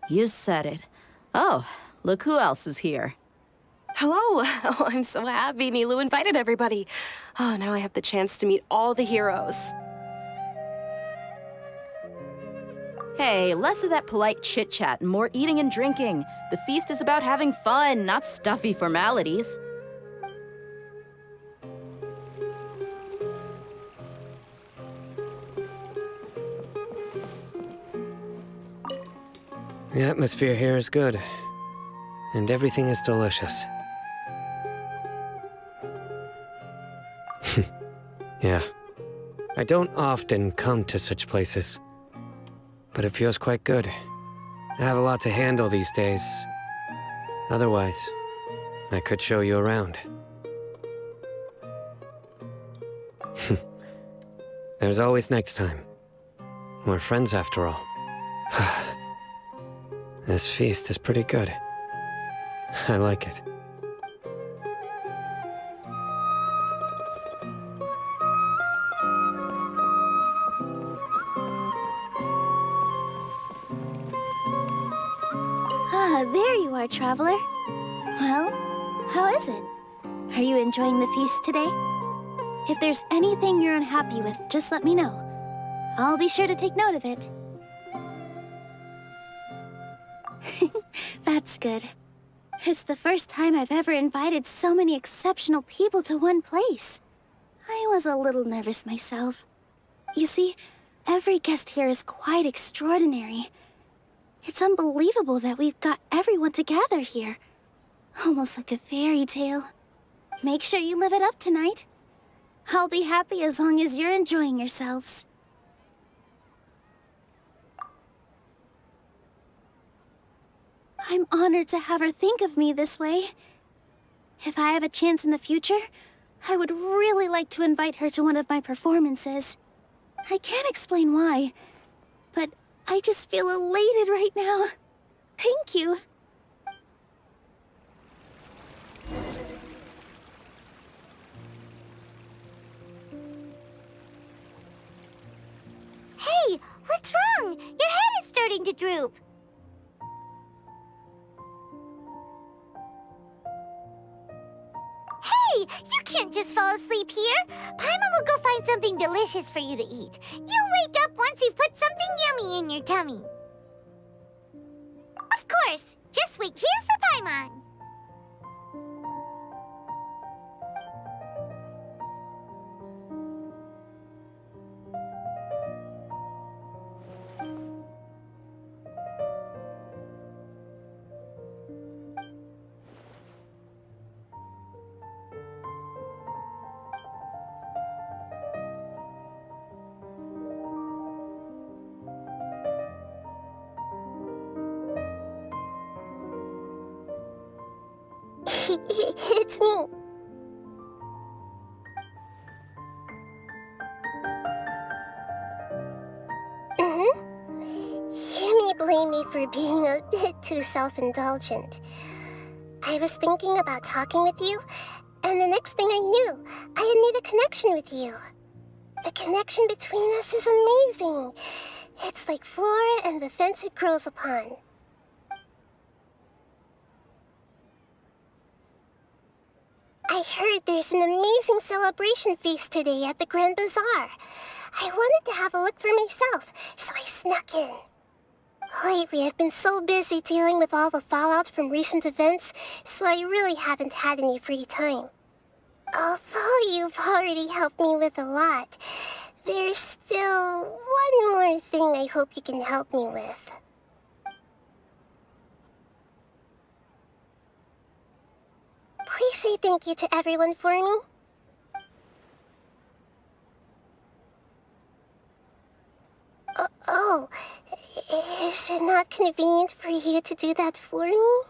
You said it. Oh, look who else is here. Hello. Oh, I'm so happy Nilu invited everybody. Oh, now I have the chance to meet all the heroes. Hey, less of that polite chit-chat and more eating and drinking. The feast is about having fun, not stuffy formalities. The atmosphere here is good, and everything is delicious. Yeah. I don't often come to such places, but it feels quite good. I have a lot to handle these days. Otherwise, I could show you around. There's always next time. We're friends after all. This feast is pretty good. I like it. Ah, there you are, traveler. Well, how is it? Are you enjoying the feast today? If there's anything you're unhappy with, just let me know. I'll be sure to take note of it. That's good. It's the first time I've ever invited so many exceptional people to one place. I was a little nervous myself. You see, every guest here is quite extraordinary. It's unbelievable that we've got everyone together here. Almost like a fairy tale. Make sure you live it up tonight. I'll be happy as long as you're enjoying yourselves. I'm honored to have her think of me this way. If I have a chance in the future, I would really like to invite her to one of my performances. I can't explain why, but I just feel elated right now. Thank you. Hey, what's wrong? Your head is starting to droop. Hey, you can't just fall asleep here. Paimon will go find something delicious for you to eat. You'll wake up once you've put something yummy in your tummy. Of course, just wait here for Paimon. It's me. You may blame me for being a bit too self-indulgent. I was thinking about talking with you, and the next thing I knew, I had made a connection with you. The connection between us is amazing. It's like flora and the fence it grows upon. I heard there's an amazing celebration feast today at the Grand Bazaar. I wanted to have a look for myself, so I snuck in. Lately, I've been so busy dealing with all the fallout from recent events, so I really haven't had any free time. Although you've already helped me with a lot, there's still one more thing I hope you can help me with. Please say thank you to everyone for me. Oh, is it not convenient for you to do that for me?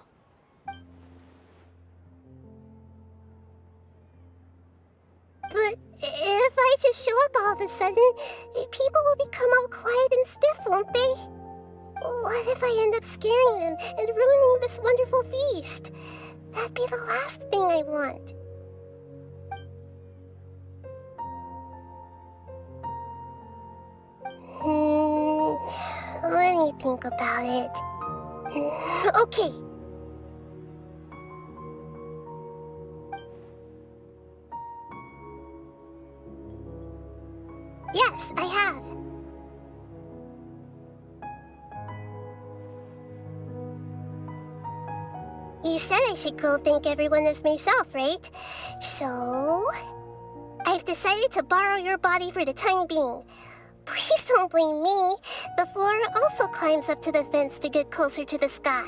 But if I just show up all of a sudden, people will become all quiet and stiff, won't they? What if I end up scaring them and ruining this wonderful feast? That'd be the last thing I want. Let me think about it. Okay. Yes, I have. You said I should go thank everyone as myself, right? So... I've decided to borrow your body for the time being. Please don't blame me. The flora also climbs up to the fence to get closer to the sky.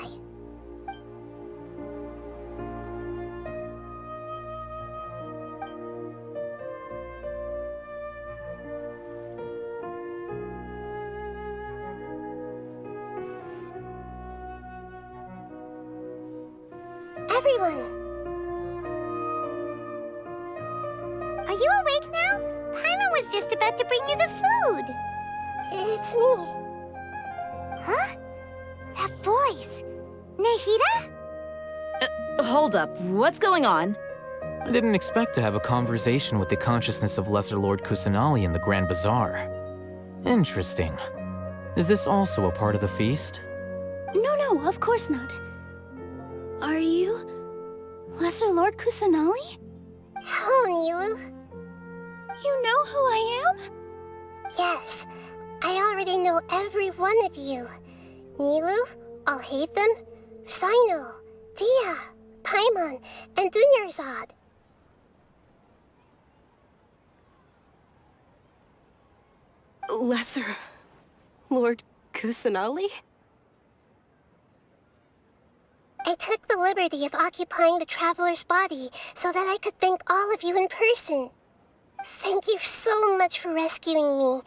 Everyone! Are you awake now? Paimon was just about to bring you the food. It's me. Huh? That voice. Nahida? Hold up, what's going on? I didn't expect to have a conversation with the consciousness of Lesser Lord Kusanali in the Grand Bazaar. Interesting. Is this also a part of the feast? No, of course not. Are you... Lesser Lord Kusanali? Hello, Nilu. You know who I am? Yes, I already know every one of you. Nilu, Alhaitham, Sino, Dia, Paimon, and Dunyarzad. Lesser Lord Kusanali? I took the liberty of occupying the traveler's body so that I could thank all of you in person. Thank you so much for rescuing me,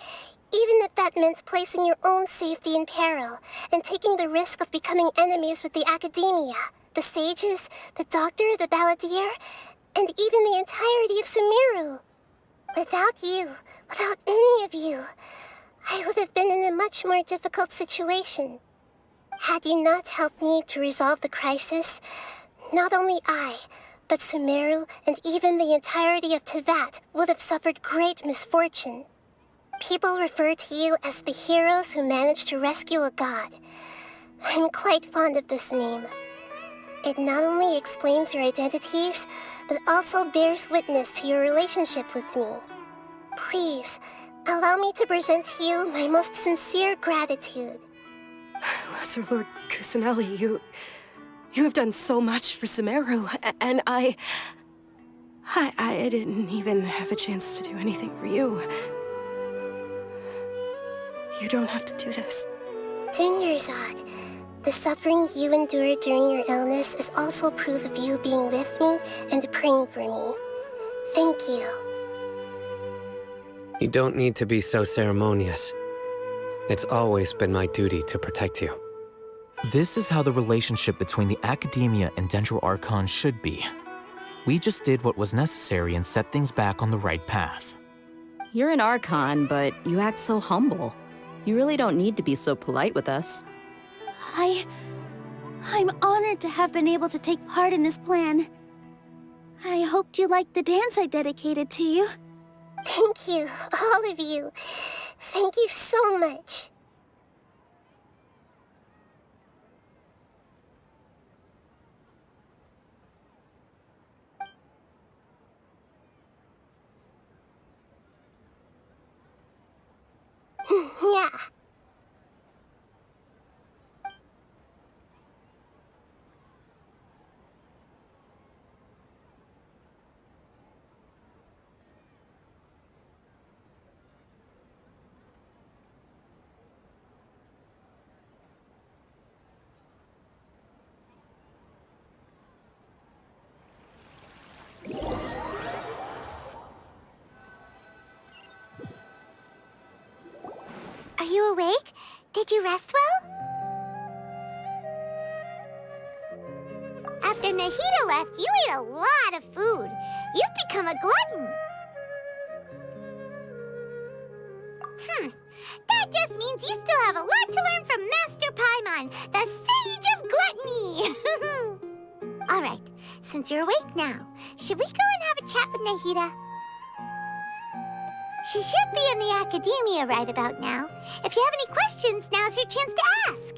even if that meant placing your own safety in peril and taking the risk of becoming enemies with the Academia, the sages, the doctor, the balladeer, and even the entirety of Sumeru. Without you, without any of you, I would have been in a much more difficult situation. Had you not helped me to resolve the crisis, not only I, but Sumeru and even the entirety of Teyvat would have suffered great misfortune. People refer to you as the heroes who managed to rescue a god. I'm quite fond of this name. It not only explains your identities, but also bears witness to your relationship with me. Please, allow me to present to you my most sincere gratitude. Lesser Lord Kusanali, you have done so much for Sumeru, and I didn't even have a chance to do anything for you. You don't have to do this. Dunyarzad, the suffering you endured during your illness is also proof of you being with me and praying for me. Thank you. You don't need to be so ceremonious. It's always been my duty to protect you. This is how the relationship between the Academia and 3.2 Archon should be. We just did what was necessary and set things back on the right path. You're an Archon, but you act so humble. You really don't need to be so polite with us. I'm honored to have been able to take part in this plan. I hoped you liked the dance I dedicated to you. Thank you, all of you. Thank you so much. Yeah. you awake? Did you rest well? After Nahida left, you ate a lot of food. You've become a glutton. That just means you still have a lot to learn from Master Paimon, the Sage of Gluttony. All right, since you're awake now, should we go and have a chat with Nahida? She should be in the academia right about now. If you have any questions, now's your chance to ask.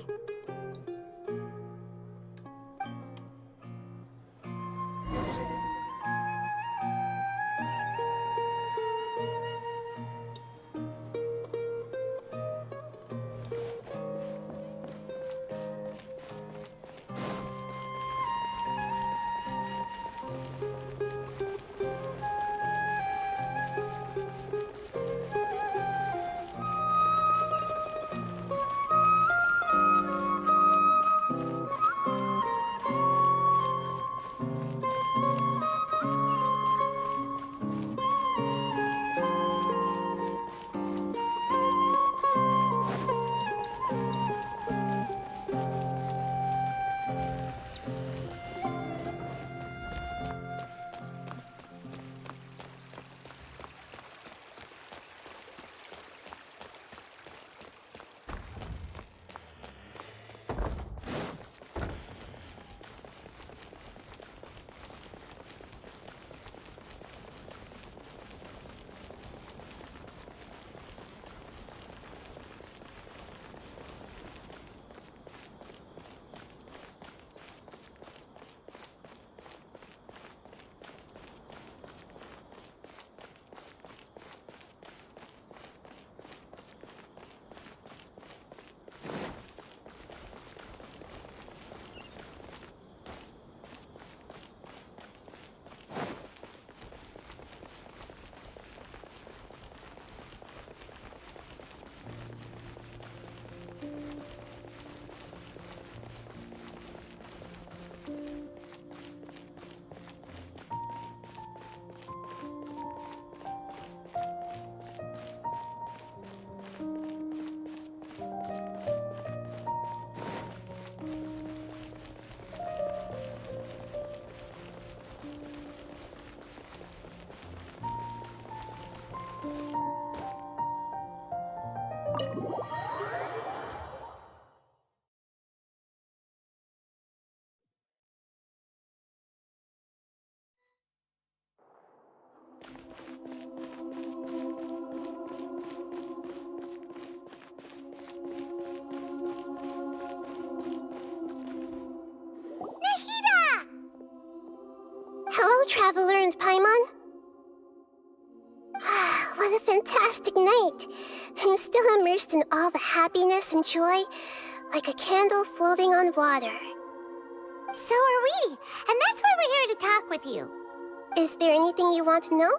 Hello, Traveler and Paimon. What a fantastic night. I'm still immersed in all the happiness and joy, like a candle floating on water. So are we, and that's why we're here to talk with you. Is there anything you want to know?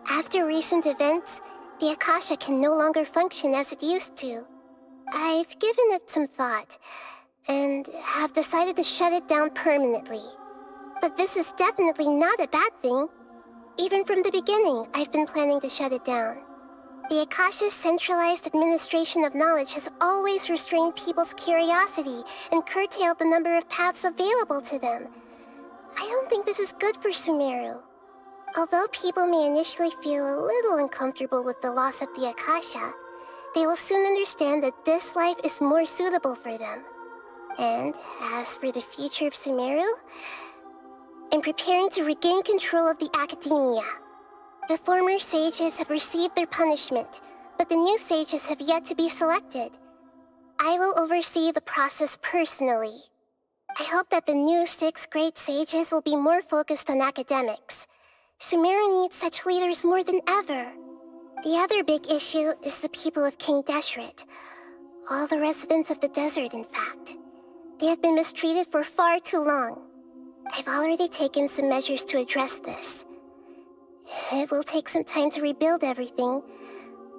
After recent events, the Akasha can no longer function as it used to. I've given it some thought, and have decided to shut it down permanently. But this is definitely not a bad thing. Even from the beginning, I've been planning to shut it down. The Akasha's centralized administration of knowledge has always restrained people's curiosity and curtailed the number of paths available to them. I don't think this is good for Sumeru. Although people may initially feel a little uncomfortable with the loss of the Akasha, they will soon understand that this life is more suitable for them. And as for the future of Sumeru, I'm preparing to regain control of the academia. The former sages have received their punishment, but the new sages have yet to be selected. I will oversee the process personally. I hope that the new 6 great sages will be more focused on academics. Sumeru needs such leaders more than ever. The other big issue is the people of King Deshret. All the residents of the desert, in fact. They have been mistreated for far too long. I've already taken some measures to address this. It will take some time to rebuild everything,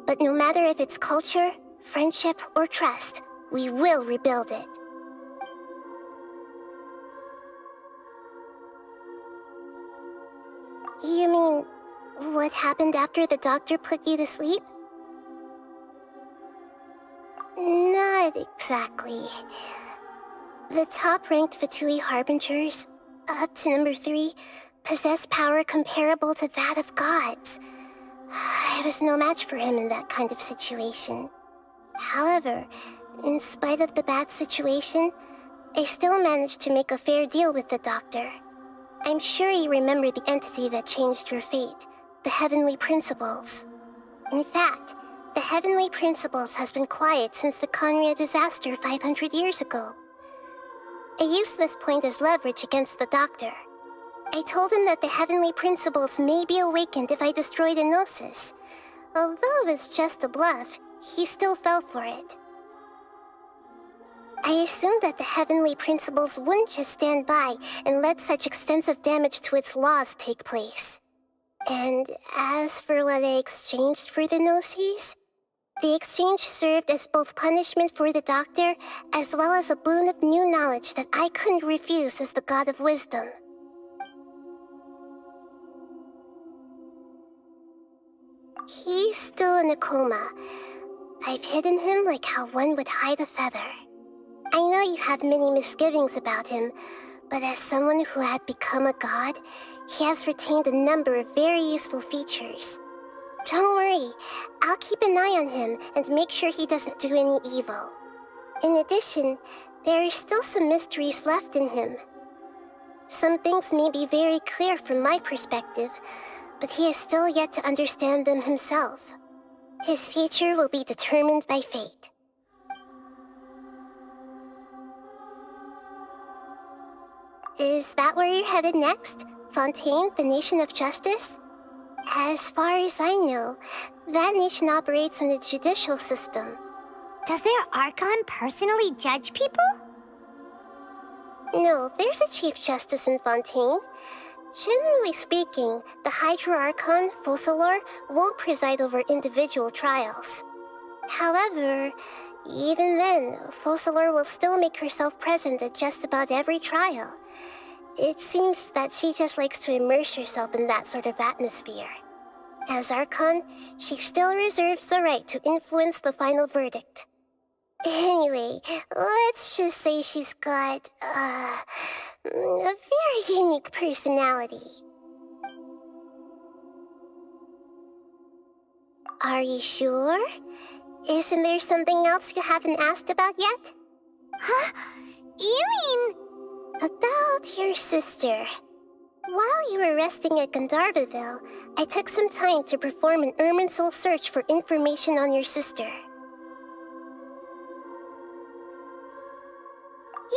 but no matter if it's culture, friendship, or trust, we will rebuild it. What happened after the doctor put you to sleep? Not exactly. The top-ranked Fatui Harbingers, up to number 3, possess power comparable to that of gods. I was no match for him in that kind of situation. However, in spite of the bad situation, I still managed to make a fair deal with the doctor. I'm sure you remember the entity that changed your fate, the Heavenly Principles. In fact, the Heavenly Principles has been quiet since the Conria disaster 500 years ago. I used this point as leverage against the doctor. I told him that the Heavenly Principles may be awakened if I destroy the Gnosis. Although it was just a bluff, he still fell for it. I assumed that the Heavenly Principles wouldn't just stand by and let such extensive damage to its laws take place. And as for what I exchanged for the Gnosis, the exchange served as both punishment for the doctor, as well as a boon of new knowledge that I couldn't refuse as the God of Wisdom. He's still in a coma. I've hidden him like how one would hide a feather. I know you have many misgivings about him, but as someone who had become a god, he has retained a number of very useful features. Don't worry, I'll keep an eye on him and make sure he doesn't do any evil. In addition, there are still some mysteries left in him. Some things may be very clear from my perspective, but he is still yet to understand them himself. His future will be determined by fate. Is that where you're headed next? Fontaine, the Nation of Justice? As far as I know, that nation operates in a judicial system. Does their Archon personally judge people? No, there's a Chief Justice in Fontaine. Generally speaking, the Hydra Archon, Focalor, won't preside over individual trials. However, even then, Focalor will still make herself present at just about every trial. It seems that she just likes to immerse herself in that sort of atmosphere. As Archon, she still reserves the right to influence the final verdict. Anyway, let's just say she's got, a very unique personality. Are you sure? Isn't there something else you haven't asked about yet? Huh? You mean... About your sister. While you were resting at Gandharvaville, I took some time to perform an Irminsul search for information on your sister.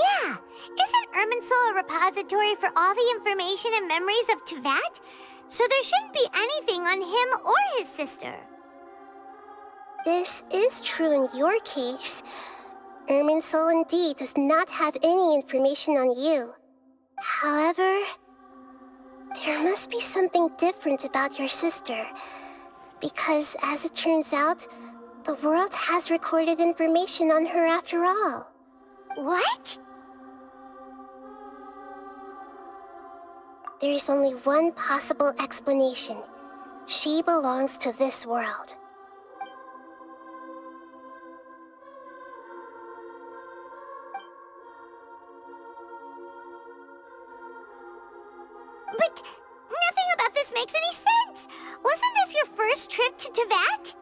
Yeah! Isn't Irminsul a repository for all the information and memories of Teyvat? So there shouldn't be anything on him or his sister. This is true in your case. Irminsul indeed does not have any information on you. However, there must be something different about your sister. Because, as it turns out, the world has recorded information on her after all. What? There is only one possible explanation. She belongs to this world. But nothing about this makes any sense! Wasn't this your first trip to Teyvat?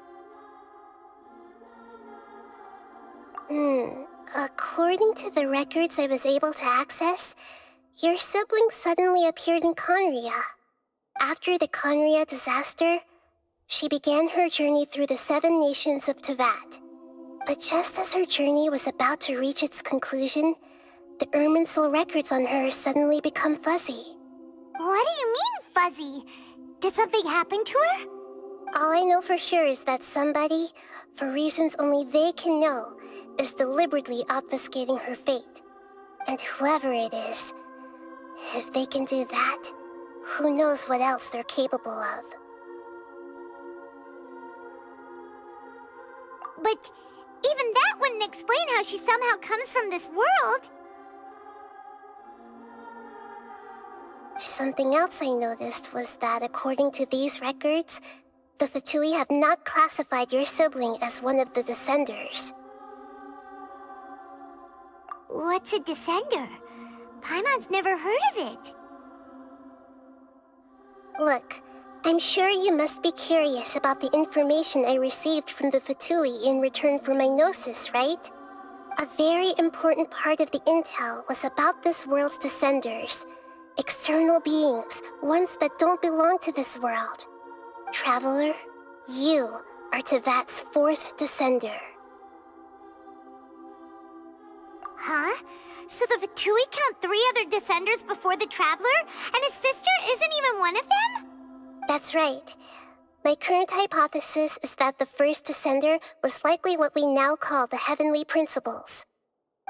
According to the records I was able to access, your sibling suddenly appeared in Conria. After the Conria disaster, she began her journey through the 7 nations of Teyvat. But just as her journey was about to reach its conclusion, the Irminsul records on her suddenly become fuzzy. What do you mean, fuzzy? Did something happen to her? All I know for sure is that somebody, for reasons only they can know, is deliberately obfuscating her fate. And whoever it is, if they can do that, who knows what else they're capable of. But even that wouldn't explain how she somehow comes from this world. Something else I noticed was that according to these records, the Fatui have not classified your sibling as one of the Descenders. What's a Descender? Paimon's never heard of it. Look, I'm sure you must be curious about the information I received from the Fatui in return for my gnosis, right? A very important part of the intel was about this world's Descenders. External beings, ones that don't belong to this world. Traveler, you are Tevat's 4th Descender. Huh? So the Fatui count 3 other Descenders before the Traveler, and his sister isn't even one of them? That's right. My current hypothesis is that the first Descender was likely what we now call the Heavenly Principles.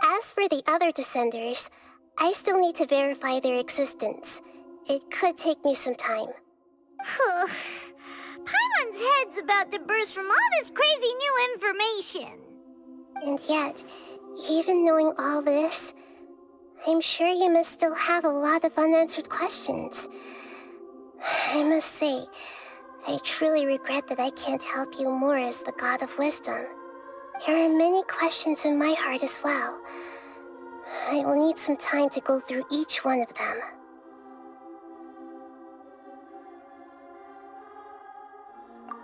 As for the other Descenders, I still need to verify their existence. It could take me some time. Paimon's head's about to burst from all this crazy new information. And yet, even knowing all this, I'm sure you must still have a lot of unanswered questions. I must say, I truly regret that I can't help you more as the God of Wisdom. There are many questions in my heart as well. I will need some time to go through each one of them.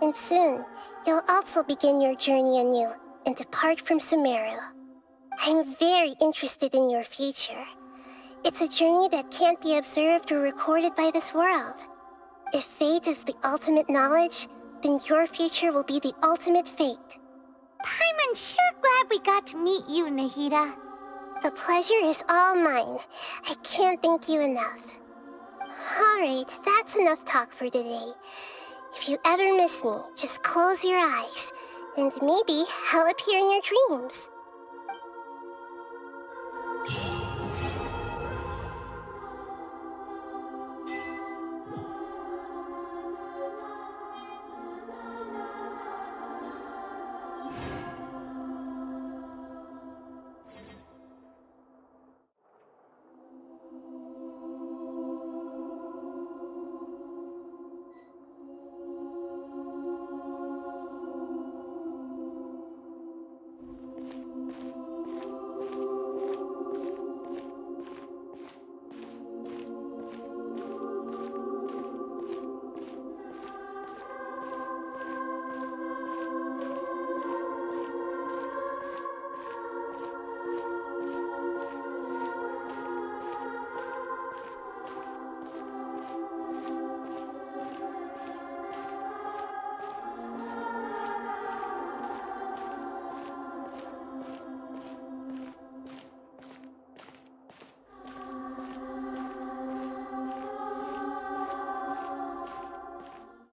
And soon, you'll also begin your journey anew and depart from Sumeru. I'm very interested in your future. It's a journey that can't be observed or recorded by this world. If fate is the ultimate knowledge, then your future will be the ultimate fate. Paimon's sure glad we got to meet you, Nahida. The pleasure is all mine. I can't thank you enough. Alright, that's enough talk for today. If you ever miss me, just close your eyes, and maybe I'll appear in your dreams.